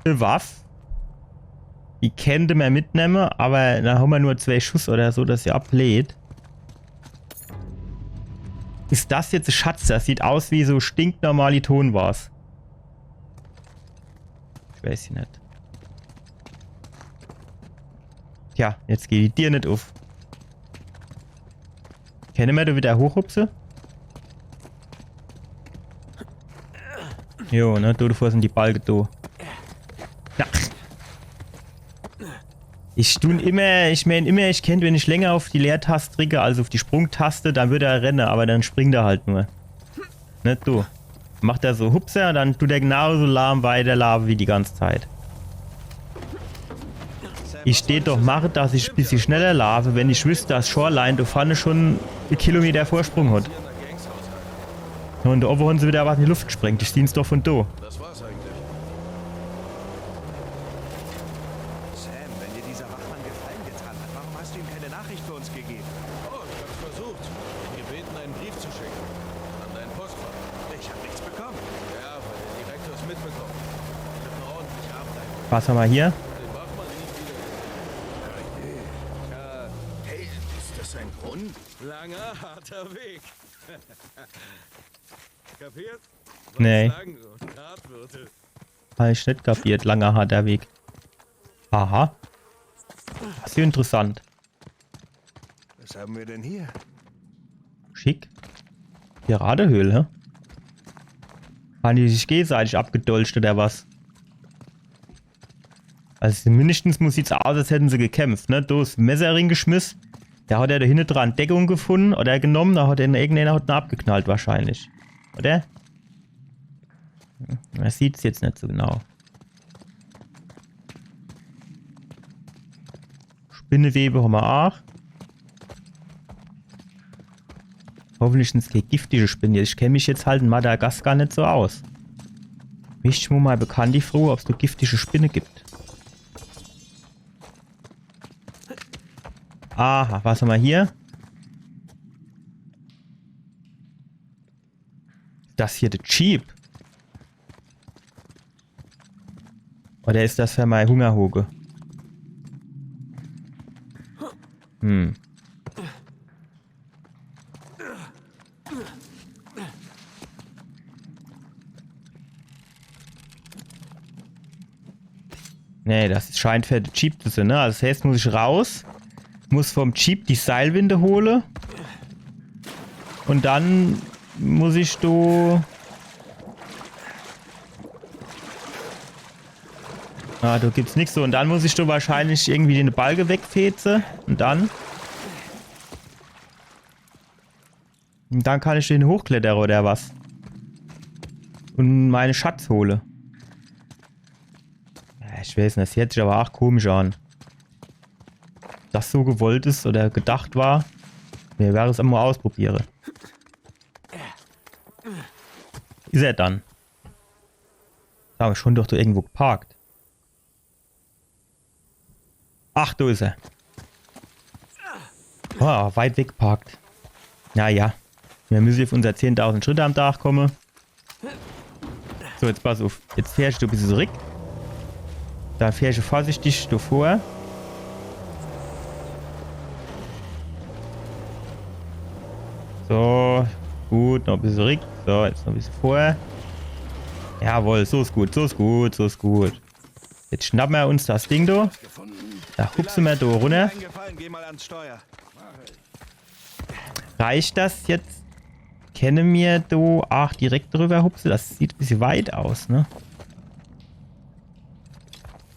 Eine Waffe. Die könnte man mitnehmen, aber da haben wir nur 2 Schuss oder so, dass sie ablädt. Ist das jetzt ein Schatz? Das sieht aus wie so stinknormale Tonwas. Ich weiß nicht. Tja, jetzt geht die Tür nicht auf. Können wir da wieder hochhupsen? Jo, ne, da davor sind die Balken da. Ja. Ich meine immer, ich kennt, wenn ich länger auf die Leertaste drücke, also auf die Sprungtaste, dann würde er rennen, aber dann springt er halt nur. Nicht du. Macht er so Hupser, dann tut er genauso lahm weiterlaufen wie die ganze Zeit. Ich stehe doch machen, dass ich ein bisschen schneller laufe, wenn ich wüsste, dass Shoreline da vorne schon 1 Kilometer Vorsprung hat. hier in der Gangshaushalt. Und da oben haben sie wieder was in die Luft gesprengt. Ich sehe es doch von da. Das war's eigentlich. Sam, wenn dir dieser Wachmann Gefallen getan hat, warum hast du ihm keine Nachricht für uns gegeben? Oh, ich hab's versucht. Ihn gebeten, einen Brief zu schicken. An deinen Postfach. Ich habe nichts bekommen. Ja, weil der Direktor es mitbekommen. Ich hab eine ordentliche Arbeit. Was haben wir hier? Den Wachmann nie wieder. Hey, ist das ein Brunnen? Langer, harter Weg. Kapiert? Nee. Lang und hart wird. Habe ich nicht kapiert. Langer, harter Weg. Aha. Das ist ja interessant. Was haben wir denn hier? Schick. Piratehöhle. Haben die sich gegenseitig abgedolcht oder was? Also mindestens muss sieht's aus, als hätten sie gekämpft, ne? Da ist Messerring geschmissen. Da hat er da hinten dran Deckung gefunden oder genommen, da hat er irgendeiner hat ihn abgeknallt wahrscheinlich. Oder? Man sieht's jetzt nicht so genau. Spinnewebe haben wir auch. Hoffentlich sind es keine giftige Spinnen. Ich kenne mich jetzt halt in Madagaskar nicht so aus. Mich muss mal bekannt die Frage, ob es da giftige Spinne gibt. Aha, was haben wir hier? Das hier der Jeep. Oder ist das für meine Hungerhoge? Nee, das scheint für den Jeep zu sein, ne? Also das heißt, muss ich raus, muss vom Jeep die Seilwinde holen und dann muss ich da... Ah, da gibt's nichts so. Und dann muss ich da wahrscheinlich irgendwie den Balge wegfetzen. Und dann kann ich den hochklettern oder was? Und meine Schatz hole. Ja, ich weiß nicht, das hört sich aber auch komisch an. Das so gewollt ist oder gedacht war. Wir werden es einmal ausprobieren. Ist er dann? Da habe schon doch da irgendwo geparkt. Ach, da ist er. Oh, weit weg geparkt. Naja. Wir müssen auf unser 10.000 Schritte am Tag kommen. So, jetzt pass auf. Jetzt fährst du ein bisschen zurück. Da fährst du vorsichtig davor. So. Gut, noch ein bisschen zurück. So, jetzt noch ein bisschen vor. Jawohl, so ist gut, so ist gut, so ist gut. Jetzt schnappen wir uns das Ding da. Da hupsen wir da runter. Reicht das jetzt? Kenne mir da auch direkt drüber hupsen? Das sieht ein bisschen weit aus, ne?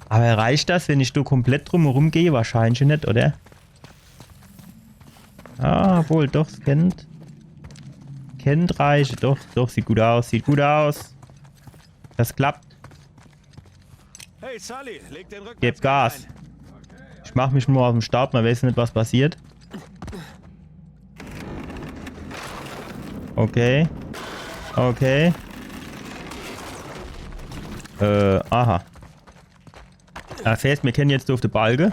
Aber reicht das, wenn ich da komplett drumherum gehe? Wahrscheinlich nicht, oder? Ah, wohl, doch, es kennt. Kennt reicht. Doch, doch, sieht gut aus, sieht gut aus. Das klappt. Hey Sully, leg den Rücken. Gib Gas. Ich mach mich nur auf den Start, man weiß nicht, was passiert. Okay. Okay. Aha. Das heißt, wir kennen jetzt auf die Balge.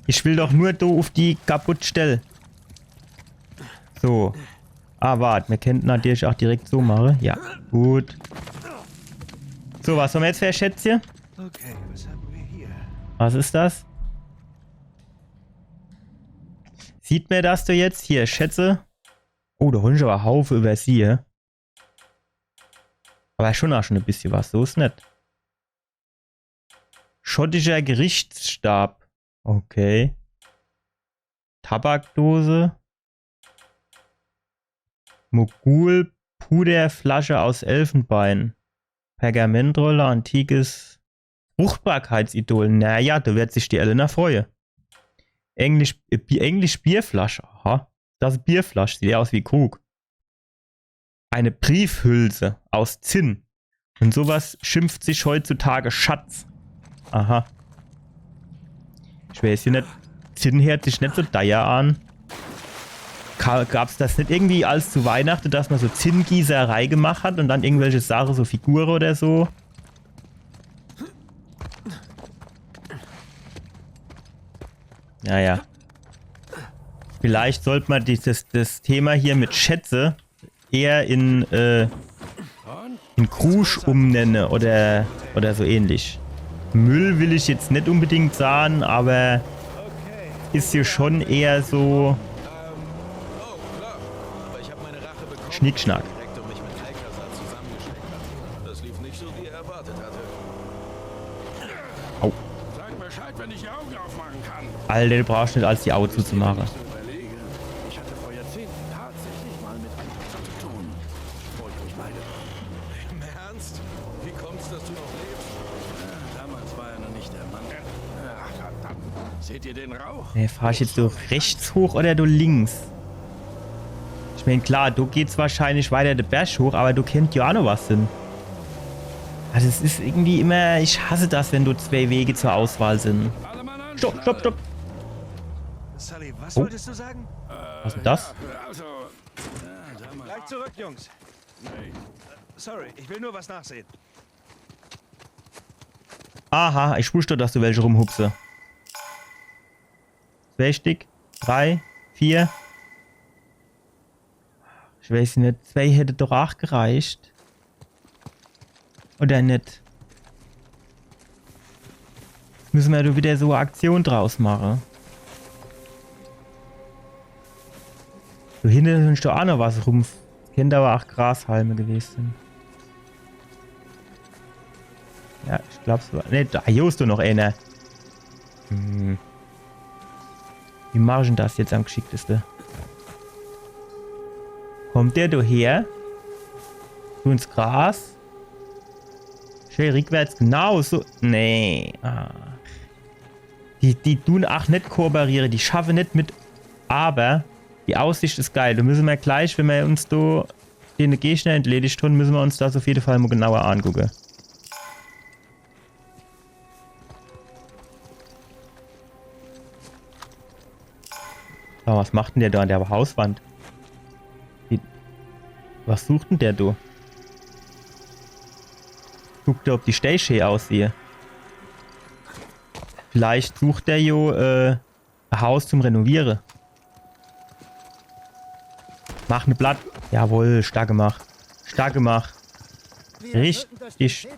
Ich will doch nur da auf die kaputt stellen. So. Ah, warte, wir könnten natürlich auch direkt so machen. Ja, gut. So, was haben wir jetzt für ein Schätzchen? Okay, was haben wir hier? Was ist das? Sieht mir das du jetzt? Hier, Schätze. Oh, da holen ich aber Haufe über sie, hä? Aber schon auch schon ein bisschen was, so ist nicht. Schottischer Gerichtsstab. Okay. Tabakdose. Mogul Puderflasche aus Elfenbein. Pergamentrolle, antikes Fruchtbarkeitsidol. Naja, da wird sich die Elena freuen. Englisch Bierflasche. Aha. Das ist Bierflasche. Sieht ja aus wie Krug. Eine Briefhülse aus Zinn. Und sowas schimpft sich heutzutage Schatz. Aha. Ich weiß hier nicht. Zinn hört sich nicht so teuer an. Gab es das nicht irgendwie als zu Weihnachten, dass man so Zinngießerei gemacht hat und dann irgendwelche Sachen, so Figuren oder so? Naja. Vielleicht sollte man das Thema hier mit Schätze eher in Krusch umnennen oder so ähnlich. Müll will ich jetzt nicht unbedingt sagen, aber ist hier schon eher so Schnickschnack. Das lief nicht so, wie er erwartet hatte. Au. Sag Bescheid, wenn ich die Augen aufmachen kann. Alter, du brauchst nicht als die Augen zuzumachen. Ich hatte vor Jahrzehnten tatsächlich mal mit einem Panzer zu tun. Wollte mich beide. Im Ernst? Wie kommt's, dass du noch lebst? Damals war er noch nicht der Mann. Ach, verdammt. Seht ihr den Rauch? Nee, fahr ich jetzt du rechts hoch oder du links? Ich meine, klar, du geht's wahrscheinlich weiter den Berg hoch, aber du kennst ja auch noch was hin. Also es ist irgendwie immer... Ich hasse das, wenn nur 2 Wege zur Auswahl sind. Alle Mann an. Stopp, stopp, stopp. Sully, was Oh. wolltest du sagen? Was ist denn das? Also, sag mal. Gleich zurück, Jungs. Nee. Sorry, ich will nur was nachsehen. Aha, ich wusste, dass du welche rumhupse. 2 Stück, 3, 4. Ich weiß nicht, 2 hätte doch auch gereicht. Oder nicht? Jetzt müssen wir da wieder so eine Aktion draus machen. So hinten ist doch auch noch was rum. Könnte aber auch Grashalme gewesen sein. Ja, ich glaube so. Ne, da hier ist doch noch einer. Hm. Wie mache ich denn das jetzt am geschicktesten? Kommt der da her? So ins Gras? Schön rückwärts, genau so. Nee. Ah. Die tun auch nicht kooperieren, die schaffen nicht mit. Aber die Aussicht ist geil. Da müssen wir gleich, wenn wir uns da den Gegner entledigt haben, müssen wir uns das auf jeden Fall mal genauer angucken. Aber was macht denn der da an der Hauswand? Was sucht denn der da? Guckt er, ob die Steiche aussieht. Vielleicht sucht der jo ein Haus zum Renovieren. Mach ne Blatt. Jawohl, stark gemacht. Stark gemacht. Richtig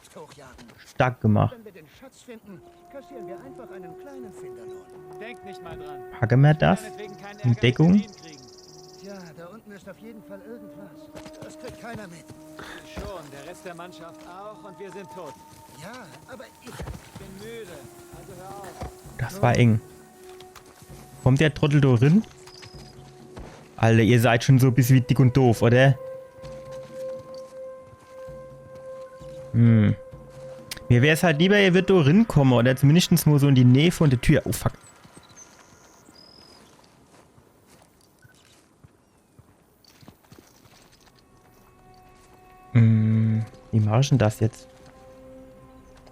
stark gemacht. Wenn wir den Schatz finden, kassieren wir einfach einen kleinen Finderlohn. Denk nicht mal dran. Packen wir das? Meinetwegen keinen In Ärger Deckung? mit den kriegen. Tja, da unten ist auf jeden Fall irgendwas. Das kriegt keiner mit. Schon, der Rest der Mannschaft auch und wir sind tot. Ja, aber ich... Ich bin müde, also hör auf. Das war eng. Kommt der Trottel da drin? Alter, ihr seid schon so ein bisschen wie dick und doof, oder? Hm. Mir wäre es halt lieber, ihr wird da rinkommen oder zumindest mal so in die Nähe von der Tür. Oh fuck. Wie mache ich denn das jetzt?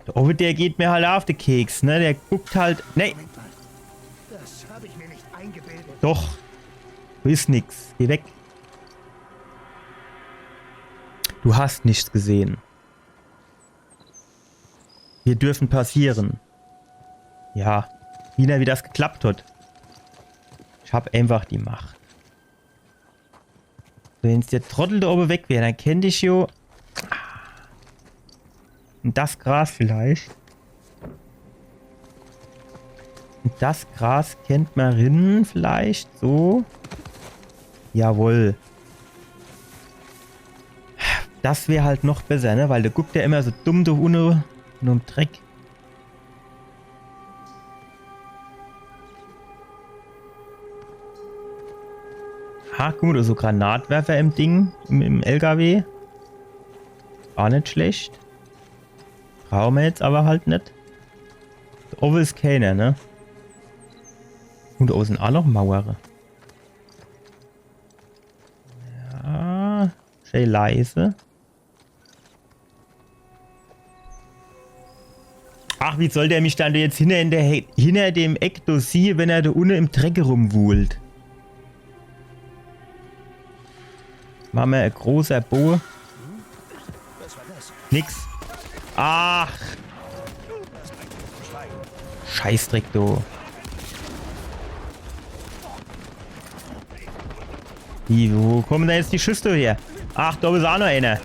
Der Owe, der geht mir halt auf den Keks, ne? Der guckt halt... Nee, Moment mal. Das habe ich mir nicht eingebildet. doch. Du ist nix. Geh weg. Du hast nichts gesehen. Wir dürfen passieren. Ja. Wieder wie das geklappt hat. Ich hab einfach die Macht. Wenn jetzt der Trottel da oben weg wäre, dann kennt ich jo... Und das Gras vielleicht. Und das Gras kennt man rinnen vielleicht. So. Jawohl. Das wäre halt noch besser, ne? Weil der guckt ja immer so dumm da ohne nur im Dreck. Ha, guck mal, da so Granatwerfer im Ding, im LKW. War nicht schlecht. Brauchen wir jetzt aber halt nicht. Da oben ist keiner, ne? Und da sind auch noch Mauern. Ja, schön leise. Ach, wie soll der mich dann jetzt hinter dem Eck da sehen, wenn er da unten im Dreck rumwühlt? Machen wir ein großer Bo. Nix. Ach. Scheißdreck, du. Wo kommen da jetzt die Schüsse her? Ach, da ist auch noch einer.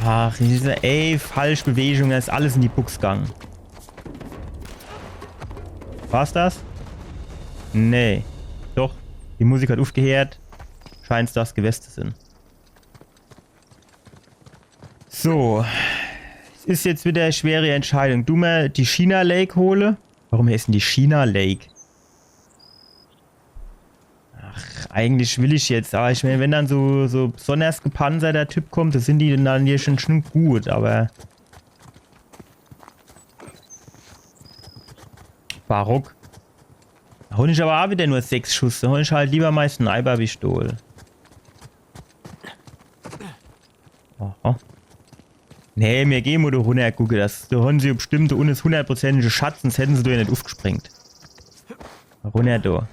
Ach, diese Falschbewegung, da ist alles in die Buchs gegangen. War's das? Nee. Doch. Die Musik hat aufgehört. Scheint's das gewesen zu sein. So. Es ist jetzt wieder eine schwere Entscheidung. Du mal die China Lake hole. Warum heißt denn die China Lake? Ach, eigentlich will ich jetzt. Aber ich meine, wenn dann so besonders gepanzerter Typ kommt, das sind die dann hier schon gut, aber... Barock. Da hol ich aber auch wieder nur 6 Schuss. Da hol ich halt lieber meist einen Sniper-Pistol. Aha. Nee, wir gehen mal da runter gucken. Da haben sie bestimmt, da unten ist 100%iger Schatz, sonst hätten sie da ja nicht aufgesprengt. Runter da.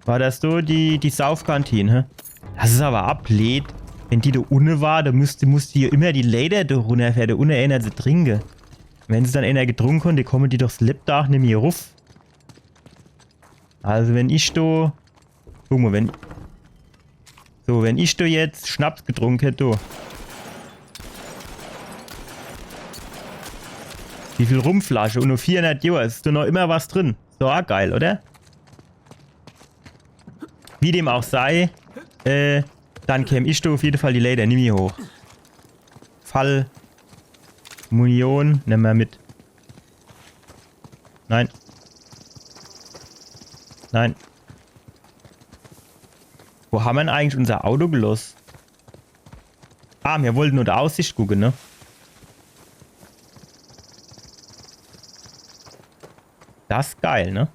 War das so die Saufkantine, hä? Das ist aber ablädt. Wenn die da unten war, da musste hier immer die Leder da runterfahren. Da unten einer sie trinken. Wenn sie dann einer getrunken haben, die kommen die durchs Lebdach, nehmen hier ruf. Also wenn ich da... Guck mal, wenn... So, wenn ich da jetzt Schnaps getrunken hätte, da. Wie viel Rumflasche und nur 400 Jahre, ist da noch immer was drin. So, geil, oder? Wie dem auch sei, dann käme ich da auf jeden Fall die Leder, nimm hier hoch. Fall, Munition, nimm mal mit. Nein. Nein. Wo haben wir denn eigentlich unser Auto gelassen? Ah, wir wollten nur die Aussicht gucken, ne? Das ist geil, ne?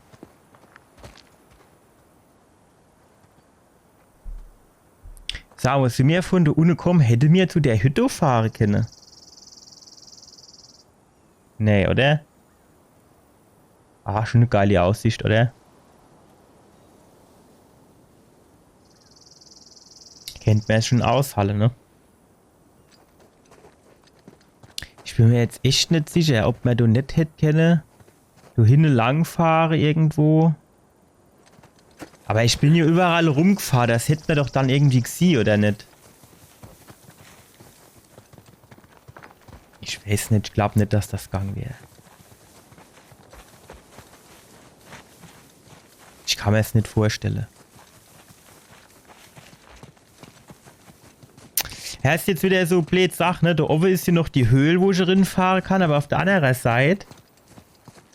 Sagen wir, sie mir von der Uni kommen, hätte mir zu der Hütte fahren können. Nee, oder? Ah, schon eine geile Aussicht, oder? Kennt man es schon aus, Halle, ne? Ich bin mir jetzt echt nicht sicher, ob man da nicht hätte können. Du hinten lang fahren irgendwo. Aber ich bin hier überall rumgefahren. Das hätte man doch dann irgendwie gesehen, oder nicht? Ich weiß nicht. Ich glaube nicht, dass das gegangen wäre. Ich kann mir es nicht vorstellen. Ja, ist jetzt wieder so blöd Sache, ne? Da oben ist hier noch die Höhle, wo ich drin fahren kann. Aber auf der anderen Seite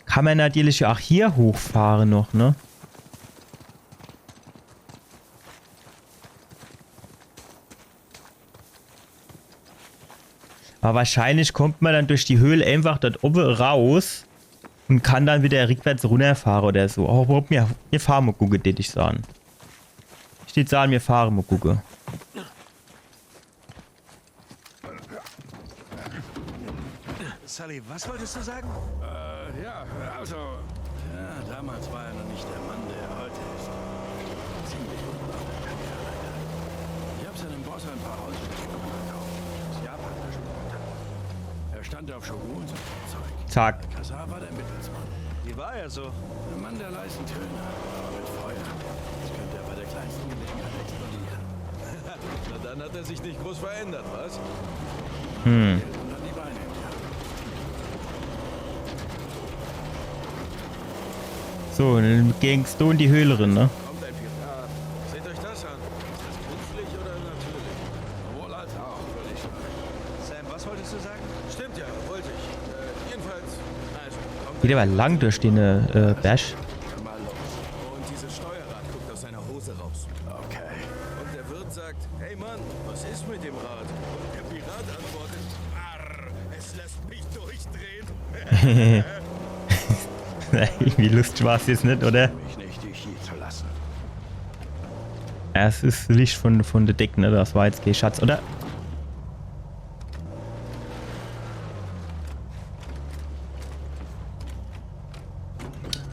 kann man natürlich auch hier hochfahren noch, ne? Aber wahrscheinlich kommt man dann durch die Höhle einfach dort oben raus und kann dann wieder rückwärts runterfahren oder so. Oh, überhaupt, wir fahren mal gucken, würde ich sagen. Steht sagen, wir fahren mal gucken. Sully, was wolltest du sagen? Ja, also... Ja, damals war er noch nicht der Mann, der er heute ist. Ziemlich unbedeutend, ja, leider. Ich habe seinem Boss ein paar Holzschuhe gekauft. Aus Japan verschwunden. Er stand auf Shoguns und Zeug. Zack. Kasar war der Mittelsmann. Wie war er so? Ein Mann der leisen Töne, aber mit Feuer. Das könnte er bei der kleinsten Gelegenheit explodieren. Na dann hat er sich nicht groß verändert, was? Und dann die Beine im Jahr. So, dann gingst du in die Höhle rein, ne? Kommt ein Pirat. Seht euch das an. Ist das künstlich oder natürlich? Sowohl als auch, würde ich sagen. Sam, was wolltest du sagen? Stimmt ja, wollte ich. Jedenfalls, also, kommt Geht aber lang durch den Bash. Schon mal los. und dieses Steuerrad guckt aus seiner Hose raus. Okay. Und der Wirt sagt, hey Mann, was ist mit dem Rad? Und der Pirat antwortet, Arr, es lässt mich durchdrehen. Irgendwie lustig war es jetzt nicht, oder? Mich nicht dich hier zu lassen. Ja, es ist Licht von der Decke, ne? Das war jetzt kein Schatz, oder?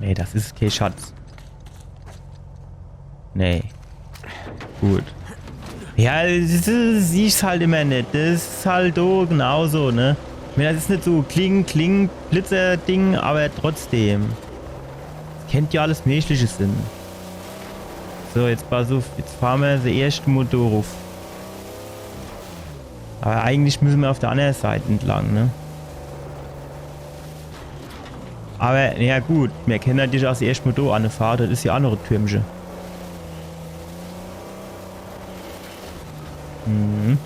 Nee, das ist kein Schatz. Nee. Gut. Ja, das siehst halt immer nicht. Das ist halt so genauso, ne? Ich meine, das ist nicht so Kling, Blitzer-Ding, aber trotzdem. Kennt ja alles Menschliche Sinn. So, jetzt pass auf, jetzt fahren wir den ersten Motor auf. Aber eigentlich müssen wir auf der anderen Seite entlang, ne? Aber, ja gut, wir kennen natürlich auch das erste Motor anfahren, das ist ja andere Türmchen. Mhm.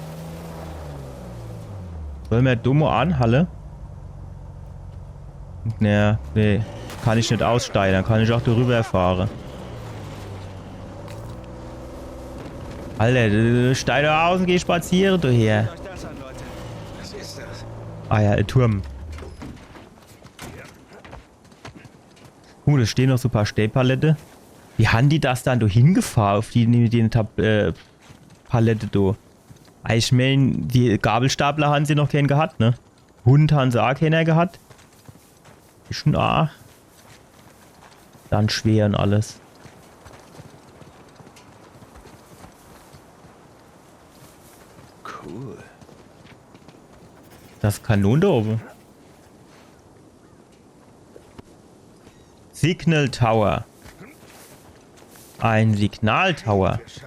Wollen wir Domo an, Halle? Ne, nee. Kann ich nicht aussteigen, dann kann ich auch darüber fahren. Alter, du steig doch aus und geh spazieren, du her. Schaut euch das an, Leute. Was ist das? Ah ja, ein Turm. Da stehen noch so ein paar Stellpalette. Wie haben die das dann da hingefahren auf die Palette da? Ich meine, die Gabelstapler haben sie noch keinen gehabt, ne? Hund haben sie auch keiner gehabt. Ist schon auch dann schwer und alles. Cool. Das Kanon da oben. Signal Tower. Ein Signaltower. Scheiße.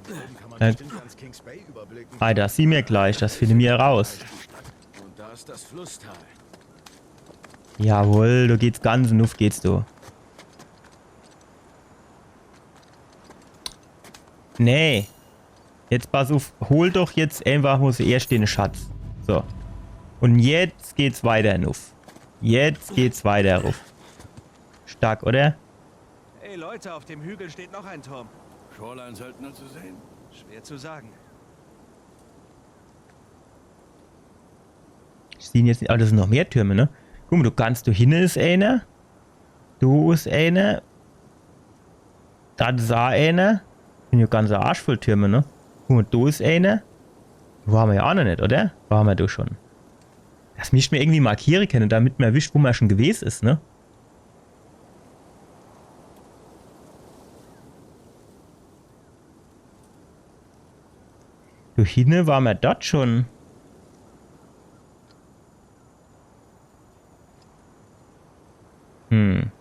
Von oben kann man Äh, bestimmt ganz Kings Bay überblicken. Ah, das sieh mir gleich, das finden wir raus. Und da ist das Flusstal. Jawohl, du geht's ganz nuff geht's du. Nee. Jetzt pass auf, hol doch jetzt einfach mal zuerst den Schatz. So. Und jetzt geht's weiter nuff. Jetzt geht's weiter ruf. Stark, oder? Hey Leute, auf dem Hügel steht noch ein Turm. Shoreline-Söldner zu sehen? Schwer zu sagen. Ich sehe jetzt nicht, aber das sind noch mehr Türme, ne? Guck mal, du hinten ist einer. Du ist einer. Da ist auch einer. Sind ja ganze Arsch voll Türme, ne? Guck mal, du ist einer. Wo haben wir ja auch noch nicht, oder? Wo haben wir da schon? Das müssten wir irgendwie markieren können, damit man erwischt, wo man schon gewesen ist, ne? Du hinten waren wir dort schon. Und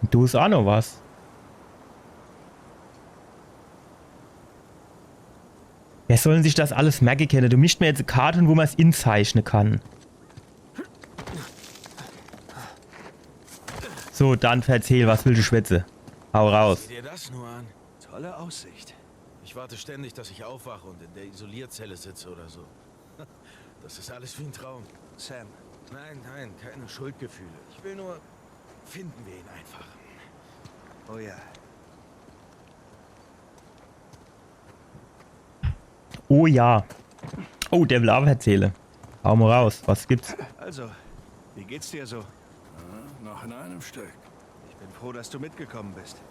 du ist auch noch was. Wer sollen sich das alles merken können? Du mischt mir jetzt Karten, wo man es inzeichnen kann. So, dann erzähl, was willst du schwätze? Hau raus. Sieh dir das nur an. Tolle Aussicht. Ich warte ständig, dass ich aufwache und in der Isolierzelle sitze oder so. Das ist alles wie ein Traum. Sam, Nein, keine Schuldgefühle. Ich will nur... Finden wir ihn einfach. oh ja. Oh ja. Oh, der will auch erzählen. Hau mal raus. Was gibt's? Also, wie geht's dir so? Ja, noch in einem Stück. Ich bin froh, dass du mitgekommen bist.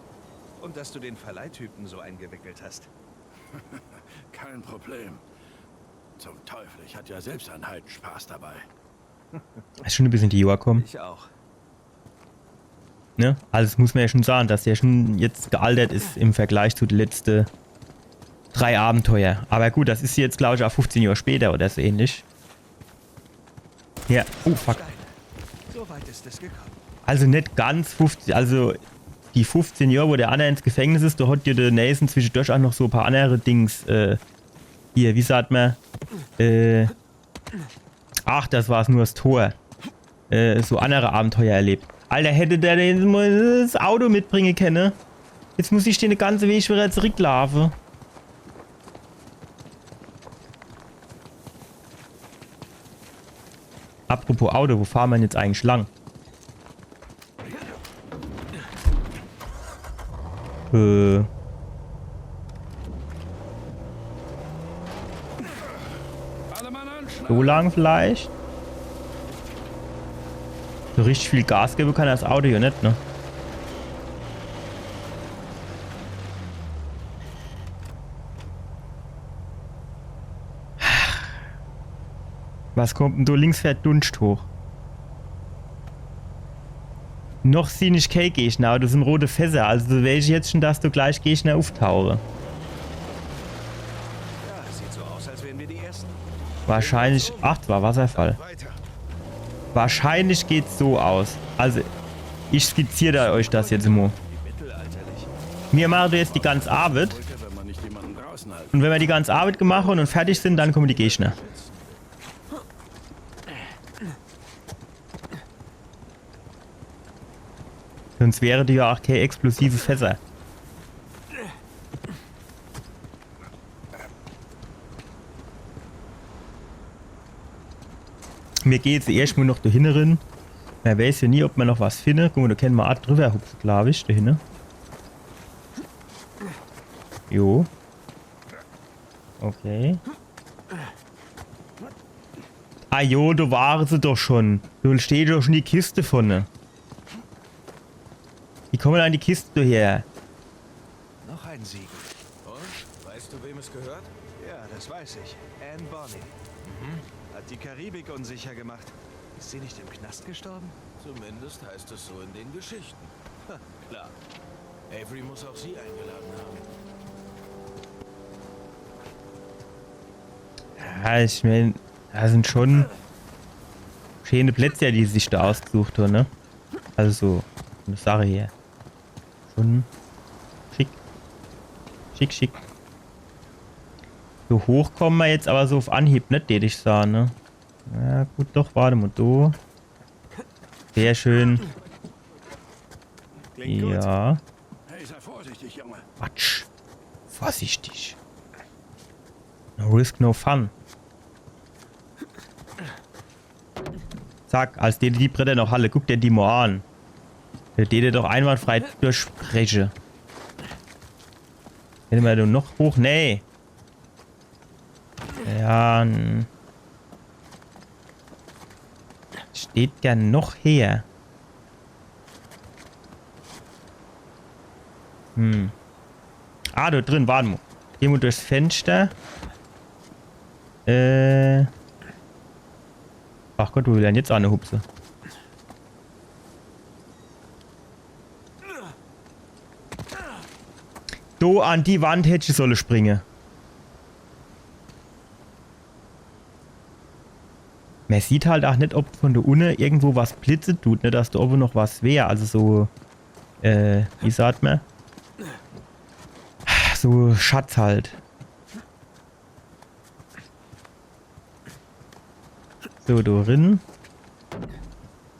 Und dass du den Verleihtypen so eingewickelt hast. Kein Problem. Zum Teufel, ich hatte ja selbst einen Heidenspaß dabei. Ist schon ein bisschen die Joa kommen. Ich auch. Ne? Also das muss man ja schon sagen, dass der schon jetzt gealtert ist im Vergleich zu den letzten 3 Abenteuer. Aber gut, das ist jetzt glaube ich auch 15 Jahre später oder so ähnlich. Ja, oh fuck. So weit ist es gekommen. Also nicht ganz 50, also die 15 Jahre, wo der Anna ins Gefängnis ist, da hat ja der Nathan zwischendurch auch noch so ein paar andere Dings, hier, wie sagt man, ach, das war es nur das Tor. So andere Abenteuer erlebt. Alter, hätte der denn mal das Auto mitbringen können. Jetzt muss ich den ganzen Weg wieder zurücklaufen. Apropos Auto, wo fahren wir jetzt eigentlich lang? Alle Mann anschnallen. So lang vielleicht? So richtig viel Gas geben kann das Auto ja nicht, ne? Was kommt denn da links fährt Dunst hoch? Noch sehe ich kein Gegner, aber das sind rote Fässer, also wäre ich jetzt schon, dass du gleich Gegner auftauche. Ja, sieht so aus, als wären wir die Ersten. Wahrscheinlich, ach, das war Wasserfall. Weiter. Wahrscheinlich geht's so aus. Also, ich skizziere euch das jetzt immer. Wie mittelalterlich. Wir machen jetzt die ganze Arbeit. Brücke, wenn man nicht jemanden draußen halten. Und wenn wir die ganze Arbeit gemacht haben und fertig sind, dann kommen die Gegner. Sonst wäre die ja auch keine explosive Fässer. Mir geht es erstmal noch da hinten. Man weiß ja nie, ob man noch was findet. Guck mal, da können wir auch drüber hupfen, glaube ich, da hinten. Jo. Okay. Ah jo, da waren sie doch schon. Da steht doch schon die Kiste vorne. Wie kommen an die Kiste daher? Noch ein Siegel. das gehört? Ja, das weiß ich. Anne Bonny. Hat die Karibik unsicher gemacht. Ist sie nicht im Knast gestorben? Zumindest heißt es so in den Geschichten. Ha, klar. Avery muss auch sie eingeladen haben. Ja, ich meine, da sind schon schöne Plätze, die sich da ausgesucht haben, ne? Also so eine Sache hier. Schon schick. Schick, schick. So hoch kommen wir jetzt aber so auf Anhieb nicht, würde ich sagen, ne? Ja, gut, doch, warte mal, du. Sehr schön. Klingt gut. Ja. Hey, sei vorsichtig, Junge. Quatsch. Vorsichtig. No risk, no fun. Zack, als die Bretter noch Halle, guck dir die mal an. Der dir doch einwandfrei durchspreche. Hätten wir noch hoch? Nee. Ja. Steht gern noch her. Ah, da drin, warte mal. Gehen wir durchs Fenster. Ach Gott, wo will denn jetzt eine Hupse? Do an die Wand hätte ich sollen springen. Man sieht halt auch nicht, ob von der Unne irgendwo was Blitze tut, ne, dass da oben noch was wäre. Also so, wie sagt man? So Schatz halt. So, da drin.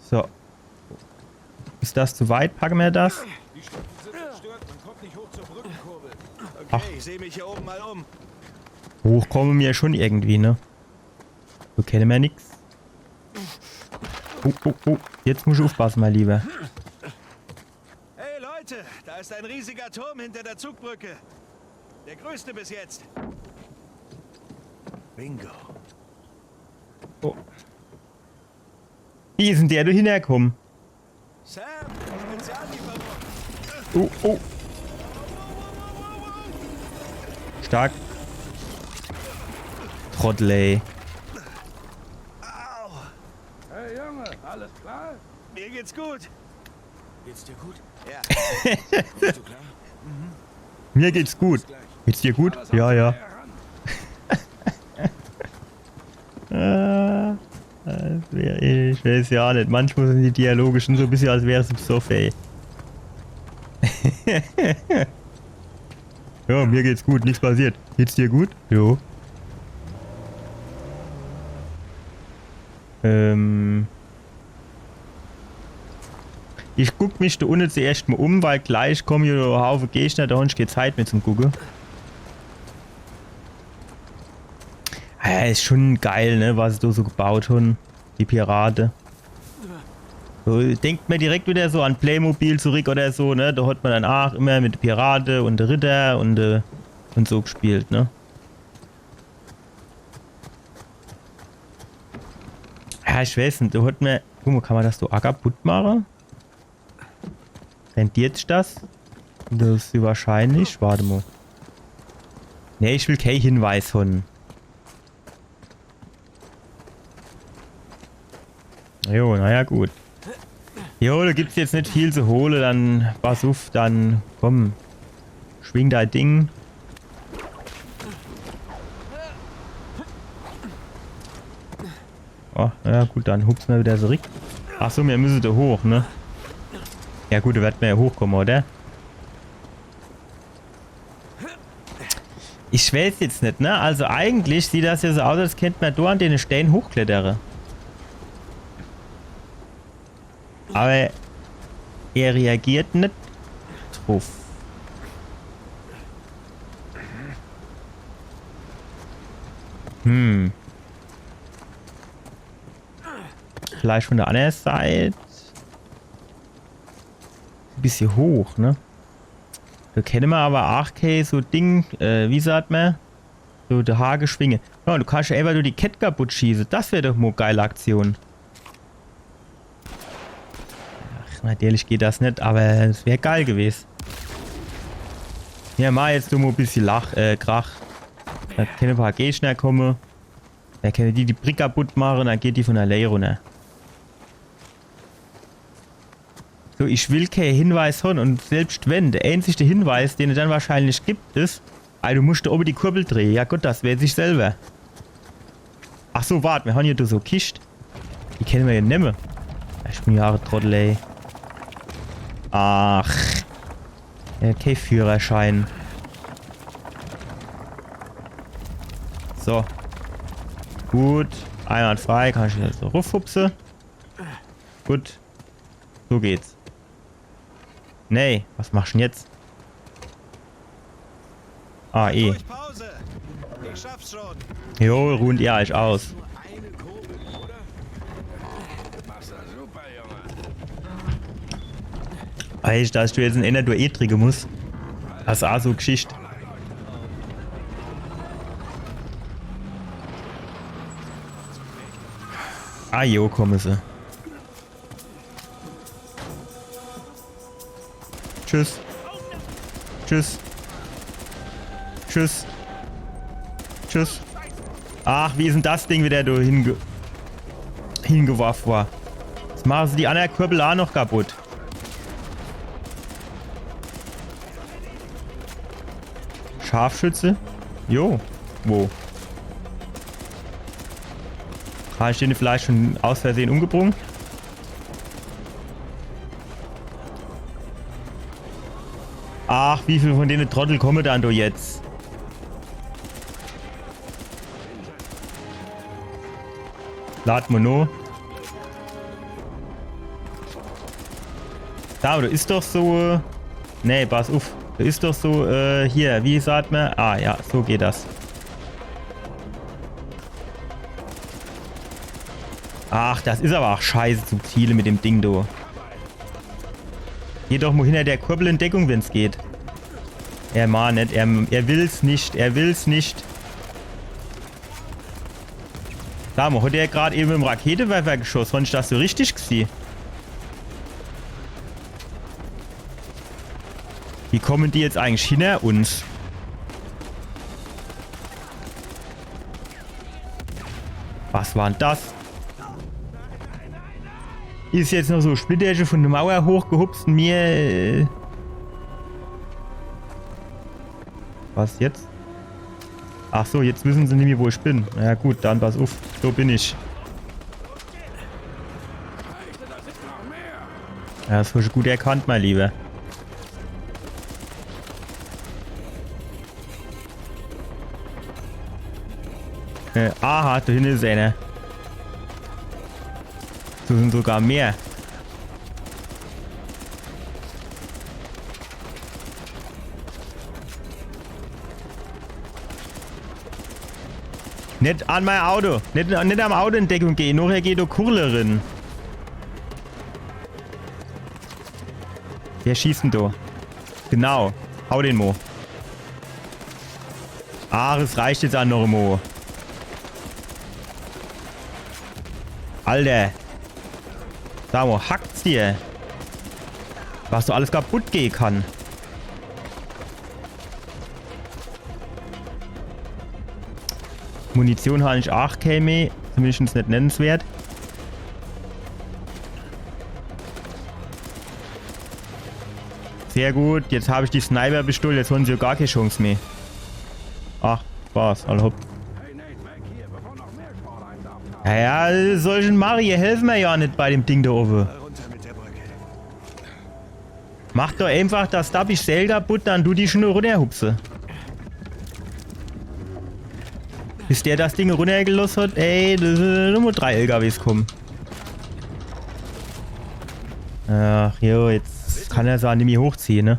So. Ist das zu weit? Packen wir das? Die Stufen sind zerstört, man kommt nicht hoch zur Brückenkurbel. Okay, ich sehe mich hier oben mal um. Hoch kommen wir schon irgendwie, ne? So kennen wir nix. Oh, oh, oh. Jetzt muss ich aufpassen, mein Lieber. Hey Leute, da ist ein riesiger Turm hinter der Zugbrücke. Der größte bis jetzt. Bingo. Oh. Wie ist denn der da hinherkommen? Sam, Speziallieferung. Oh, oh. Stark. Trottel, ey. Au, Hey, Junge, alles klar? mir geht's gut. Geht's dir gut? Ja, Bist du klar? Mir geht's gut. Geht's dir gut? Ja, ja. Ich weiß ja nicht. Manchmal sind die Dialoge schon so ein bisschen, als wäre es besoffen, ey. Ja, mir geht's gut. Nichts passiert. Geht's dir gut? Jo. Ich guck mich da unten zuerst mal um, weil gleich kommen hier ein Haufen Gegner, da habe ich keine Zeit mehr zum Gucken. Ja, ist schon geil, ne, was sie da so gebaut haben, die Piraten. So, denkt man direkt wieder so an Playmobil zurück oder so, ne, da hat man dann auch immer mit Piraten und der Ritter und so gespielt, ne. Ja, ich weiß nicht, da hat man, guck mal, kann man das so kaputt machen? Rentiert das? Das ist wahrscheinlich. Warte mal. Ne, ich will keinen Hinweis von. Jo, naja, gut. Jo, da gibt's jetzt nicht viel zu holen, dann pass auf, dann komm. Schwing dein Ding. Oh, naja, gut, dann hupst wir wieder zurück. Achso, wir müssen da hoch, ne? Ja gut, da wird man ja hochkommen, oder? Ich weiß jetzt nicht, ne? Also eigentlich sieht das ja so aus, als könnte man da an den Steinen hochklettern. Aber er reagiert nicht drauf. Vielleicht von der anderen Seite. Ein bisschen hoch, ne? Da kennen wir aber auch kein so Ding, wie sagt man? So der Haare schwingen. Ja, du kannst ja einfach nur die Kette kaputt schießen. Das wäre doch mal eine geile Aktion. Ach, natürlich geht das nicht, aber es wäre geil gewesen. Ja, mal jetzt nur mal ein bisschen Krach. Da können ein paar Gegner kommen. Da können die Brick kaputt machen, dann geht die von alleine runter. So, ich will keinen Hinweis haben und selbst wenn, der einzige Hinweis, den es dann wahrscheinlich gibt, ist, du musst da oben die Kurbel drehen. Ja gut, das wäre sich selber. Ach so, warte, wir haben hier so Kist. Die kennen wir ja nicht mehr. Ich bin ja Trottel, ey. Ach. Okay, Führerschein. So. Gut. Einwandfrei. Kann ich jetzt so rufhupsen. Gut. So geht's. Nee, was machst du denn jetzt? Ah, eh. Pause. Ich schaff's schon. Jo, ruht ihr euch aus. Eine Kurbel, oder? Machst du super, Junge. Weißt du, dass du jetzt ein Ender durch tricken musst? Das ist auch so Geschichte. Ah, jo, kommen sie. Tschüss. Tschüss. Tschüss. Tschüss. Ach, wie ist denn das Ding wieder hingeworfen war? Jetzt machen sie die anderen Kurbel auch noch kaputt. Scharfschütze? Jo. Wo? Habe ich den vielleicht schon aus Versehen umgebrungen? Ach, wie viel von denen Trottel kommen dann doch jetzt? Lad Mono. Da, aber du ist doch so... Nee, pass auf. Du ist doch so, hier, wie sagt man? Ah, ja, so geht das. Ach, das ist aber auch scheiße zu Ziele mit dem Ding, du. Geh doch mal hinter der Kurbel in Deckung, wenn es geht. Er mag nicht, er will's nicht, er will's nicht. Da mal, hat er gerade eben im Raketenwerfer geschossen, fand ich das so richtig gesehen. Wie kommen die jetzt eigentlich hinter uns? Was war denn das? Ist jetzt noch so Splitterchen von der Mauer hochgehupst und mir... Was jetzt? Ach so, jetzt wissen sie nicht mehr, wo ich bin. Na ja, gut, dann pass auf. So bin ich. Ja, das hast du gut erkannt, mein Lieber. Aha, da hinten ist einer. So sind sogar mehr. Nicht an mein Auto. Nicht am Auto in Deckung gehen. Nachher geht du Kurlerin. Wer schießt denn da? Genau. Hau den Mo. Ah, es reicht jetzt an noch Mo. Alter. Sag mal, hackt's dir. Was so alles kaputt gehen kann. Munition habe ich 8 km. Zumindest nicht nennenswert. Sehr gut. Jetzt habe ich die Sniper bestohlen. Jetzt haben sie ja gar keine Chance mehr. Ach, was? Alle hopp. Ja, solchen Mario helfen wir ja nicht bei dem Ding da oben. Mach doch einfach das Dabisch Sell kaputt, dann du die schon runterhupse. Bis der das Ding runtergelassen hat, ey, das sind nur 3 LKWs kommen. Ach jo, jetzt kann er es auch nicht mehr hochziehen, ne?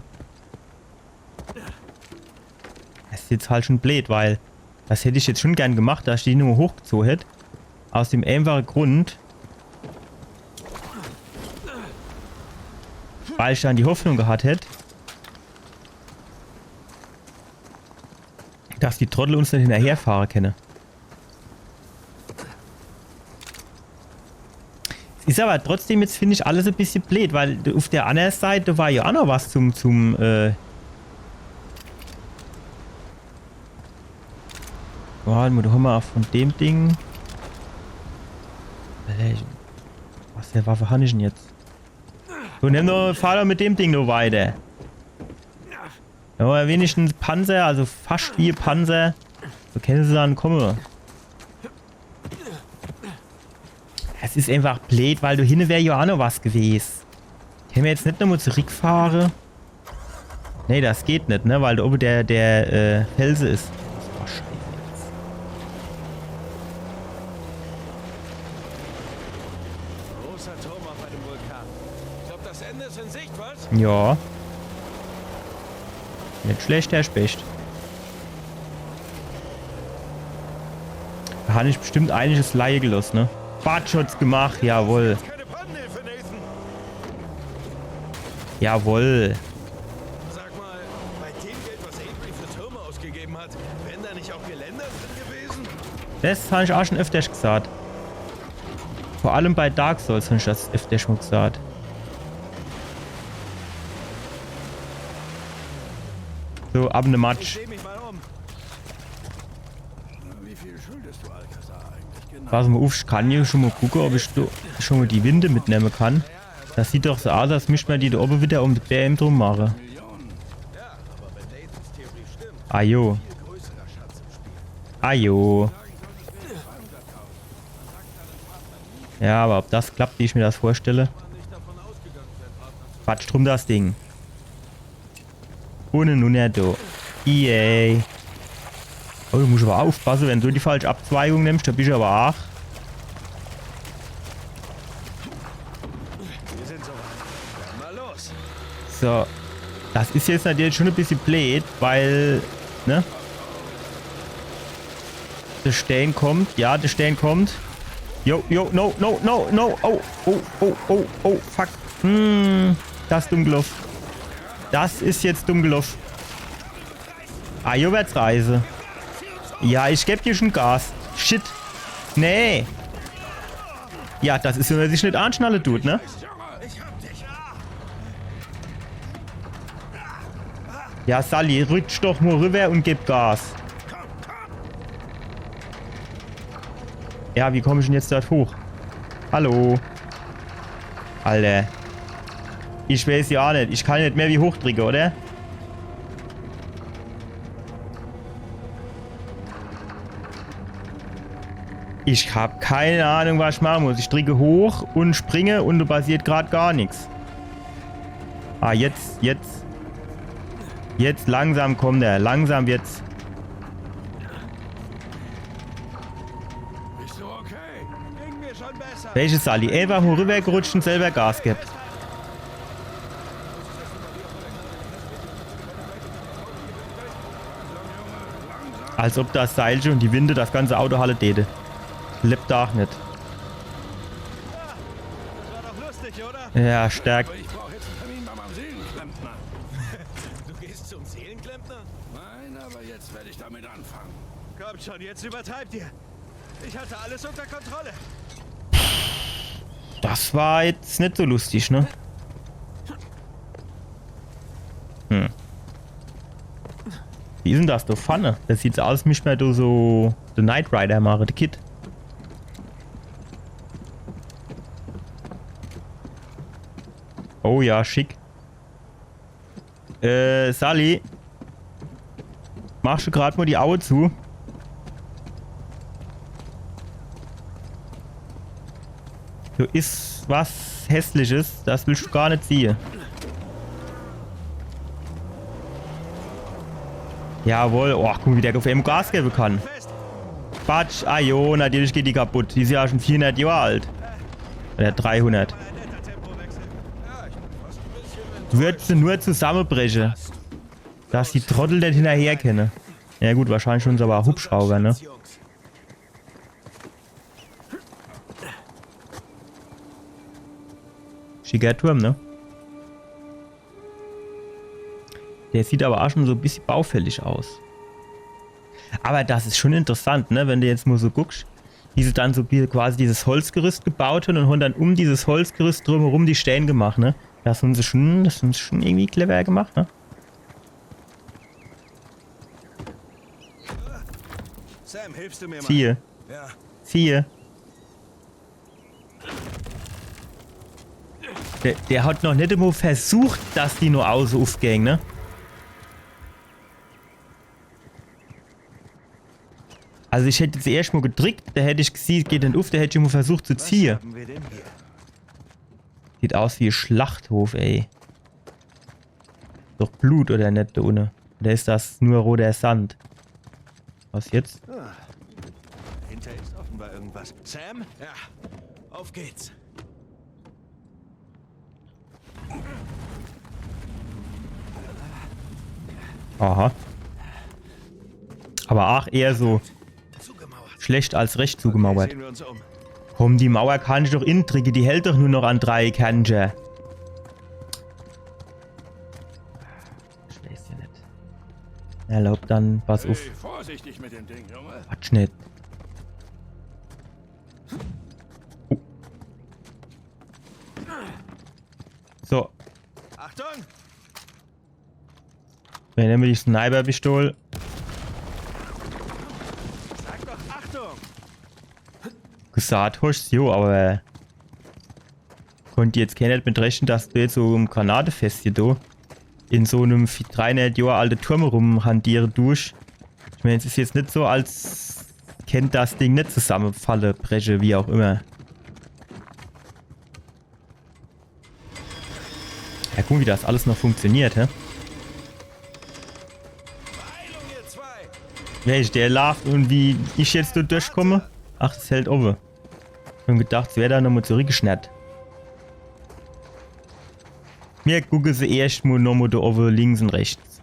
Das ist jetzt halt schon blöd, weil das hätte ich jetzt schon gern gemacht, dass ich die nur hochgezogen hätte. Aus dem einfachen Grund, weil ich dann die Hoffnung gehabt hätte, dass die Trottel uns nicht hinterherfahren können. Ist aber trotzdem jetzt, finde ich, alles ein bisschen blöd, weil auf der anderen Seite war ja auch noch was da haben wir auch von dem Ding. Was für Waffe habe ich denn jetzt? So, fahr doch mit dem Ding noch weiter. Ja, wenigstens Panzer, also fast wie Panzer. So können sie dann kommen. Es ist einfach blöd, weil du hinten wäre ja auch noch was gewesen. Können wir jetzt nicht nochmal zurückfahren? Nee, das geht nicht, ne? Weil da oben der Felsen ist. Oh, Scheiße. Großer Turm auf einem Vulkan. Ich glaube, das Ende ist in Sicht, was? Ja. Nicht schlecht, Herr Specht. Da habe ich bestimmt einiges Laie gelassen, ne? Badschutz gemacht, jawohl. Keine Pannenhilfe, Nathan. Jawohl. Sag mal, bei dem Geld, was Avery für Türme ausgegeben hat, wären da nicht auch Geländer drin gewesen? Das habe ich auch schon öfters gesagt. Vor allem bei Dark Souls habe ich das öfters schon gesagt. So, ab in den Matsch. Dreh mich mal um. Wie viel schuldest du Alcazar eigentlich genau? Pass mal auf, ich kann hier schon mal gucken, ob ich schon mal die Winde mitnehmen kann. Das sieht doch so aus, als müsste man die da oben wieder um den BM drum machen. Millionen. Ja, aber wenn Nathans Theorie stimmt, Ajo. viel größerer Schatz im Spiel. Ajo. Ja, aber ob das klappt, wie ich mir das vorstelle. Quatsch drum das Ding. Ohne nun ja do. Yay. Oh, du musst aber aufpassen, wenn du die falsche Abzweigung nimmst, da bist du aber auch. Wir sind soweit. Dann mal los. So. Das ist jetzt natürlich schon ein bisschen blöd, weil, ne? Der Stein kommt. Ja, der Stein kommt. Jo, no, oh, fuck. Das ist dumm gelaufen. Das ist jetzt dumm gelaufen. Ah, Reise. Ja, ich geb dir schon Gas. Shit. Nee. Ja, das ist, wenn man sich nicht anschnallen tut, ne? Ja, Sally, rutsch doch mal rüber und gib Gas. Ja, wie komme ich denn jetzt dort hoch? Hallo? Alter. Ich weiß ja auch nicht. Ich kann nicht mehr wie hochdrücken, oder? Ich habe keine Ahnung, was ich machen muss. Ich drücke hoch und springe und da passiert gerade gar nichts. Ah, jetzt. Jetzt langsam kommt er. Langsam jetzt. Bist du okay? Ging mir schon besser. Welches Sally? Einfach nur rübergerutscht und selber Gas gibt. Als ob das Seilchen und die Winde das ganze Auto halle täte. Lebt auch nicht. Das war doch lustig, oder? Ja, stark. Ich brauche jetzt einen Termin bei meinem Seelenklempner. Du gehst zum Seelenklempner? Nein, aber jetzt werde ich damit anfangen. Kommt schon, jetzt übertreibt ihr. Ich hatte alles unter Kontrolle. Das war jetzt nicht so lustig, ne? Wie ist denn das, du Pfanne? Das sieht so aus, als müsste man da so The Knight Rider machen, der Kid. Oh ja, schick. Sally. Machst du gerade mal die Augen zu? Du ist was Hässliches, das willst du gar nicht sehen. Jawohl, oh, guck mal, wie der auf einmal Gas geben kann. Quatsch, ajo, natürlich geht die kaputt. Die ist ja schon 400 Jahre alt. Oder 300. Wird sie nur zusammenbrechen. Dass die Trottel nicht hinterher kennen. Ja gut, wahrscheinlich schon so aber Hubschrauber, ne? Schicker Turm, ne? Der sieht aber auch schon so ein bisschen baufällig aus. Aber das ist schon interessant, ne? Wenn du jetzt mal so guckst, wie sie dann so quasi dieses Holzgerüst gebaut haben und haben dann um dieses Holzgerüst drumherum die Steine gemacht, ne? Das haben sie schon irgendwie clever gemacht, ne? Sam, Sam, hilfst du mir mal? Ziehe. Ja. Ziehe. Der hat noch nicht einmal versucht, dass die nur außen aufgehen, ne? Also ich hätte jetzt erst mal gedrückt, da hätte ich gesehen, geht dann auf, da hätte ich mal versucht zu ziehen. Was haben wir denn hier? Sieht aus wie ein Schlachthof, ey. Doch Blut oder nicht da unten? Oder ist das nur roter Sand? Was jetzt? Ah, dahinter ist offenbar irgendwas. Sam? Ja, auf geht's. Aha. Aber ach, eher so schlecht als recht zugemauert. Sehen wir uns um. Komm, die Mauer kann ich doch intrige, die hält doch nur noch an 3 Kanten. Ich weiß ja nicht. Erlaubt dann was auf. Hey, vorsichtig mit dem Ding, Junge. Quatsch nicht. Oh. So, Achtung! wir nehmen die Sniper-Pistole. Sag doch Achtung! Gesagt hast, jo, aber konnte jetzt keiner mit rechnen, dass du jetzt so im Granatefest hier da in so einem 300 Jahre alten Turm rumhantieren durch. Ich meine, es ist jetzt nicht so, als kennt das Ding nicht zusammenfalle, breche, wie auch immer. Ja, guck, wie das alles noch funktioniert, hä? Beeilung, ihr zwei! Welch, der läuft und wie ich jetzt da durchkomme? Ach, das hält oben. Ich hab gedacht, es wäre da nochmal zurückgeschnappt. Mir gucken sie erst mal nochmal da oben links und rechts.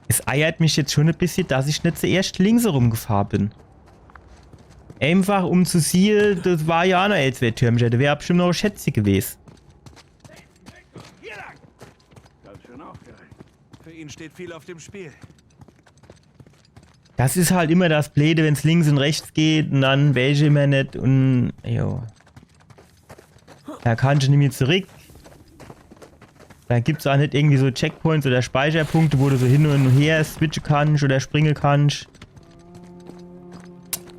Es eiert mich jetzt schon ein bisschen, dass ich nicht zuerst links herumgefahren bin. Einfach um zu sehen, das war ja auch noch zwei Türmchen, da wäre bestimmt noch ein Schätzchen gewesen. Ganz schön aufgeregt. Für ihn steht viel auf dem Spiel. Das ist halt immer das Blöde, wenn es links und rechts geht und dann welche immer nicht und jo. Da kann ich nicht mehr zurück. Da gibt es auch nicht irgendwie so Checkpoints oder Speicherpunkte, wo du so hin und her switchen kannst oder springen kannst.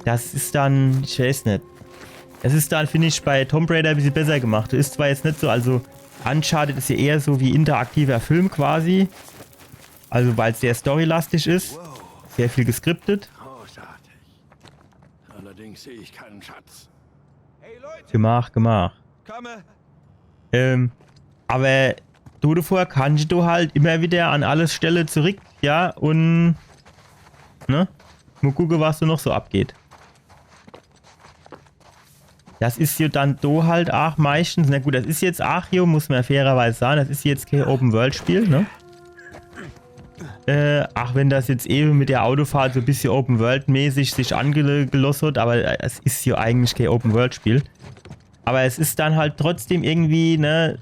Das ist dann, ich weiß nicht. Das ist dann, finde ich, bei Tomb Raider ein bisschen besser gemacht. Das ist zwar jetzt nicht so, also Uncharted ist ja eher so wie interaktiver Film quasi. Also weil es sehr storylastig ist. Sehr viel geskriptet. Großartig. Allerdings sehe ich keinen Schatz. Hey Leute! Gemach, gemach. Komme! Aber du davor kannst du halt immer wieder an alle Stelle zurück, ja, und ne? Mal gucken, was da noch so abgeht. Das ist ja dann do halt auch meistens, na gut, das ist jetzt auch hier, muss man fairerweise sagen, das ist jetzt kein Open-World-Spiel, ne? Ach, wenn das jetzt eben mit der Autofahrt so ein bisschen Open-World-mäßig sich angelost hat, aber es ist ja eigentlich kein Open-World-Spiel. Aber es ist dann halt trotzdem irgendwie, ne,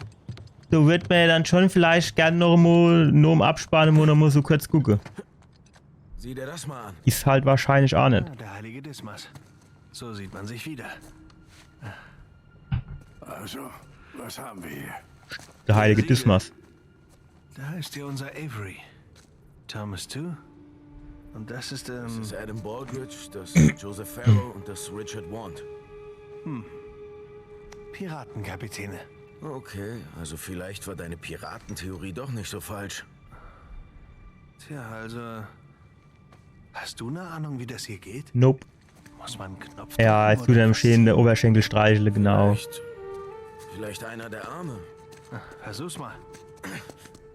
so wird man ja dann schon vielleicht gerne noch mal nur im Abspann noch mal so kurz gucken. Sieh dir das mal an. Ist halt wahrscheinlich auch nicht. Ah, der heilige Dismas. So sieht man sich wieder. Also, was haben wir hier? Der heilige Dismas. Da ist ja unser Avery. Thomas 2. Und das ist, Das ist Adam Baldridge, das ist Joseph Farrow und das Richard Wand. Piratenkapitäne. Okay, also vielleicht war deine Piratentheorie doch nicht so falsch. Tja, also... Hast du eine Ahnung, wie das hier geht? Nope. Muss man einen Knopf Ja, drücken es tut oder am was? Schäden der Oberschenkel streichle, genau. Vielleicht einer der Arme. Versuch's mal.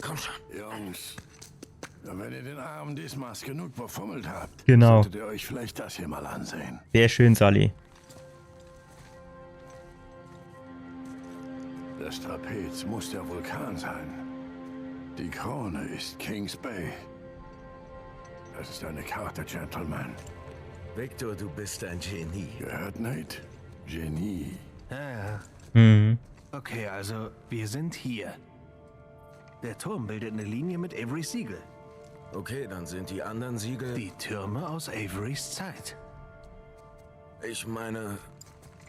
Komm schon. Jungs, wenn ihr den armen Dismas genug befummelt habt, Genau. solltet ihr euch vielleicht das hier mal ansehen. Sehr schön, Sally. Das Trapez muss der Vulkan sein. Die Krone ist Kings Bay. Das ist eine Karte, Gentleman. Victor, du bist ein Genie. Gehört, Nate? Genie. Ja, ja. Mhm. Okay, also wir sind hier. Der Turm bildet eine Linie mit Averys Siegel. Okay, dann sind die anderen Siegel... Die Türme aus Averys Zeit. Ich meine,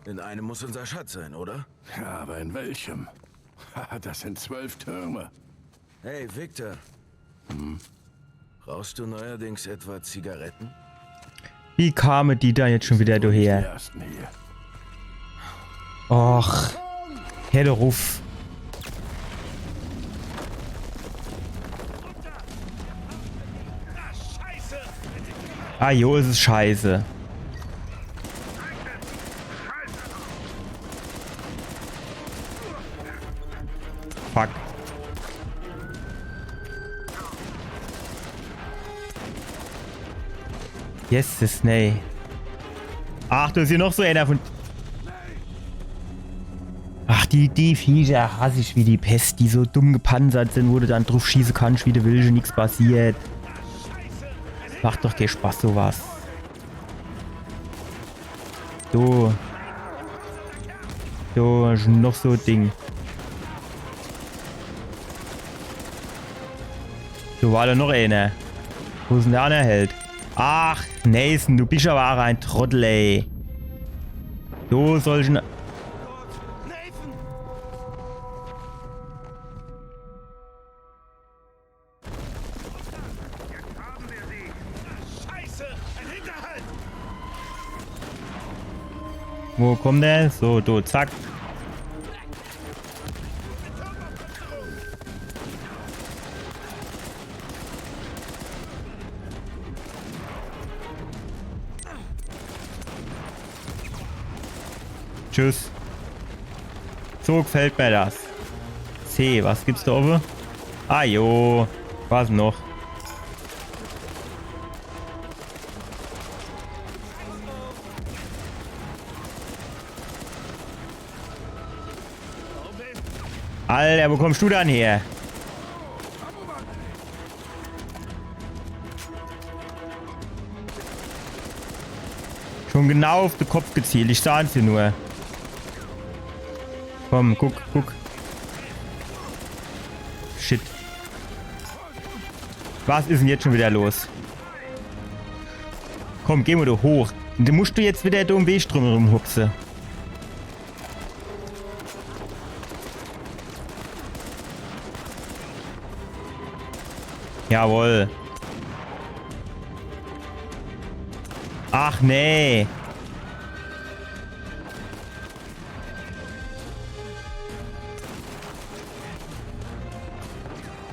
in einem muss unser Schatz sein, oder? Ja, aber in welchem? Haha, das sind 12 Türme. Hey, Victor. Brauchst du neuerdings etwa Zigaretten? Wie kamen die da jetzt schon wieder Die daher? ersten hier. Och, hör doch auf. Ah jo, es ist scheiße. Fuck. Yes, ist nee. Ach, du ist hier noch so einer von... Ach, die Viecher hasse ich wie die Pest, die so dumm gepanzert sind, wo du dann drauf schießen kannst, wie du willst und nichts passiert. Macht doch keinen Spaß, sowas. So. So, ist noch so ein Ding. So, war da noch einer. Wo ist denn der andere Held? Ach, Nathan, du bist aber auch ein Trottel, ey. So, solchen... Wo kommt der? So, du, zack. Tschüss. So gefällt mir das. C, was gibt's da oben? Ah jo, was noch? Alter, wo kommst du dann her? Schon genau auf den Kopf gezielt, ich sah es dir nur. Komm, guck. Shit. Was ist denn jetzt schon wieder los? Komm, geh mal da hoch. Du musst du jetzt wieder da um Weg drum rumhupsen. Jawohl. Ach nee.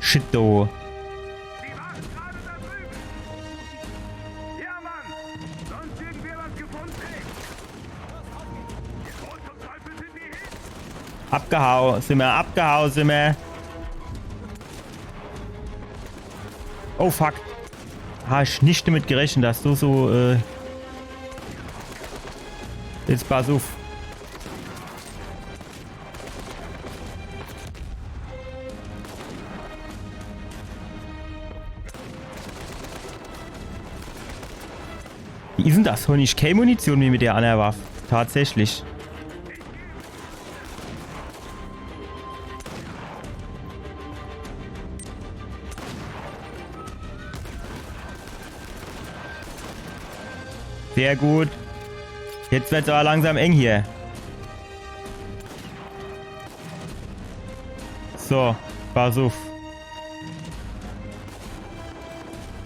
Shit, do. Abgehauen sind wir. Oh fuck. Habe ich nicht damit gerechnet, dass du so jetzt pass auf. Wie ist denn das? Habe ich keine Munition wie mit der anderen Waffe? Tatsächlich. Sehr gut. Jetzt wird es aber langsam eng hier. So, pass auf.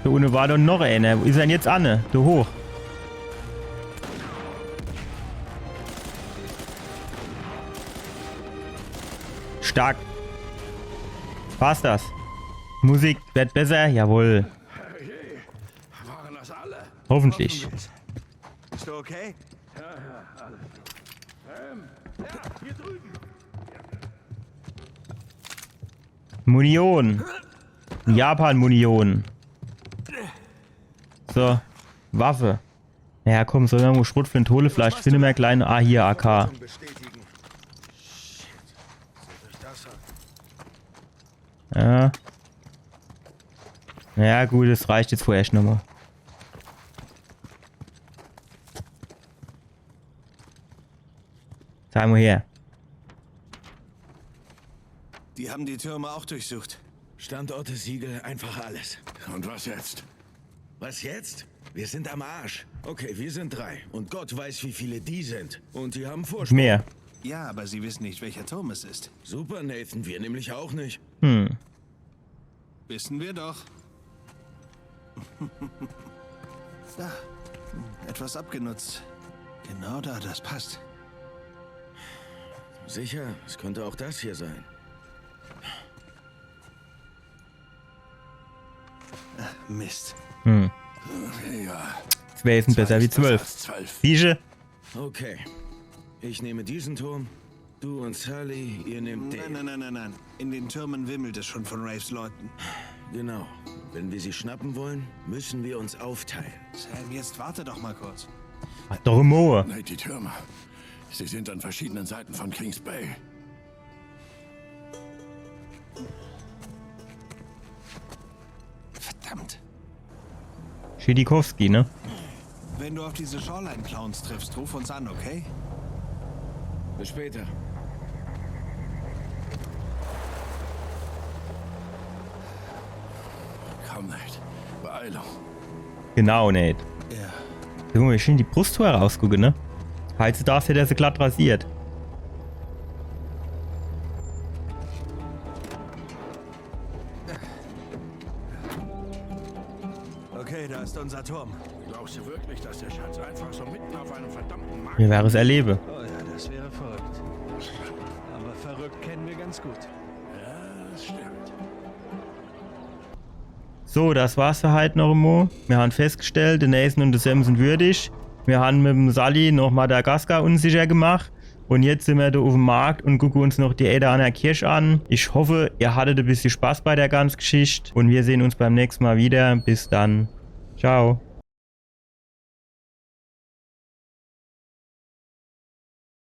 Da unten war doch noch einer. Wo ist er denn jetzt Anne? Da hoch. Stark. War's das? Musik wird besser? Jawohl. Waren das alle? Hoffentlich. Bist du okay? Hier drüben. Munition. Japan-Munition. So. Waffe. Naja, komm, so irgendwo Schrotflinte, hole vielleicht. Finde mir kleine. Ah, hier, AK. Ja. Ja, gut, das reicht jetzt vorerst nochmal. Zeig mal her. Die haben die Türme auch durchsucht. Standorte, Siegel, einfach alles. Und was jetzt? Was jetzt? Wir sind am Arsch. Okay, wir sind 3. Und Gott weiß, wie viele die sind. Und die haben Vorsprung. Mehr. Ja, aber sie wissen nicht, welcher Turm es ist. Super, Nathan. Wir nämlich auch nicht. Wissen wir doch. Da, etwas abgenutzt. Genau da, das passt. Sicher, es könnte auch das hier sein. Mist. Ja. Das wäre jetzt besser wie 12. 12. Siehste? Okay. Ich nehme diesen Turm. Du und Sully, ihr nehmt den. Nein. In den Türmen wimmelt es schon von Raves Leuten. Genau. Wenn wir sie schnappen wollen, müssen wir uns aufteilen. Sam, jetzt warte doch mal kurz. Hat doch ein Moor. Nein, die Türme. Sie sind an verschiedenen Seiten von Kings Bay. Verdammt. Schidikowski, ne? Wenn du auf diese Shoreline-Clowns triffst, ruf uns an, okay? Bis später. Komm, Nate. Beeilung. Genau, Nate. Ja. Junge, schön die Brusttour rausgucken, ne? Heutzutage wird er so glatt rasiert. Okay, da ist unser Turm. Glaubst du wirklich, dass der Schatz einfach so mitten auf einem verdammten Markt... Mir wäre es erlebe. Oh ja, das wäre verrückt. Aber verrückt kennen wir ganz gut. Ja, das stimmt. So, das war's für heute noch einmal. Wir haben festgestellt, der Nathan und der Sam sind würdig. Wir haben mit dem Sully noch Madagaskar unsicher gemacht. Und jetzt sind wir da auf dem Markt und gucken uns noch die Ada an der Kirche an. Ich hoffe, ihr hattet ein bisschen Spaß bei der ganzen Geschichte. Und wir sehen uns beim nächsten Mal wieder. Bis dann. Ciao.